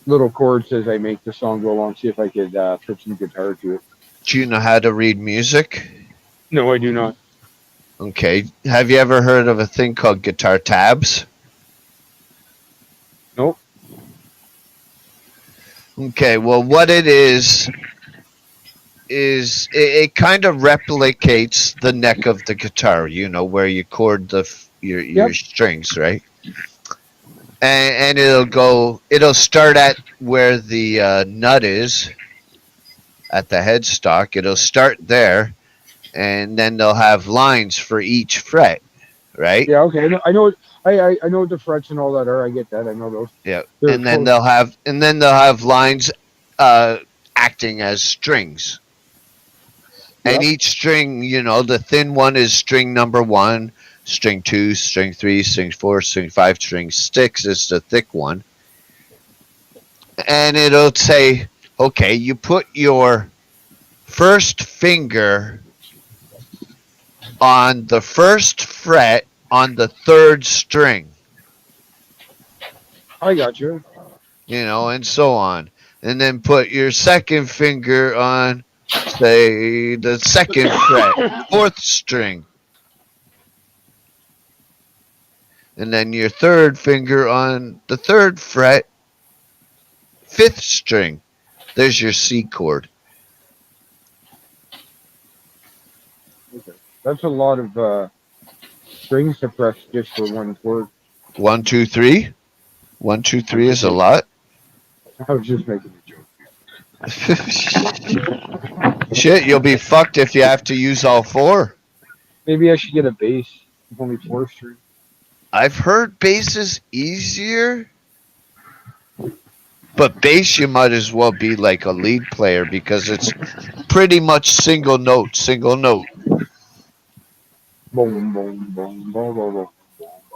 little chords as I make the song go along. See if I could put some guitar to it. Do you know how to read music? No, I do not. Okay. Have you ever heard of a thing called guitar tabs? Nope. Okay. Well, what it is it kind of replicates the neck of the guitar. You know where you chord your Yep. strings, right? And it'll start at where the nut is at the headstock. It'll start there, and then they'll have lines for each fret, right? Yeah, okay. I know what the frets and all that are. I get that. I know those. Yeah. They're And then close. they'll have lines acting as strings. And Yep. each string, the thin one is string number 1, string 2, string 3, string 4, string 5, string 6 is the thick one. And it'll say, okay, you put your first finger on the first fret on the 3rd string, I got you. and so on. And then put your second finger on, say, the 2nd fret, 4th string. And then your 3rd finger on the 3rd fret, 5th string. There's your C chord. That's a lot of strings to press just for one chord. 1, 2, 3. 1, 2, 3 is a lot. I was just making a joke. Shit, you'll be fucked if you have to use all 4. Maybe I should get a bass. It's only 4 strings. I've heard bass is easier, but bass you might as well be like a lead player because it's pretty much single note. Boom, boom, boom, boom, boom, boom.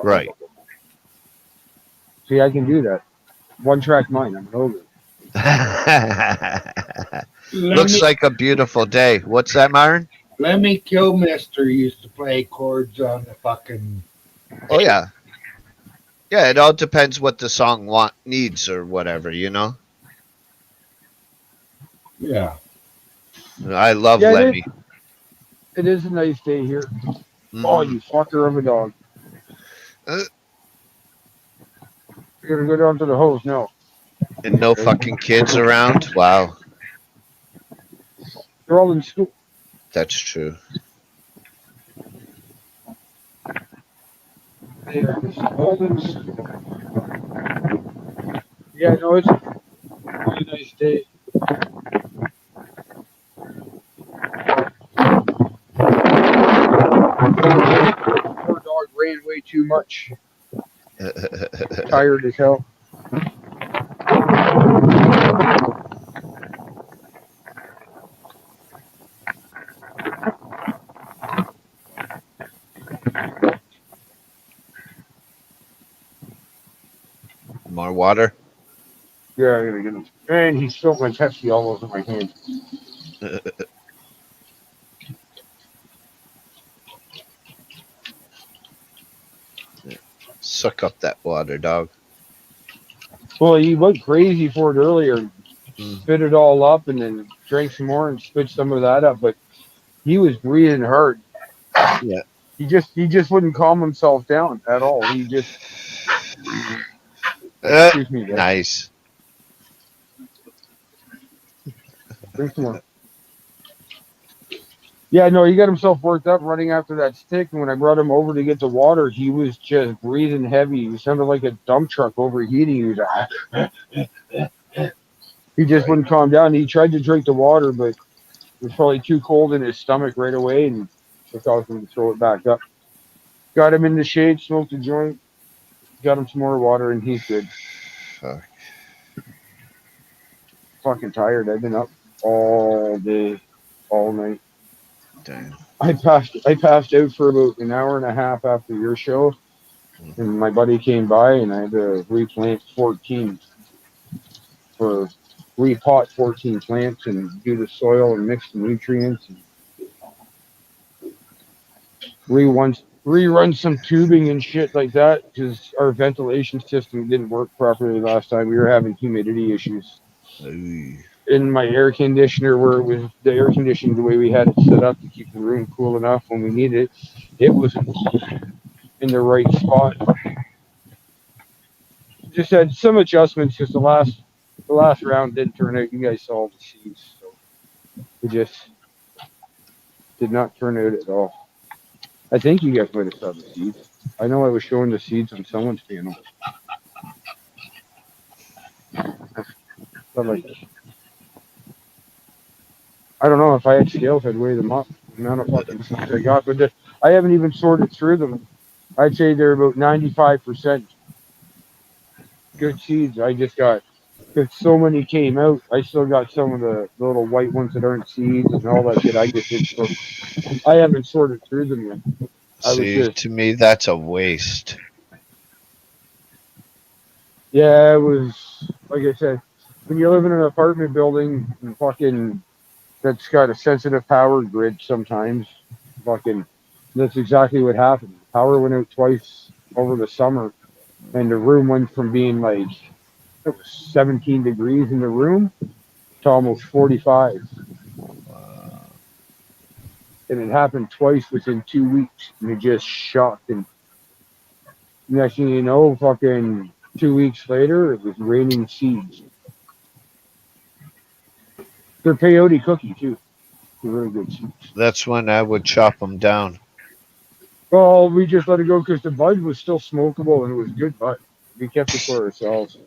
Right. See, I can do that. One track mind. I'm over. Looks like a beautiful day. What's that, Myron? Lemmy Kilmister used to play chords on the fucking. Oh yeah. Yeah, it all depends what the song needs or whatever, Yeah. I love Yeah, Lemmy. It is a nice day here. Mhm. Oh, you fucker of a dog. Uh. You're gonna go down to the hose now. And no fucking kids around. Wow, They're all in school. that's true. Yeah, no, it's a really nice day. Poor dog ran way too much. Tired as hell. More water. Yeah, I gotta get him. And he spilled my Pepsi all over my hand. Suck up that water, dog. Well, he went crazy for it earlier. Mm. Spit it all up and then drank some more and spit some of that up. But he was breathing hard. Yeah. He just wouldn't calm himself down at all. He just excuse me, guys. Nice. Drink some more. Yeah, no, he got himself worked up running after that stick. And when I brought him over to get the water, he was just breathing heavy. He sounded like a dump truck overheating. He was like, he just wouldn't calm down. He tried to drink the water, but it was probably too cold in his stomach right away, and it caused him to throw it back up. Got him in the shade, smoked a joint, got him some more water, and he's good. Fuck. Fucking tired. I've been up all day, all night. Damn. I passed out for about an hour and a half after your show, and my buddy came by, and I had to replant 14. for repot 14 plants and do the soil and mix the nutrients and rerun some tubing and shit like that because our ventilation system didn't work properly last time. We were having humidity issues in my air conditioner where it was the air conditioning the way we had it set up to keep the room cool enough when we needed it. It wasn't in the right spot. Just had some adjustments because the last round didn't turn out. You guys saw the seeds, so it just did not turn out at all. I think you guys might have saw the seeds. I know I was showing the seeds on someone's panel. But like, I don't know if I had scales, I'd weigh them up. The amount of fucking seeds I got, but I haven't even sorted through them. I'd say they're about 95% good seeds. I just got, because so many came out, I still got some of the little white ones that aren't seeds and all that shit. I just didn't sort. I haven't sorted through them yet. See, to me, that's a waste. Yeah, it was, like I said, when you live in an apartment building and fucking that's got a sensitive power grid sometimes, fucking, that's exactly what happened. Power went out twice over the summer, and the room went from being like, it was 17 degrees in the room to almost 45. And it happened twice within 2 weeks, and it just shocked. And next thing you know, fucking 2 weeks later, it was raining seeds. They're peyote cookie too. They're really good seeds. That's when I would chop them down. Well, we just let it go because the bud was still smokable and it was good bud. We kept it for ourselves.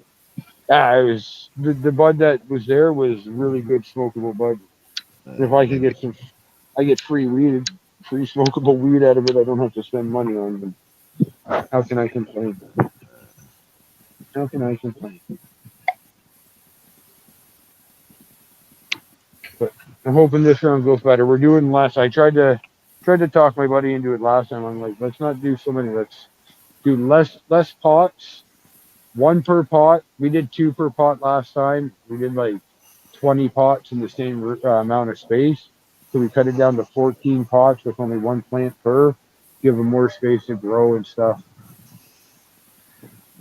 Yeah, it was the bud that was there was really good smokable bud. If I can get some, I get free weed, free smokable weed out of it. I don't have to spend money on them. How can I complain? How can I complain? But I'm hoping this round goes better. We're doing less. I tried to talk my buddy into it last time. I'm like, let's not do so many. Let's do less pots, 1 per pot. We did 2 per pot last time. We did like 20 pots in the same amount of space. So we cut it down to 14 pots with only 1 plant per. Give them more space to grow and stuff.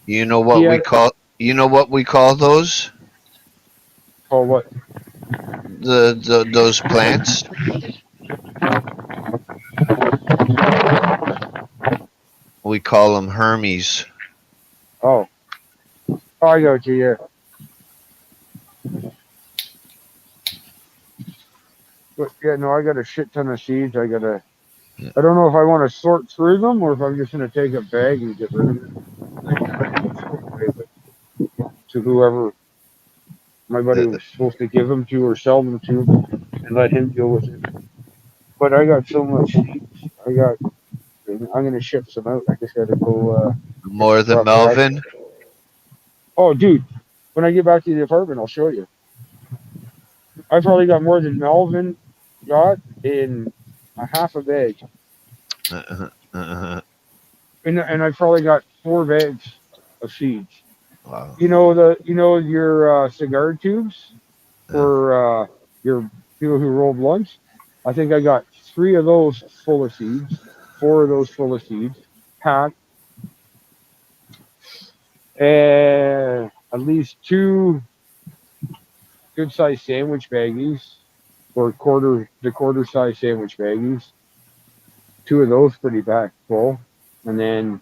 You know what we call? You know what we call those? Oh, what? Those plants. We call them Hermes. Oh, I got you. Yeah. But yeah, no, I got a shit ton of seeds. I don't know if I want to sort through them or if I'm just gonna take a bag and get rid of it. To whoever my buddy was supposed to give them to or sell them to, and let him deal with it. But I got so much seeds. I'm gonna ship some out. I just gotta go. More than Melvin. Oh, dude, when I get back to the apartment, I'll show you. I probably got more than Melvin got in a half a bag. And I probably got 4 bags of seeds. Wow. You know your cigar tubes for your people who roll blunts. I think I got 3 of those full of seeds, 4 of those full of seeds, packed, and at least 2 good-sized sandwich baggies, or quarter size sandwich baggies. 2 of those pretty packed full, and then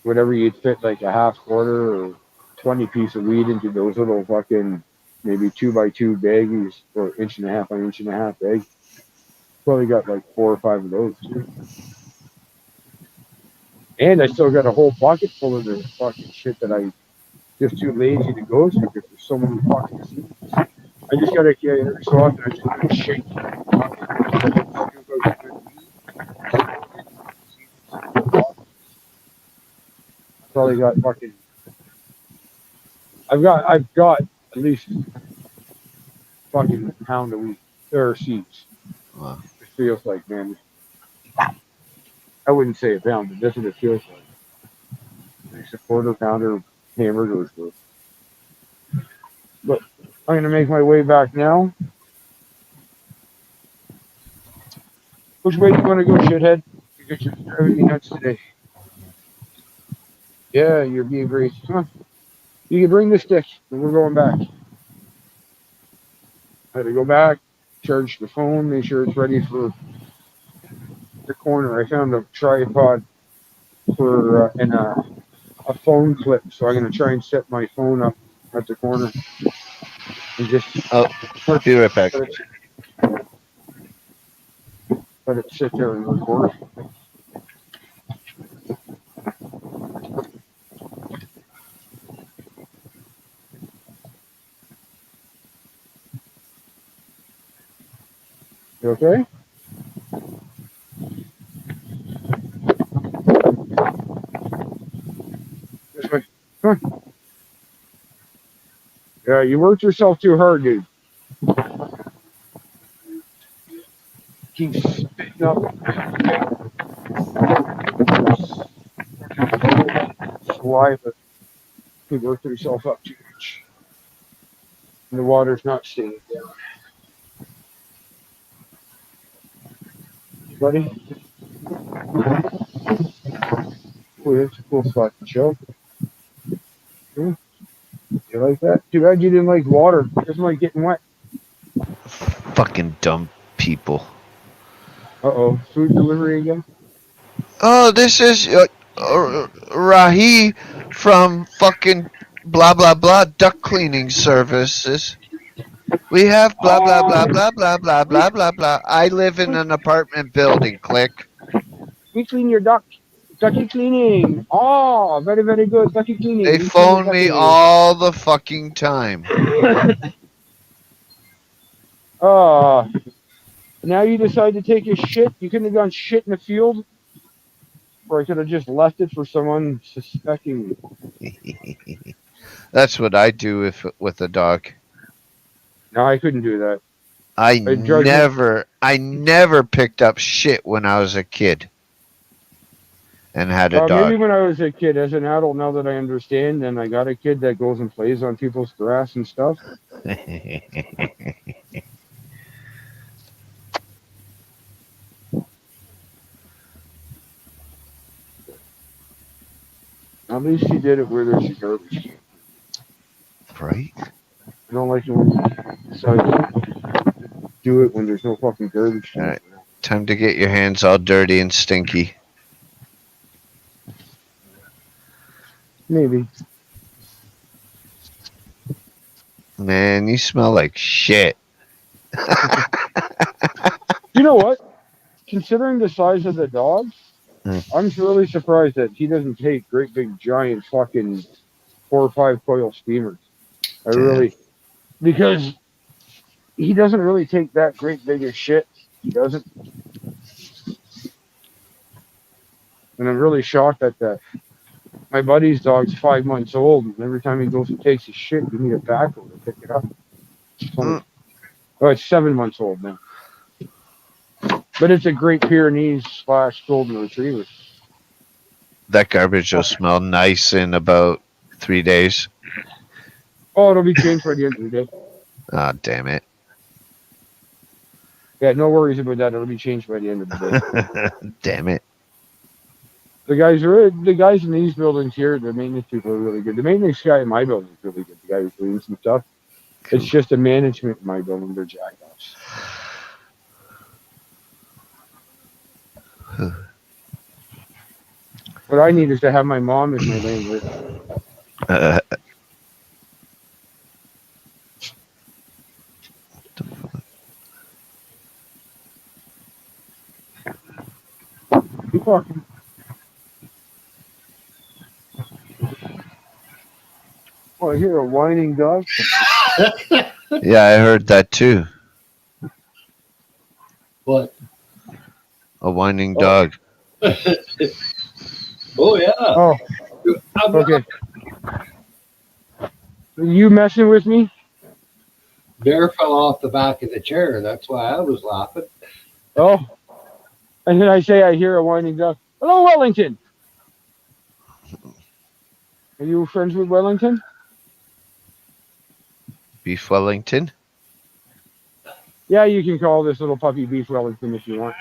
whatever you'd fit, like a half quarter or 20 piece of weed into those little fucking maybe 2x2 baggies, or 1.5 by 1.5 bag. Probably got like 4 or 5 of those too. And I still got a whole bucket full of the fucking shit that I just too lazy to go through because there's so many fucking seeds. I just gotta every so often I just gotta shake. Probably got fucking. I've got at least fucking a pound a week. There are seeds. Wow. It feels like, man. I wouldn't say a pound, but that's what it feels like. It's a quarter pounder hamburgers worth. But I'm gonna make my way back now. Which way do you want to go, shithead? You get your driving me nuts today. Yeah, you're being great. Come on. You can bring the stick, and we're going back. I had to go back, charge the phone, make sure it's ready for the corner. I found a tripod for and a phone clip, so I'm gonna try and set my phone up at the corner and just Oh, be right back. let it sit there and record. You okay? This way. Come on. Yeah, you worked yourself too hard, dude. Keep spitting up saliva. You worked yourself up too much. And the water's not staying down. Buddy? Oh, that's a cool spot to chill. You like that? Too bad you didn't like water. It doesn't like getting wet. Fucking dumb people. Uh-oh. Food delivery again? Oh, this is Rahi from fucking blah blah blah duck cleaning services. We have blah blah blah blah blah blah blah blah blah. I live in an apartment building. Click. We clean your duck. Ducky cleaning. Oh, very, very good. Ducky cleaning. They We clean phone your me ducky. all the fucking time. Now you decide to take a shit. You couldn't have gone shit in the field. Or I could have just left it for someone suspecting you. That's what I do with a dog. No, I couldn't do that. I drug never picked up shit when I was a kid and had a Maybe dog. when I was a kid. As an adult, now that I understand, and I got a kid that goes and plays on people's grass and stuff. At least he did it where there's a garbage can. Right? I don't like it when you decide to do it when there's no fucking garbage can. Alright. Time to get your hands all dirty and stinky. Maybe. Man, you smell like shit. You know what? Considering the size of the dog, I'm really surprised that he doesn't take great big giant fucking 4 or 5 coil steamers. Because he doesn't really take that great big of shit. He doesn't. And I'm really shocked at that. My buddy's dog's 5 months old, and every time he goes and takes his shit, you need a backhoe to pick it up. It's 7 months old now. But it's a Great Pyrenees / Golden Retriever. That garbage will smell nice in about 3 days. Oh, it'll be changed by the end of the day. Ah, damn it. Yeah, no worries about that. It'll be changed by the end of the day. Damn it. The guys in these buildings here, the maintenance people are really good. The maintenance guy in my building is really good. The guy who cleans and stuff. It's just the management in my building, they're jackass. What I need is to have my mom as my landlord. Keep walking. Oh, I hear a whining dog. Yeah, I heard that too. What? A whining dog. Oh yeah. Oh, okay. You messing with me? Bear fell off the back of the chair. That's why I was laughing. Oh. And then I say I hear a whining dog. Hello, Wellington. Are you friends with Wellington? Beef Wellington. Yeah, you can call this little puppy Beef Wellington if you want.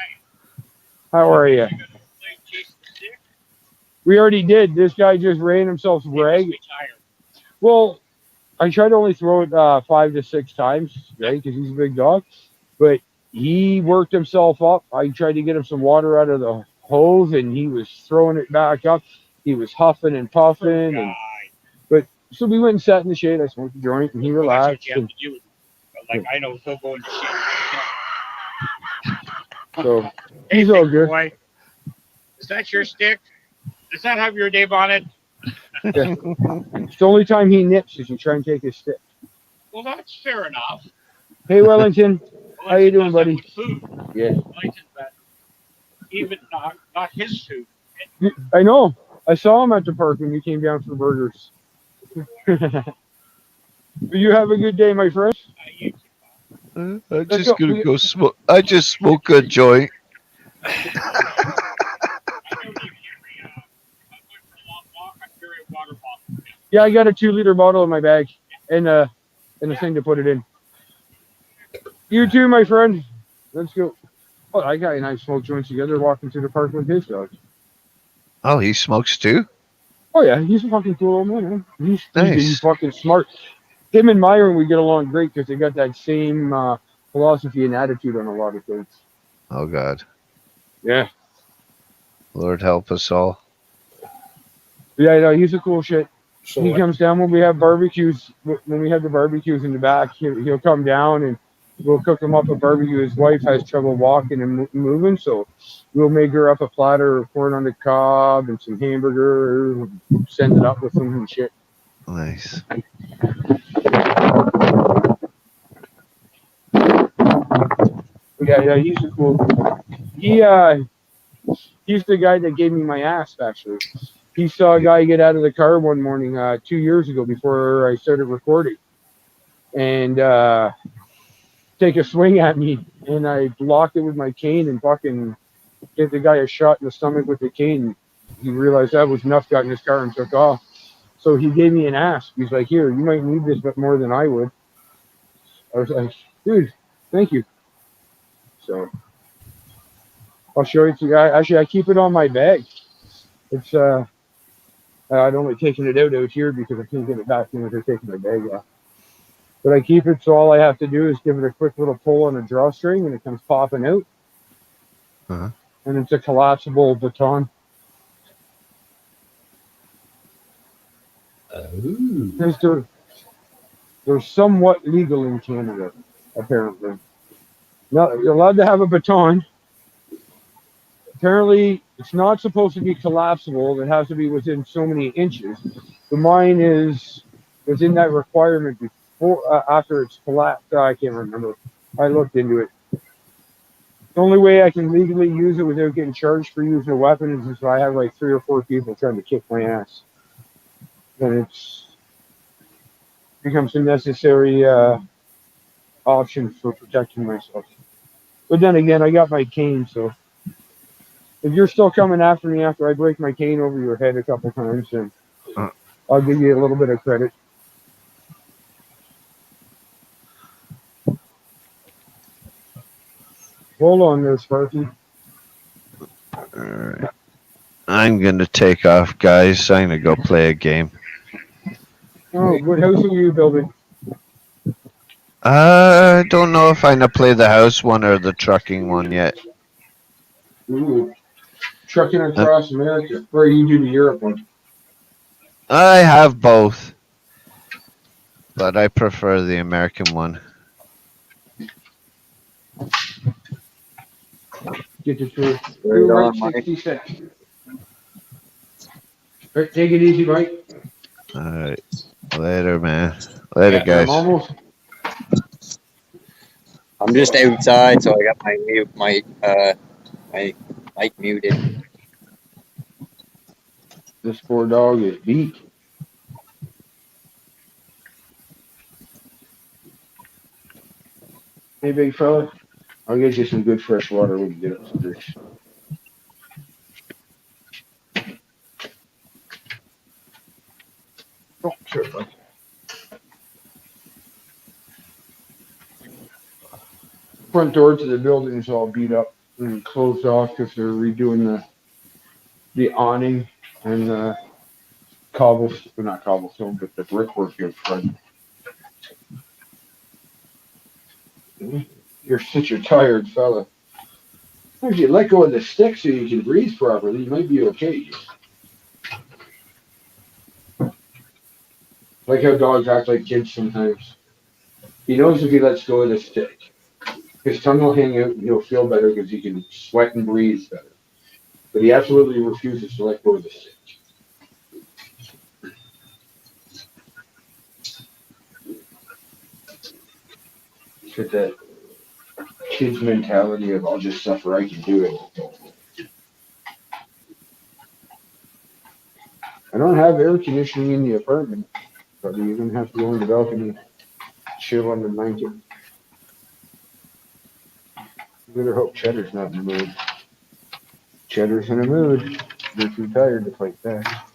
How are you? We already did. This guy just ran himself ragged. Well, I tried to only throw it 5 to 6 times, right? Because he's a big dog. But he worked himself up. I tried to get him some water out of the hose, and he was throwing it back up. He was huffing and puffing. But so we went and sat in the shade. I smoked a joint, and he relaxed. And, Like I know he'll go into shit. so he's all good. Boy, is that your stick? Does that have your name on it? It's the only time he nips is you try and take his stick. Well, that's fair enough. Hey, Wellington. How you doing, buddy? Food. Yeah. Wellington's better. Even not his food. I know. I saw him at the park when you came down for burgers. You have a good day, my friend. I'm Let's just go. gonna go smoke. I just smoke a joint. Yeah, I got a 2-liter bottle in my bag and a thing to put it in. You too, my friend. Let's go. Oh, I got and I smoke joints together walking through the park with his dog. Oh, he smokes too? Oh yeah, he's a fucking cool old man. He's Nice. fucking smart. Him and Myron, we get along great because they got that same philosophy and attitude on a lot of things. Oh God. Yeah. Lord help us all. Yeah, no, he's a cool shit. So He comes down when we have barbecues. When we have the barbecues in the back, he'll come down and we'll cook him up a barbecue. His wife has trouble walking and moving, so we'll make her up a platter of corn on the cob and some hamburger. Send it up with him and shit. Nice. Yeah, he's a cool. He's the guy that gave me my ass. Actually, he saw a guy get out of the car one morning 2 years ago before I started recording, and take a swing at me, and I blocked it with my cane and fucking gave the guy a shot in the stomach with the cane. He realized that was enough, got in his car and took off. So he gave me an ass. He's like, "Here, you might need this, but more than I would." I was like, "Dude, thank you." So I'll show it to you. Actually, I keep it on my bag. It's I'd only taken it out here because I can't get it back in without taking my bag off. But I keep it so all I have to do is give it a quick little pull on a drawstring and it comes popping out. Uh-huh. And it's a collapsible baton. They're somewhat legal in Canada, apparently. Now, you're allowed to have a baton. Apparently, it's not supposed to be collapsible. It has to be within so many inches. The mine is within that requirement before, after it's collapsed. I can't remember. I looked into it. The only way I can legally use it without getting charged for using a weapon is if I have like 3 or 4 people trying to kick my ass. Then it's becomes a necessary option for protecting myself. But then again, I got my cane, so if you're still coming after me after I break my cane over your head a couple times, then I'll give you a little bit of credit. Hold on there, Sparky. All right. I'm gonna take off, guys. I'm gonna go play a game. Oh, what house are you building? I don't know if I'm gonna play the house one or the trucking one yet. Ooh, trucking across America. Or you do the Europe one? I have both, but I prefer the American one. Get the truth. Right You're on, right, Mike. 60 cents. All right, take it easy, Mike. All right. Later, man. Later, guys. I'm almost. I'm just outside, so I got my mic muted. This poor dog is beat. Hey, big fella. I'll get you some good fresh water when you get upstairs. Oh, sure, bud. Front door to the building is all beat up and closed off because they're redoing the awning and not cobblestone, but the brickwork in front. You're such a tired fella. If you let go of the stick so you can breathe properly, you might be okay. Like how dogs act like kids sometimes. He knows if he lets go of the stick, his tongue will hang out and he'll feel better because he can sweat and breathe better. But he absolutely refuses to let go of the stick. Get that kid's mentality of I'll just suffer, I can do it. I don't have air conditioning in the apartment, but you're gonna have to go in the balcony, chill on the blanket. You better hope Cheddar's not in the mood. Cheddar's in a mood. They're too tired to fight that.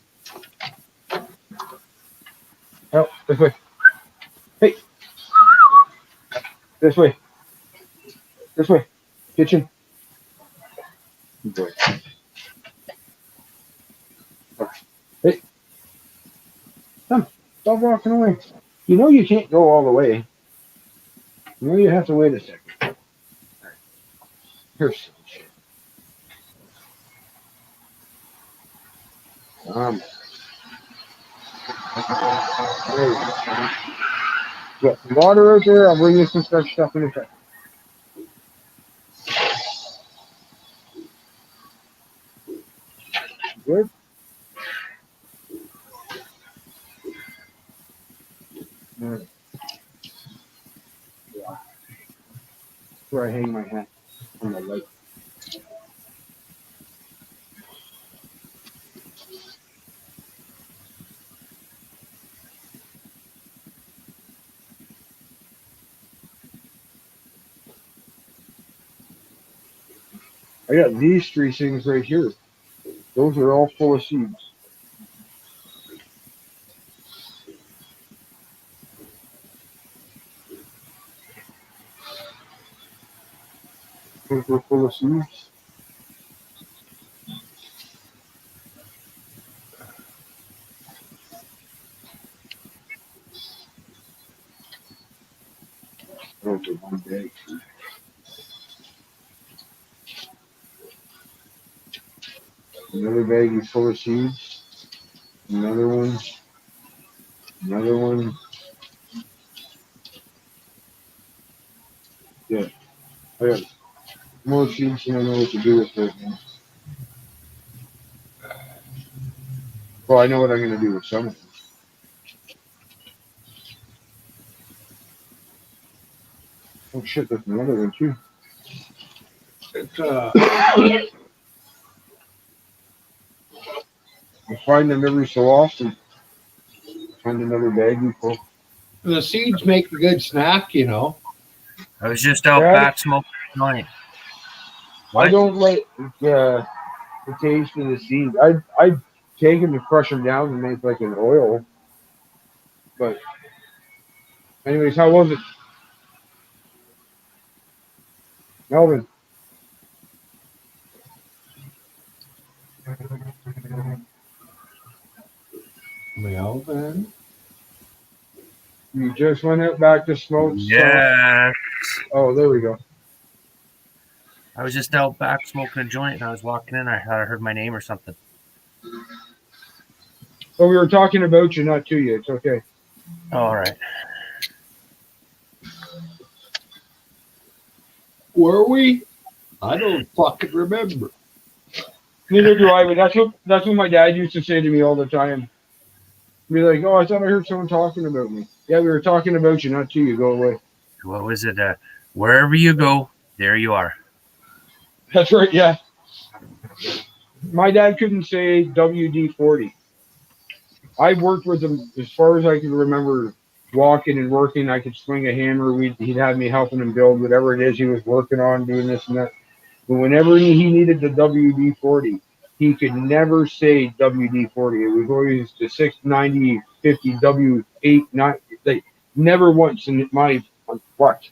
Oh, this way. Hey. This way. This way. Kitchen. Good boy. Hey. Come. Stop walking away. You know you can't go all the way. You know you have to wait a second. Here's there you go. Got some water out there. I'll bring you some fresh stuff in a second. Good. Yeah. That's where I hang my hat on the light. I got these three things right here. Those are all full of seeds. Those are full of seeds. Those are one bag. Another bag is full of seeds. Another one. Another one. Yeah. I got more seeds than I know what to do with right now. Well, I know what I'm going to do with some of them. Oh shit, there's another one too. It's I find them every so often. Find another baggie full. the seeds make a good snack, you know. I was just out Yeah. back smoking a joint. I don't like the taste of the seeds. I take them and crush them down and make like an oil. But anyways, how was it? Melvin. Melvin. You just went out back to smoke. Yeah. Oh, there we go. I was just out back smoking a joint and I was walking in. I thought I heard my name or something. But we were talking about you, not to you. It's okay. All right. Were we? I don't fucking remember. Neither do I, but that's what my dad used to say to me all the time. Be like, oh, I thought I heard someone talking about me. Yeah, we were talking about you, not to you. Go away. What was it? Wherever you go, there you are. That's right, yeah. My dad couldn't say WD-40. I worked with him as far as I can remember walking and working. I could swing a hammer. He'd have me helping him build whatever it is he was working on, doing this and that. But whenever he needed the WD-40, he could never say WD-40. It was always the 690, 50, W8, 9. Like, never once in my, what?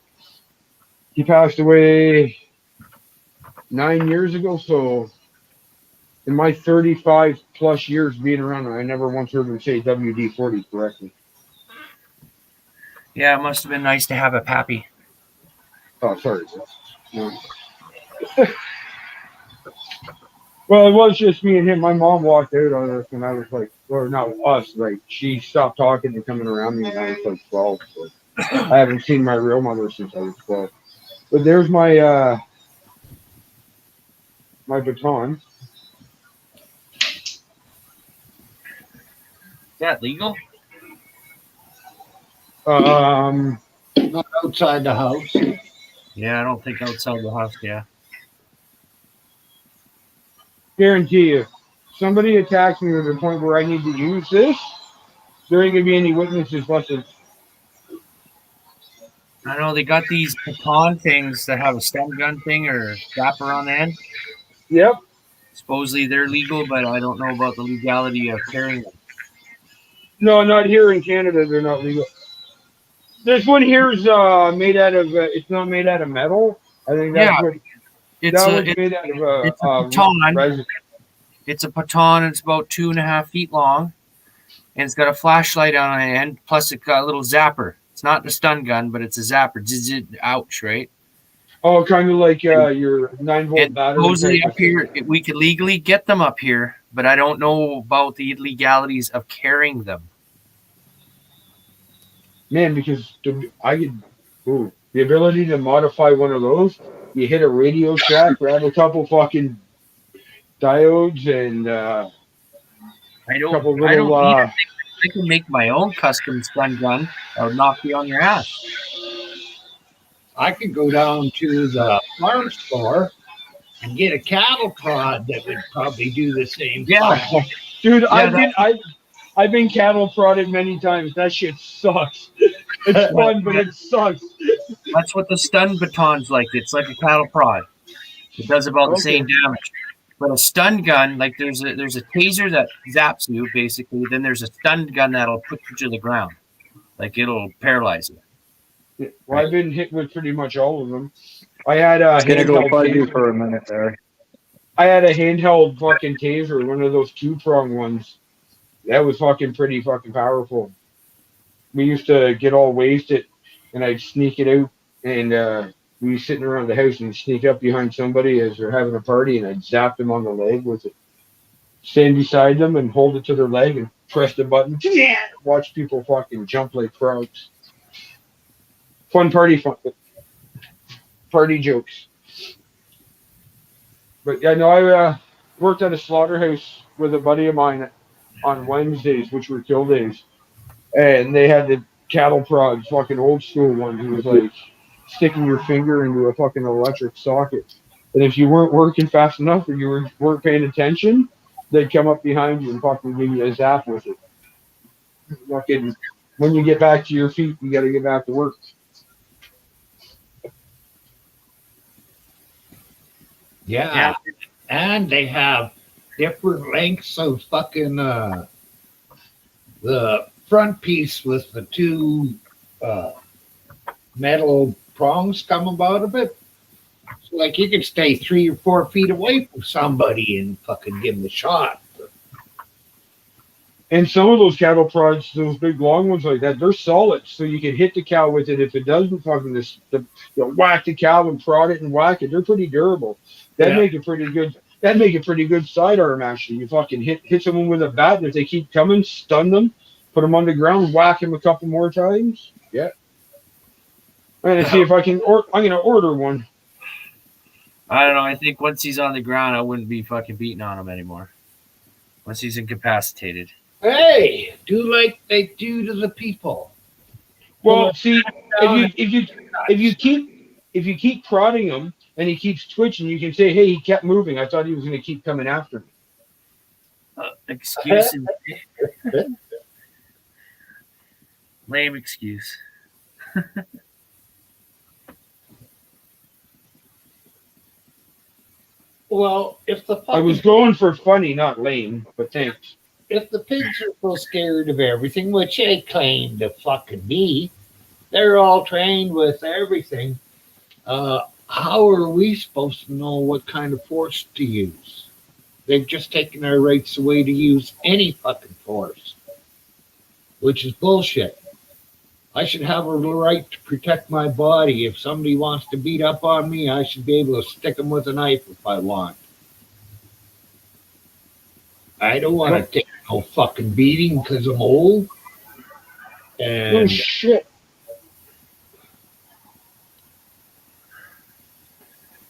He passed away 9 years ago. So in my 35 plus years being around, I never once heard him say WD-40 correctly. Yeah, it must have been nice to have a pappy. Oh, sorry. No. Well, it was just me and him. My mom walked out on us when I was like, or not us, like she stopped talking and coming around me when I was like 12. So I haven't seen my real mother since I was 12. But there's my my baton. Is that legal? Not outside the house. Yeah, I don't think outside the house. Yeah. Guarantee you, somebody attacks me to the point where I need to use this, there ain't gonna be any witnesses left. I know they got these pecan things that have a stun gun thing or zapper on the end. Yep. Supposedly they're legal, but I don't know about the legality of carrying them. No, not here in Canada. They're not legal. This one here is made out of. It's not made out of metal. I think that's what. It's That a, one's it, made out it's a of baton. resin. It's a baton. It's about 2.5 feet long, and it's got a flashlight on the end. Plus, it's got a little zapper. It's not a stun gun, but it's a zapper. Ouch! Right? Oh, kind of like your 9-volt And battery. supposedly type up of thing. here, we could legally get them up here, but I don't know about the legalities of carrying them. Man, because I could. Ooh, the ability to modify one of those. You hit a radio shack, grab a couple fucking diodes, and I a don't. couple I don't little. need it. I can make my own custom stun gun. I would knock you on your ass. I could go down to the farm store and get a cattle prod that would probably do the same. Yeah. thing. Dude, Yeah, I've been cattle prodded many times. That shit sucks. It's fun, but it sucks. That's what the stun baton's like. It's like a cattle prod. It does about the same damage. But a stun gun, like there's a taser that zaps you basically. Then there's a stun gun that'll put you to the ground, like it'll paralyze you. Well, I've been hit with pretty much all of them. I had a It's gonna go handheld fuzzy taser. for a minute there. I had a handheld fucking taser, one of those 2-prong ones. That was fucking pretty fucking powerful. We used to get all wasted, and I'd sneak it out, and we was sitting around the house and sneak up behind somebody as they're having a party, and I'd zap them on the leg with it. Stand beside them and hold it to their leg and press the button. Yeah! Watch people fucking jump like frogs. Fun. Party jokes. But yeah, no, I worked at a slaughterhouse with a buddy of mine on Wednesdays, which were kill days, and they had the cattle prod, fucking old school one. Who was like sticking your finger into a fucking electric socket, and if you weren't working fast enough or you weren't paying attention, they'd come up behind you and fucking give you a zap with it. Fucking, when you get back to your feet, you got to get back to work. Yeah. And they have different lengths of fucking the front piece with the two metal prongs coming out of it. So like you can stay 3 or 4 feet away from somebody and fucking give them a shot. And some of those cattle prods, those big long ones like that, they're solid, so you can hit the cow with it. If it doesn't fucking whack the cow and prod it and whack it, they're pretty durable. That'd make it pretty good. That'd make a pretty good sidearm actually. You fucking hit someone with a bat, and if they keep coming, stun them, put them on the ground, whack them a couple more times. Yeah. I'm gonna see if I can. I'm gonna order one. I don't know. I think once he's on the ground, I wouldn't be fucking beating on him anymore. Once he's incapacitated. Hey, do like they do to the people. Well, see, if you keep prodding him and he keeps twitching, you can say, "Hey, he kept moving. I thought he was going to keep coming after me." Excuse. Lame excuse. Well, if the I was going for funny, not lame, but thanks. if the pigs are so scared of everything, which they claim to fucking be, they're all trained with everything. How are we supposed to know what kind of force to use? They've just taken our rights away to use any fucking force, which is bullshit. I should have a right to protect my body. If somebody wants to beat up on me, I should be able to stick them with a knife if I want. I don't want to take no fucking beating because I'm old. Oh And shit!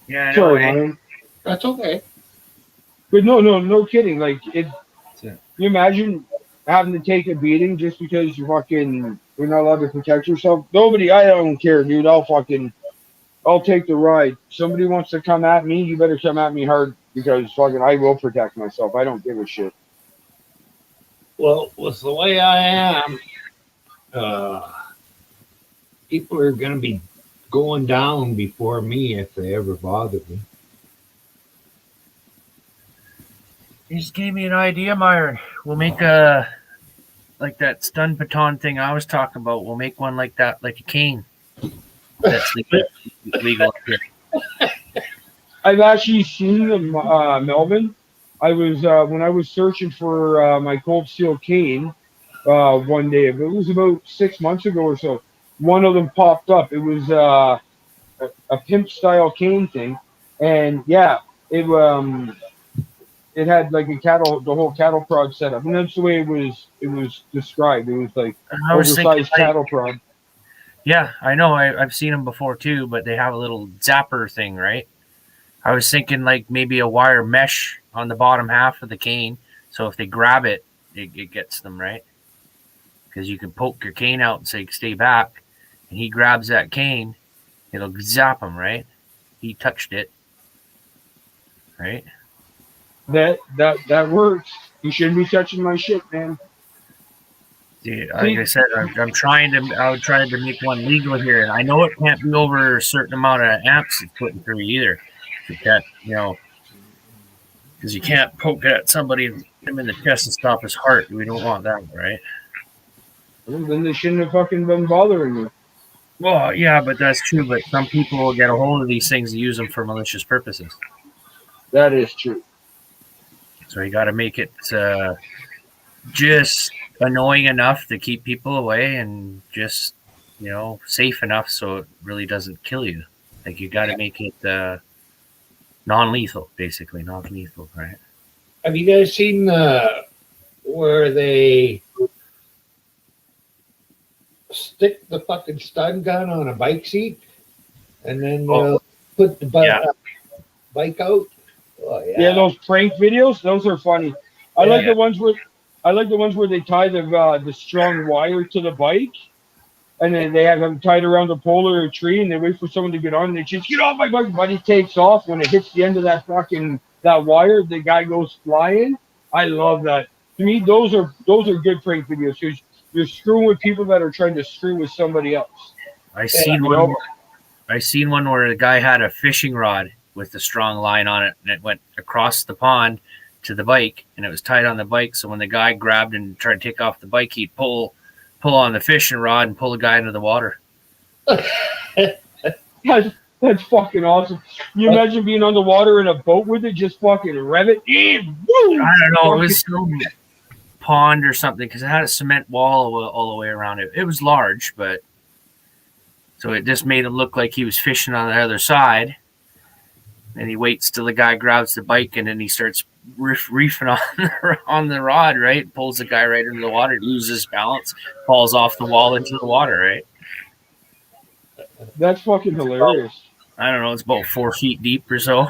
Yeah, I know. Sorry, Eh? man. that's okay. But no kidding. Like it. Yeah. You imagine having to take a beating just because you're not allowed to protect yourself. I don't care, dude. I'll take the ride. Somebody wants to come at me, you better come at me hard because I will protect myself. I don't give a shit. Well, with the way I am, people are going to be going down before me if they ever bother me. You just gave me an idea, Myron. We'll make like that stun baton thing I was talking about. We'll make one like that, like a cane. That's legal up here. I've actually seen them, Melvin. I was when I was searching for my cold steel cane one day. It was about 6 months ago or so. One of them popped up. It was a pimp style cane thing, and yeah, it had like the whole cattle prod setup, and that's the way it was described. It was like I was thinking, oversized cattle prod. yeah, I know. I've seen them before too, but they have a little zapper thing, right? I was thinking like maybe a wire mesh on the bottom half of the cane, so if they grab it, it gets them, right? Because you can poke your cane out and say stay back, and he grabs that cane, it'll zap him, right? He touched it, right? That works. You shouldn't be touching my shit, man. Dude, like I said, I would try to make one legal here, and I know it can't be over a certain amount of amps it's putting through either. You can't, because you can't poke at somebody him in the chest and stop his heart. We don't want that, right? Well, then they shouldn't have fucking been bothering you. Well, yeah, but that's true. But some people will get a hold of these things and use them for malicious purposes. That is true. So you got to make it just annoying enough to keep people away, and just safe enough so it really doesn't kill you. Like you got to make it non-lethal, basically non-lethal, right? Have you guys seen where they stick the fucking stun gun on a bike seat and then put the bike out? Oh, Yeah, those prank videos, those are funny. I like the ones where they tie the strong wire to the bike, and then they have them tied around a pole or a tree, and they wait for someone to get on, and they just get off my bike. Buddy takes off. When it hits the end of that wire, the guy goes flying. I love that. To me, those are good prank videos because you're screwing with people that are trying to screw with somebody else. I seen one where the guy had a fishing rod with a strong line on it, and it went across the pond to the bike, and it was tied on the bike. So when the guy grabbed and tried to take off the bike, he'd pull on the fishing rod and pull the guy into the water. That's fucking awesome. You imagine being on the water in a boat with it, just fucking rev it. I don't know. It was some pond or something because it had a cement wall all the way around it. It was large, but so it just made it look like he was fishing on the other side. And he waits till the guy grabs the bike, and then he starts reefing on the rod, right? Pulls the guy right into the water, loses balance, falls off the wall into the water, right? That's fucking hilarious. I don't know. It's about 4 feet deep or so.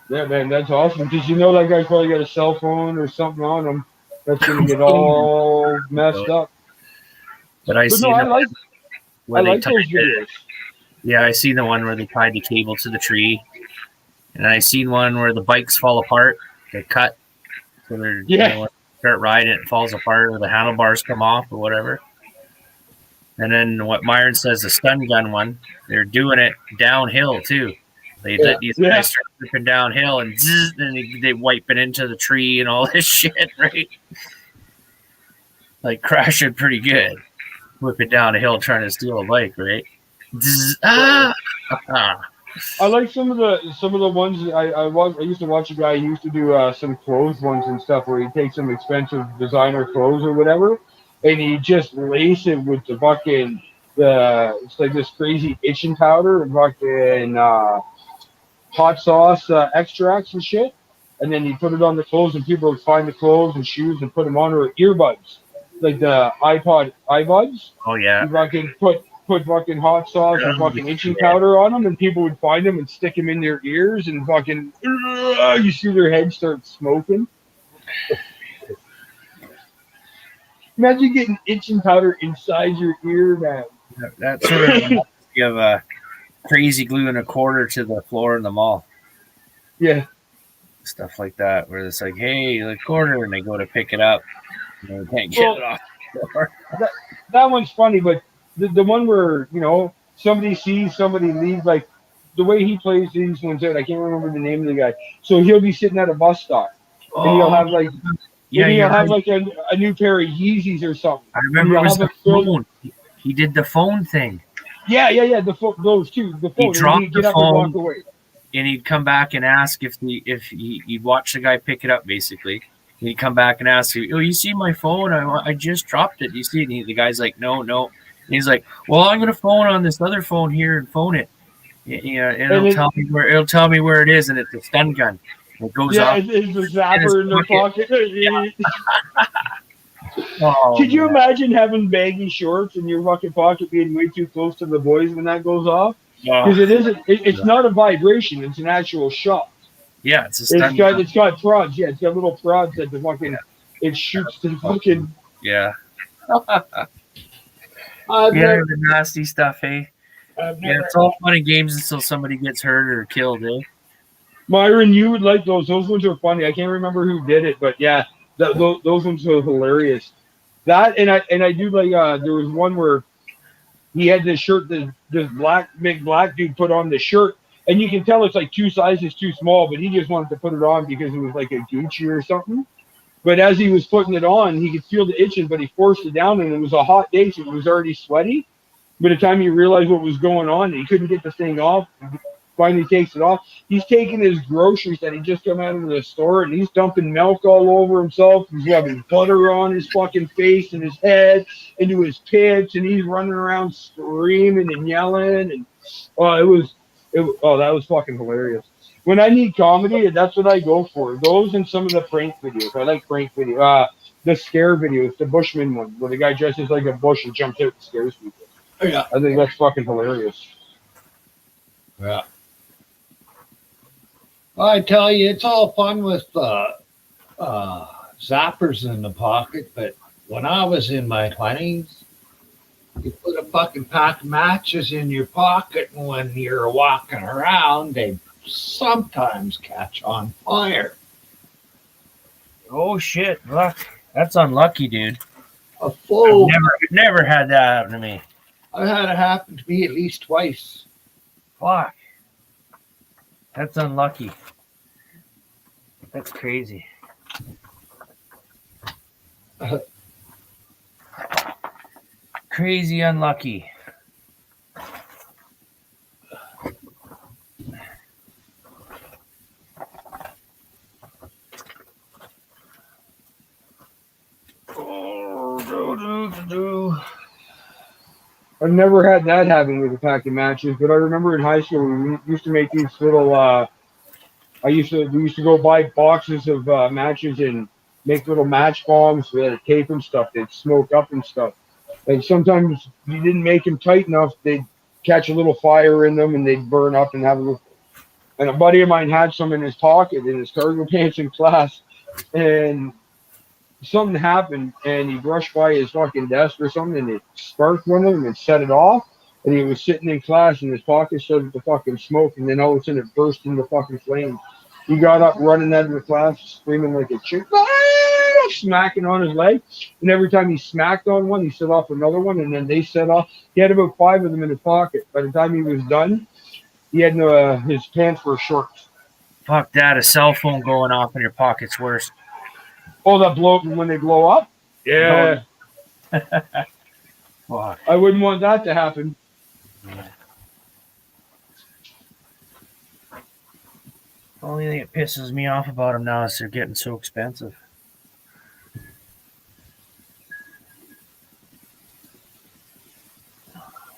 Yeah, man, that's awesome. Because that guy's probably got a cell phone or something on him that's going to get all messed up. But I like those videos. Yeah, I seen the one where they tied the cable to the tree, and I seen one where the bikes fall apart. They cut, so they're start riding, it falls apart, or the handlebars come off, or whatever. And then what Myron says, the stun gun one, they're doing it downhill too. They let these guys start ripping downhill, and zzz, then they wipe it into the tree and all this shit, right? Like crashing pretty good, whipping down a hill trying to steal a bike, right? Zzz, ah. I like some of the ones I used to watch a guy who used to do some clothes ones and stuff where he takes some expensive designer clothes or whatever, and he just lace it with the fucking it's like this crazy itching powder and fucking hot sauce extracts and shit, and then he put it on the clothes and people would find the clothes and shoes and put them on, or earbuds like the iPods. Oh yeah. You fucking put fucking hot sauce and fucking itching powder on them, and people would find them and stick them in their ears, and fucking you see their head start smoking. Imagine getting itching powder inside your ear, man. That sort of you have a crazy glue and a quarter to the floor in the mall. Yeah. Stuff like that, where it's like, hey, the quarter, and they go to pick it up, and they can't get it off the floor. That one's funny, but the one where, somebody sees somebody leave, like the way he plays these ones out, I can't remember the name of the guy. So he'll be sitting at a bus stop, and he'll have like, he'll have like a new pair of Yeezys or something. I remember it was the phone. He did the phone thing. Yeah. Those two. The phone. He dropped and get the up phone, and walk away. and he'd come back and ask if he'd watch the guy pick it up, basically. And he'd come back and ask, "Oh, you see my phone? I just dropped it. You see it?" And the guy's like, "No." And he's like, "Well, I'm gonna phone on this other phone here and phone it. Yeah, and it'll tell me where it is, and it's a stun gun. It goes off. Yeah, it's a zapper in their pocket. Oh, Could you imagine having baggy shorts and your fucking pocket being way too close to the boys when that goes off? Because it's not a vibration; it's an actual shot. Yeah, it's a stun gun. It's got prods. Yeah, it's got little prods that the fucking it shoots the fucking. Yeah. The nasty stuff, hey. It's all fun and games until somebody gets hurt or killed, eh? Myron, you would like those. Those ones are funny. I can't remember who did it, but yeah, those ones are hilarious. That and I do like. There was one where he had this shirt that this big black dude put on the shirt, and you can tell it's like 2 sizes too small, but he just wanted to put it on because it was like a Gucci or something. But as he was putting it on, he could feel the itching, but he forced it down, and it was a hot day, so it was already sweaty. By the time he realized what was going on, he couldn't get the thing off. Finally takes it off. He's taking his groceries that he just come out of the store, and he's dumping milk all over himself. He's having butter on his fucking face and his head, into his pits, and he's running around screaming and yelling. And that was fucking hilarious. When I need comedy, that's what I go for. Those and some of the prank videos. I like prank videos. The scare videos, the Bushman one, where the guy dresses like a bush and jumps out and scares people. Oh, yeah. I think that's fucking hilarious. Yeah. I tell you, it's all fun with zappers in the pocket, but when I was in my 20s, you put a fucking pack of matches in your pocket, and when you're walking around, they sometimes catch on fire. Oh shit! Luck. That's unlucky, dude. A full. Never had that happen to me. I've had it happen to me at least twice. Fuck. That's unlucky. That's crazy. Crazy unlucky. I've never had that happen with a pack of matches, but I remember in high school we used to make these little. We used to go buy boxes of matches and make little match bombs. We had to tape and stuff. They'd smoke up and stuff. And sometimes you didn't make them tight enough. They'd catch a little fire in them and they'd burn up and have a little. And a buddy of mine had some in his pocket in his cargo pants in class, and something happened, and he brushed by his fucking desk or something, and it sparked one of them and set it off. And he was sitting in class, and his pocket started to fucking smoke, and then all of a sudden it burst into fucking flames. He got up running out of the class, screaming like a chick, smacking on his leg. And every time he smacked on one, he set off another one, and then they set off. He had about 5 of them in his pocket. By the time he was done, he had his pants were short. Fuck that! A cell phone going off in your pocket's worse. Oh, that blow when they blow up? Yeah. Fuck. I wouldn't want that to happen. Only thing that pisses me off about them now is they're getting so expensive.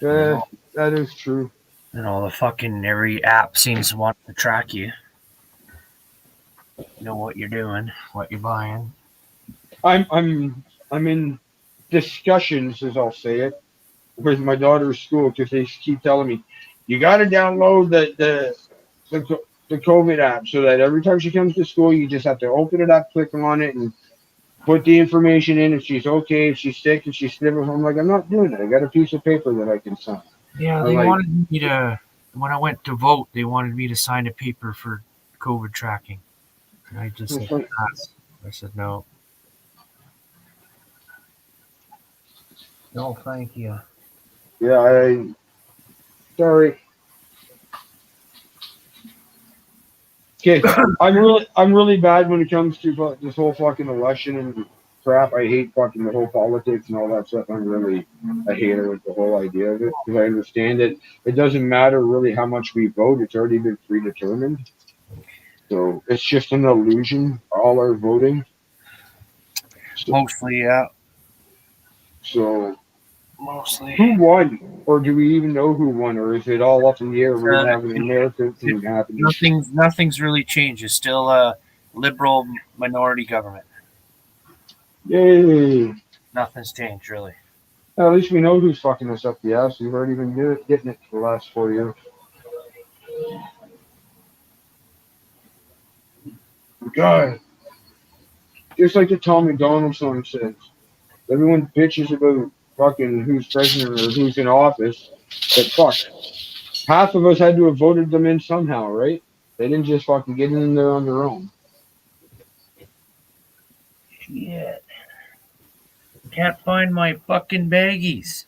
Yeah, that is true. And all the fucking every app seems to want to track you. Know what you're doing, what you're buying. I'm in discussions, as I'll say it, with my daughter's school because they keep telling me you got to download the COVID app so that every time she comes to school, you just have to open it up, click on it, and put the information in. If she's okay, if she's sick, if she's sniffles, I'm like, I'm not doing that. I got a piece of paper that I can sign. Yeah, they wanted me to. When I went to vote, they wanted me to sign a paper for COVID tracking. And I just said pass. I said no. No, thank you. Yeah, sorry. Okay, I'm really bad when it comes to this whole fucking election and crap. I hate fucking the whole politics and all that stuff. I'm really a hater with the whole idea of it because I understand that it doesn't matter really how much we vote. It's already been predetermined. So it's just an illusion, all our voting. Mostly, yeah. So Mostly. who won? Or do we even know who won? Or is it all up in the air? We're having an American thing happening. Nothing's really changed. It's still a liberal minority government. Yay. Nothing's changed, really. At least we know who's fucking us up the ass. We've already been getting it for the last 4 years. God. Just like the Tom McDonald song says, everyone bitches about fucking who's president or who's in office, but fuck, half of us had to have voted them in somehow, right? They didn't just fucking get in there on their own. Shit. Can't find my fucking baggies.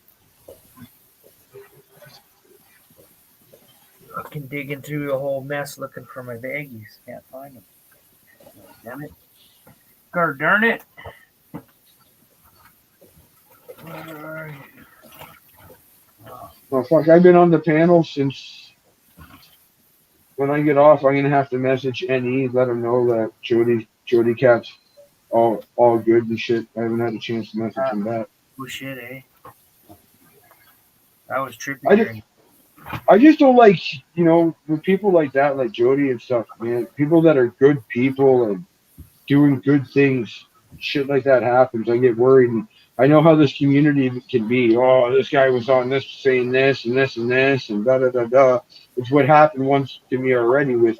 Fucking digging through a whole mess looking for my baggies. Can't find them. Damn it. God darn it. Where are you? Well, fuck, I've been on the panel since when I get off. I'm going to have to message NE, let them know that Jody Cat's all good and shit. I haven't had a chance to message him back. Oh shit, eh? That was trippy. I just don't like, with people like that, like Jody and stuff, man. People that are good people and doing good things, shit like that happens. I get worried. And I know how this community can be. Oh, this guy was on this saying this and this and this and da da da da. It's what happened once to me already with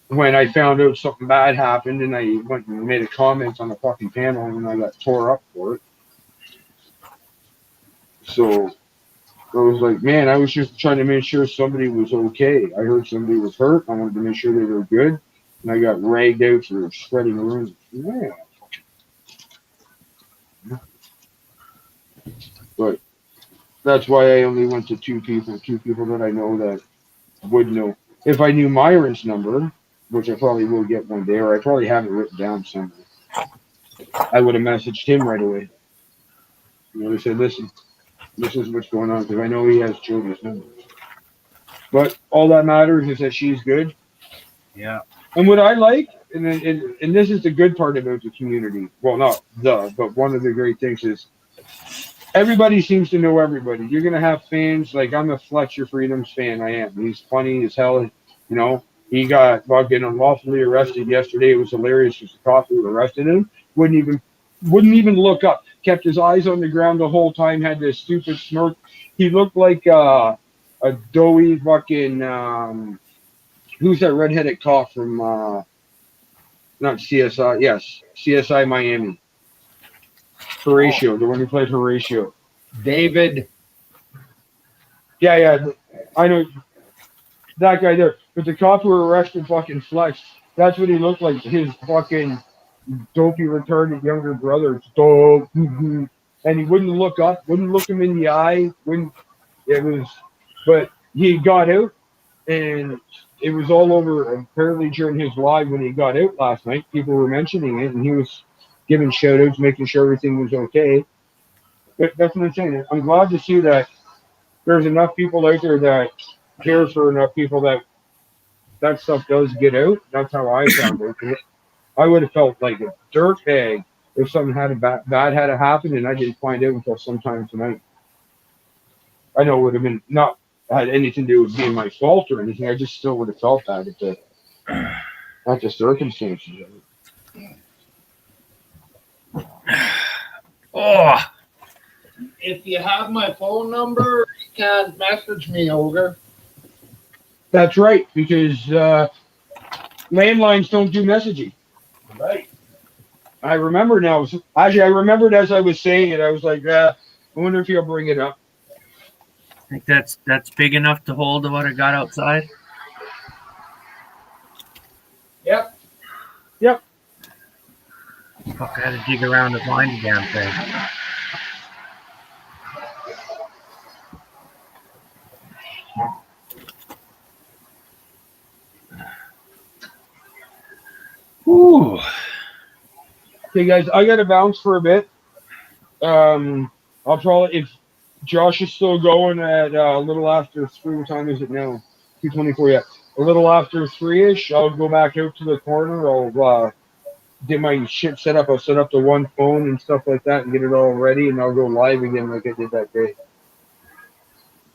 when I found out something bad happened and I went and made a comment on the fucking panel and I got tore up for it. So I was like, man, I was just trying to make sure somebody was okay. I heard somebody was hurt. I wanted to make sure they were good. And I got ragged out for spreading rumors. Yeah. But that's why I only went to two people that I know that would know. If I knew Myron's number, which I probably will get one day, or I probably have it written down somewhere, I would have messaged him right away. They said, listen, this is what's going on, because I know he has Jody's number. But all that matters is that she's good. Yeah. And what I like, and this is the good part about the community. Well, not but one of the great things is everybody seems to know everybody. You're going to have fans. Like, I'm a Fletcher Freedoms fan. I am. He's funny as hell. He got fucking unlawfully arrested yesterday. It was hilarious. The cop who arrested him wouldn't even look up. Kept his eyes on the ground the whole time. Had this stupid smirk. He looked like a doughy fucking who's that redheaded cop from not CSI? Yes, CSI Miami. Horatio, the one who played Horatio. David. Yeah, I know that guy there. But the cop who arrested fucking Flex, that's what he looked like. His fucking dopey, retarded younger brother. Dope. And he wouldn't look up, wouldn't look him in the eye. But he got out, and it was all over. Apparently during his live when he got out last night, people were mentioning it, and he was giving shout outs, making sure everything was okay. But that's what I'm saying. I'm glad to see that there's enough people out there that care for enough people that that stuff does get out. That's how I found it. I would have felt like a dirtbag if something bad had happened and I didn't find out until sometime tonight. I know it would have been not had anything to do with being my fault or anything. I just still would have felt bad at the circumstances of it. Oh, If you have my phone number, you can message me, Ogre. That's right, because landlines don't do messaging. Right. I remember now. Actually, I remembered as I was saying it. I was like, I wonder if he'll bring it up. I think that's big enough to hold what I got outside. Yep. Fuck, I had to dig around to find the damn thing. Ooh. Okay, guys, I got to bounce for a bit. I'll probably, if Josh is still going at a little after 3, what time is it now? 2:24, yeah. A little after 3-ish, I'll go back out to the corner. I'll get my shit set up. I'll set up the one phone and stuff like that and get it all ready, and I'll go live again like I did that day.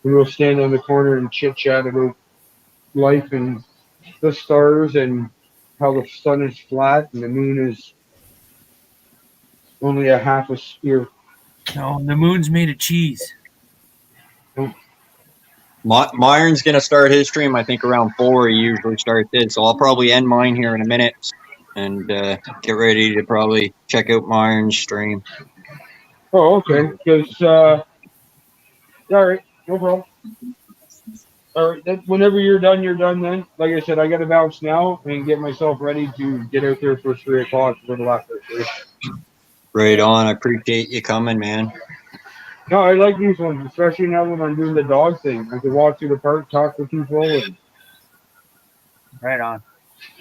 And we'll stand on the corner and chit-chat about life and the stars and how the sun is flat and the moon is only a half a sphere. No, the moon's made of cheese. Myron's gonna start his stream, I think, around 4. He usually starts it, so I'll probably end mine here in a minute and get ready to probably check out Myron's stream. Oh, okay. Because, all right, no problem. All right, whenever you're done then. Like I said, I got to bounce now and get myself ready to get out there for 3 o'clock, a little after 3. Right on. I appreciate you coming, man. No, I like these ones, especially now when I'm doing the dog thing. I can walk through the park, talk to people, and Right on.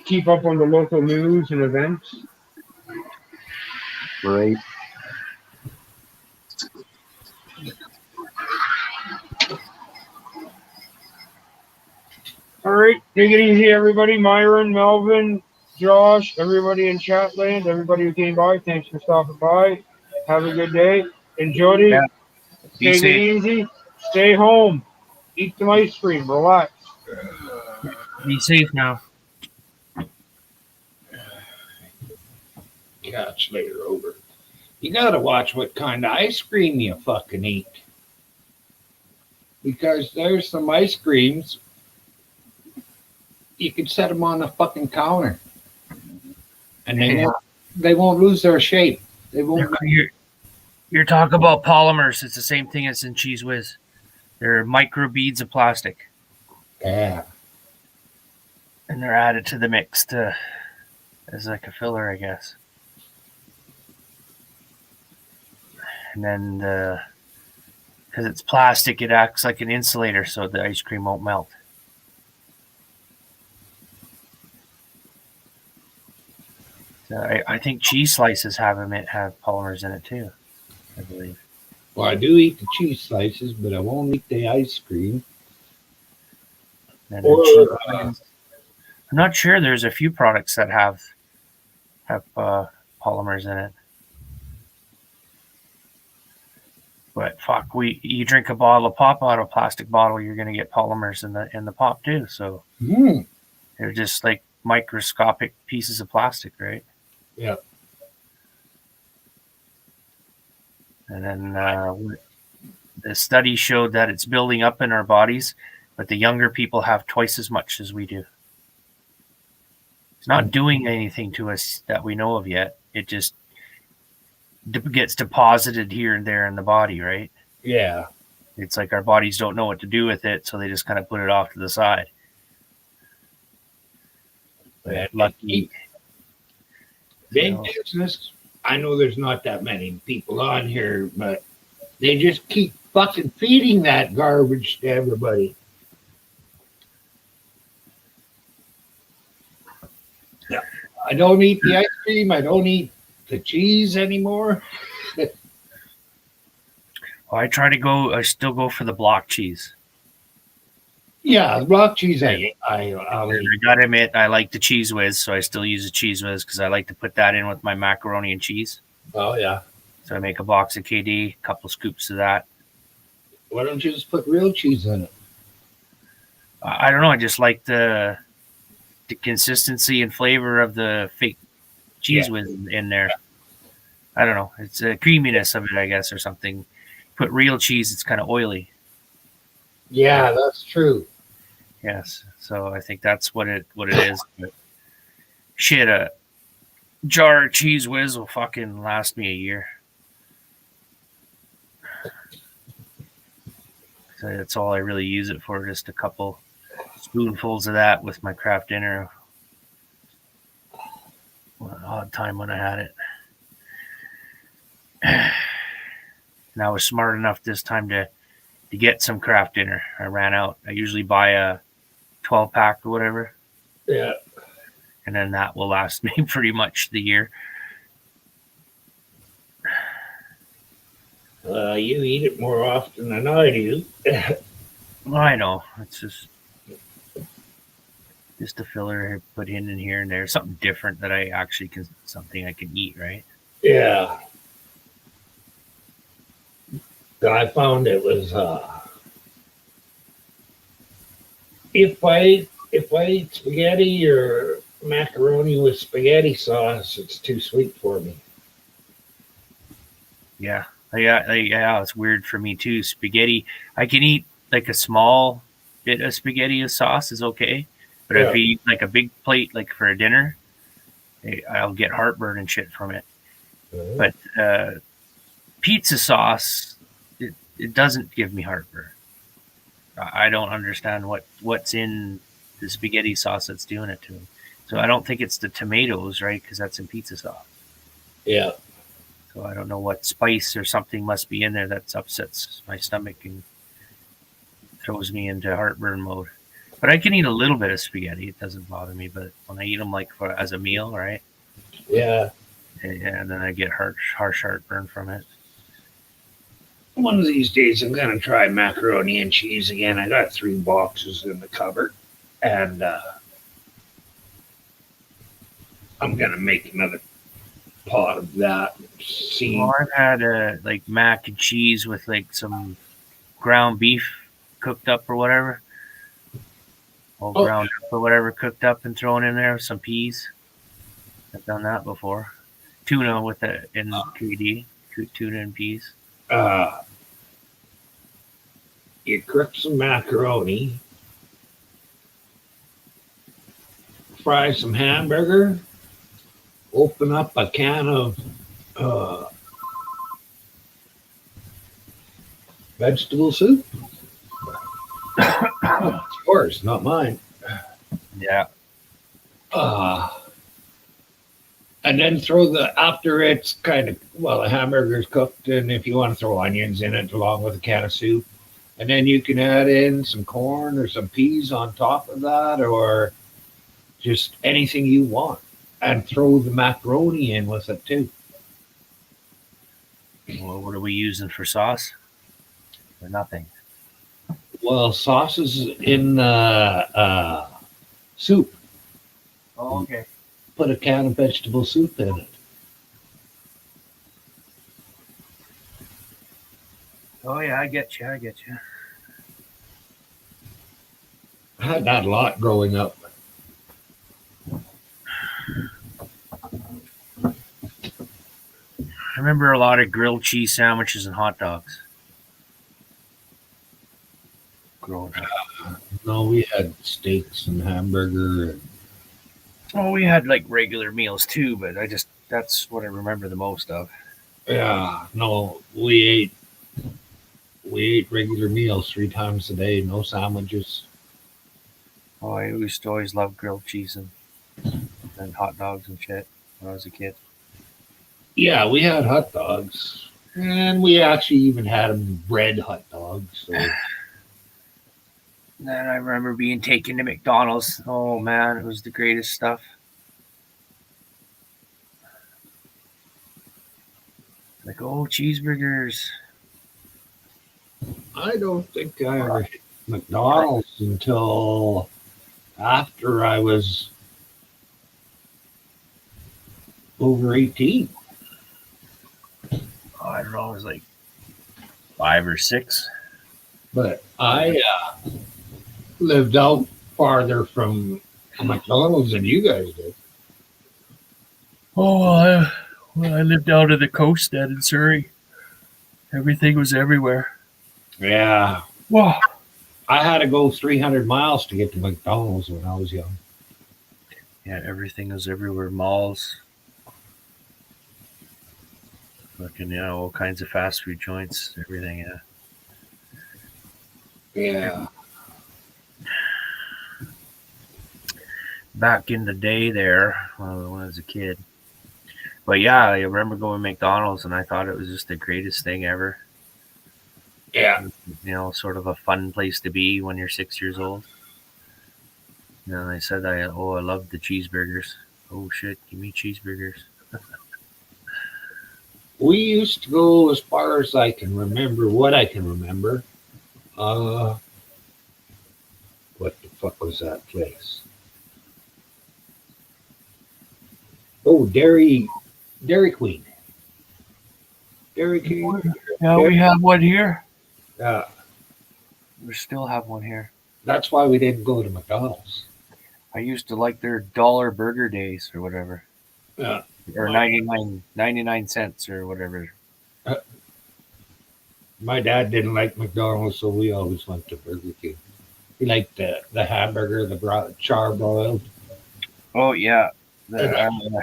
keep up on the local news and events. Right. All right, take it easy, everybody. Myron, Melvin, Josh, everybody in Chatland, everybody who came by, thanks for stopping by. Have a good day. And Jody, Yeah. Be take it safe. easy. Stay home. Eat some ice cream. Relax. Be safe now. Catch later, Ogre. You gotta watch what kind of ice cream you fucking eat. Because there's some ice creams, you can set them on the fucking counter. And they won't lose their shape. They won't. You're talking about polymers. It's the same thing as in Cheese Whiz. They're micro beads of plastic, Yeah. and they're added to the mix as like a filler, I guess. And then because it's plastic, it acts like an insulator, so the ice cream won't melt. So I think cheese slices have polymers in it too, I believe. Well, I do eat the cheese slices, but I won't eat the ice cream. And Or, I'm not sure. There's a few products that have polymers in it. But fuck, you drink a bottle of pop out of a plastic bottle, you're gonna get polymers in the pop too. So they're just like microscopic pieces of plastic, right? Yep. And then the study showed that it's building up in our bodies, but the younger people have twice as much as we do. It's not doing anything to us that we know of yet. It just gets deposited here and there in the body, right? Yeah. It's like our bodies don't know what to do with it, so they just kind of put it off to the side. But lucky. Big business. I know there's not that many people on here, but they just keep fucking feeding that garbage to everybody. Yeah. I don't eat the ice cream. I don't eat the cheese anymore. I still go for the block cheese. Yeah, block cheese. I'll eat. I gotta admit, I like the Cheese Whiz, so I still use the Cheese Whiz because I like to put that in with my macaroni and cheese. Oh yeah. So I make a box of KD, a couple scoops of that. Why don't you just put real cheese in it? I don't know. I just like the consistency and flavor of the fake Cheese Whiz in there. I don't know. It's a creaminess of it, I guess, or something. Put real cheese, it's kind of oily. Yeah, that's true. Yes. So I think that's what it is. But shit, a jar of Cheese Whiz will fucking last me a year. So that's all I really use it for. Just a couple spoonfuls of that with my craft dinner. What an odd time when I had it. And I was smart enough this time to get some craft dinner. I ran out. I usually buy a 12-pack or whatever. Yeah. And then that will last me pretty much the year. You eat it more often than I do. Well, I know. It's just a filler I put in here and there. Something different that I actually can, something I can eat, right? Yeah. I found it was if I eat spaghetti or macaroni with spaghetti sauce, it's too sweet for me. Yeah. Yeah, it's weird for me too. Spaghetti, I can eat like a small bit of spaghetti with sauce is okay. But if you eat like a big plate, like for a dinner, I'll get heartburn and shit from it. But pizza sauce, it doesn't give me heartburn. I don't understand what's in the spaghetti sauce that's doing it to me. So I don't think it's the tomatoes, right? Because that's in pizza sauce. Yeah. So I don't know what spice or something must be in there that upsets my stomach and throws me into heartburn mode. But I can eat a little bit of spaghetti; it doesn't bother me. But when I eat them like as a meal, right? Yeah. And then I get harsh heartburn from it. One of these days, I'm going to try macaroni and cheese again. I got 3 boxes in the cupboard, and I'm going to make another pot of that. See, Well, I've had like mac and cheese with like some ground beef cooked up or whatever, all ground up or whatever, cooked up and thrown in there with some peas. I've done that before. Tuna with it in KD, tuna and peas. You cook some macaroni, fry some hamburger, open up a can of vegetable soup. It's yours, not mine. Yeah. And then throw after it's kind of, the hamburger's cooked, and if you want to throw onions in it along with a can of soup, and then you can add in some corn or some peas on top of that, or just anything you want, and throw the macaroni in with it too. Well, what are we using for sauce? Or nothing. Well, sauce is in soup. Oh, okay. Put a can of vegetable soup in it. Oh yeah, I get you. I had that a lot growing up. I remember a lot of grilled cheese sandwiches and hot dogs. Growing up. No, we had steaks and hamburger. Oh, we had like regular meals too, but that's what I remember the most of. Yeah, no, we ate regular meals 3 times a day, no sandwiches. Oh, I used to always love grilled cheese and hot dogs and shit when I was a kid. Yeah, we had hot dogs, and we actually even had them bread hot dogs. So. Then I remember being taken to McDonald's. Oh man, it was the greatest stuff. Like, oh, cheeseburgers. I don't think I ever McDonald's until after I was over 18. I don't know, it was like 5 or 6. But I lived out farther from McDonald's than you guys did. Oh, I lived out of the coast then in Surrey. Everything was everywhere. Yeah. Wow. I had to go 300 miles to get to McDonald's when I was young. Yeah, everything was everywhere. Malls. Fucking, yeah, all kinds of fast food joints. Everything, yeah. Yeah. Back in the day there, when I was a kid. But yeah, I remember going to McDonald's and I thought it was just the greatest thing ever. Yeah. You know, sort of a fun place to be when you're 6 years old. And I said, I love the cheeseburgers. Oh shit, give me cheeseburgers. We used to go as far as I can remember, what I can remember. What the fuck was that place? Oh, Dairy Queen. Dairy Queen. Yeah, we have one here. Yeah. We still have one here. That's why we didn't go to McDonald's. I used to like their dollar burger days or whatever. Yeah. Or 99 cents or whatever. My dad didn't like McDonald's, so we always went to Burger King. He liked the hamburger, the charbroiled. Oh, yeah. The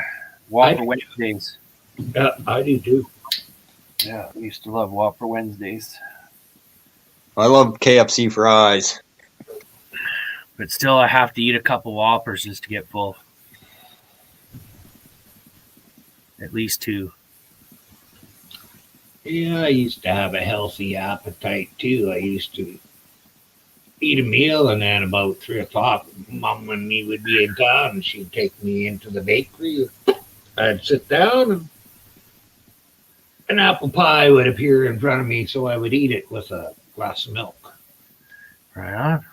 Whopper Wednesdays. Yeah, I do too. Yeah, we used to love Whopper Wednesdays. I love KFC fries. But still, I have to eat a couple Whoppers just to get full. At least 2. Yeah, I used to have a healthy appetite too. I used to eat a meal, and then about 3 o'clock, Mom and me would be in town, and she'd take me into the bakery. I'd sit down, and an apple pie would appear in front of me, so I would eat it with a glass of milk. Right on.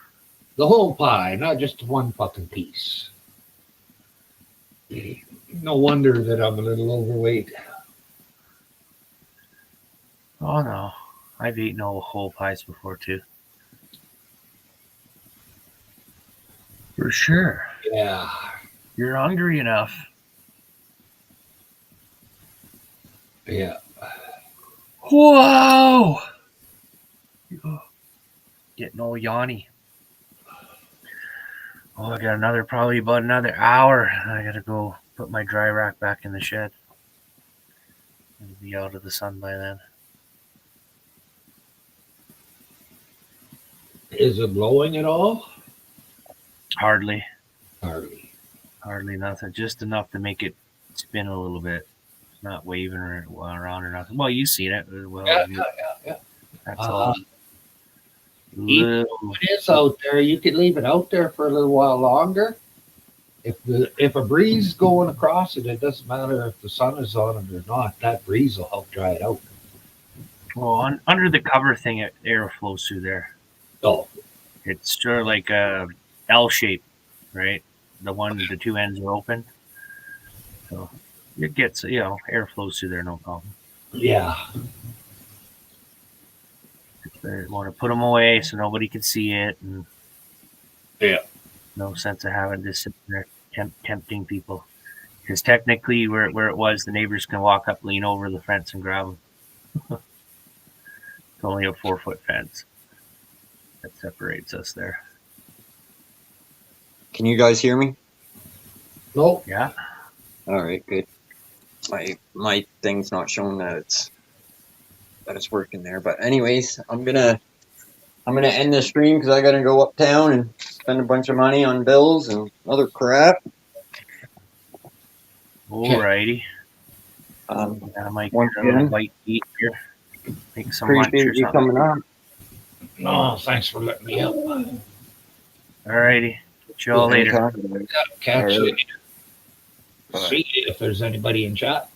The whole pie, not just one fucking piece. No wonder that I'm a little overweight. Oh, no. I've eaten whole pies before, too. For sure. Yeah. You're hungry enough. Yeah. Whoa! Getting all yawny. Oh, I got probably about another hour. I gotta go put my dry rack back in the shed. It'll be out of the sun by then. Is it blowing at all? Hardly. Hardly. Nothing. Just enough to make it spin a little bit. Not waving around or nothing. Well, you've seen it. Well, Yeah. that's all. Even though it is out there, you could leave it out there for a little while longer. If a breeze is going across it, it doesn't matter if the sun is on it or not. That breeze will help dry it out. Well, under the cover thing, air flows through there. Oh, It's sort of like a L shape, right? The 2 ends are open. So it gets, air flows through there, no problem. yeah. They want to put them away so nobody can see it. And Yeah. no sense of having to sit there tempting people. Because technically, where it was, the neighbors can walk up, lean over the fence, and grab them. It's only a 4-foot fence that separates us there. Can you guys hear me? Nope. Yeah. All right, good. My thing's not showing that it's working there. But anyways, I'm gonna end the stream because I gotta go uptown and spend a bunch of money on bills and other crap. Alrighty. I might Once get a little again, bite to eat here. Make some lunch appreciate or you something. coming on. No, thanks for letting me up. Alrighty. Catch you all later. Catch All you. right. See if there's anybody in chat.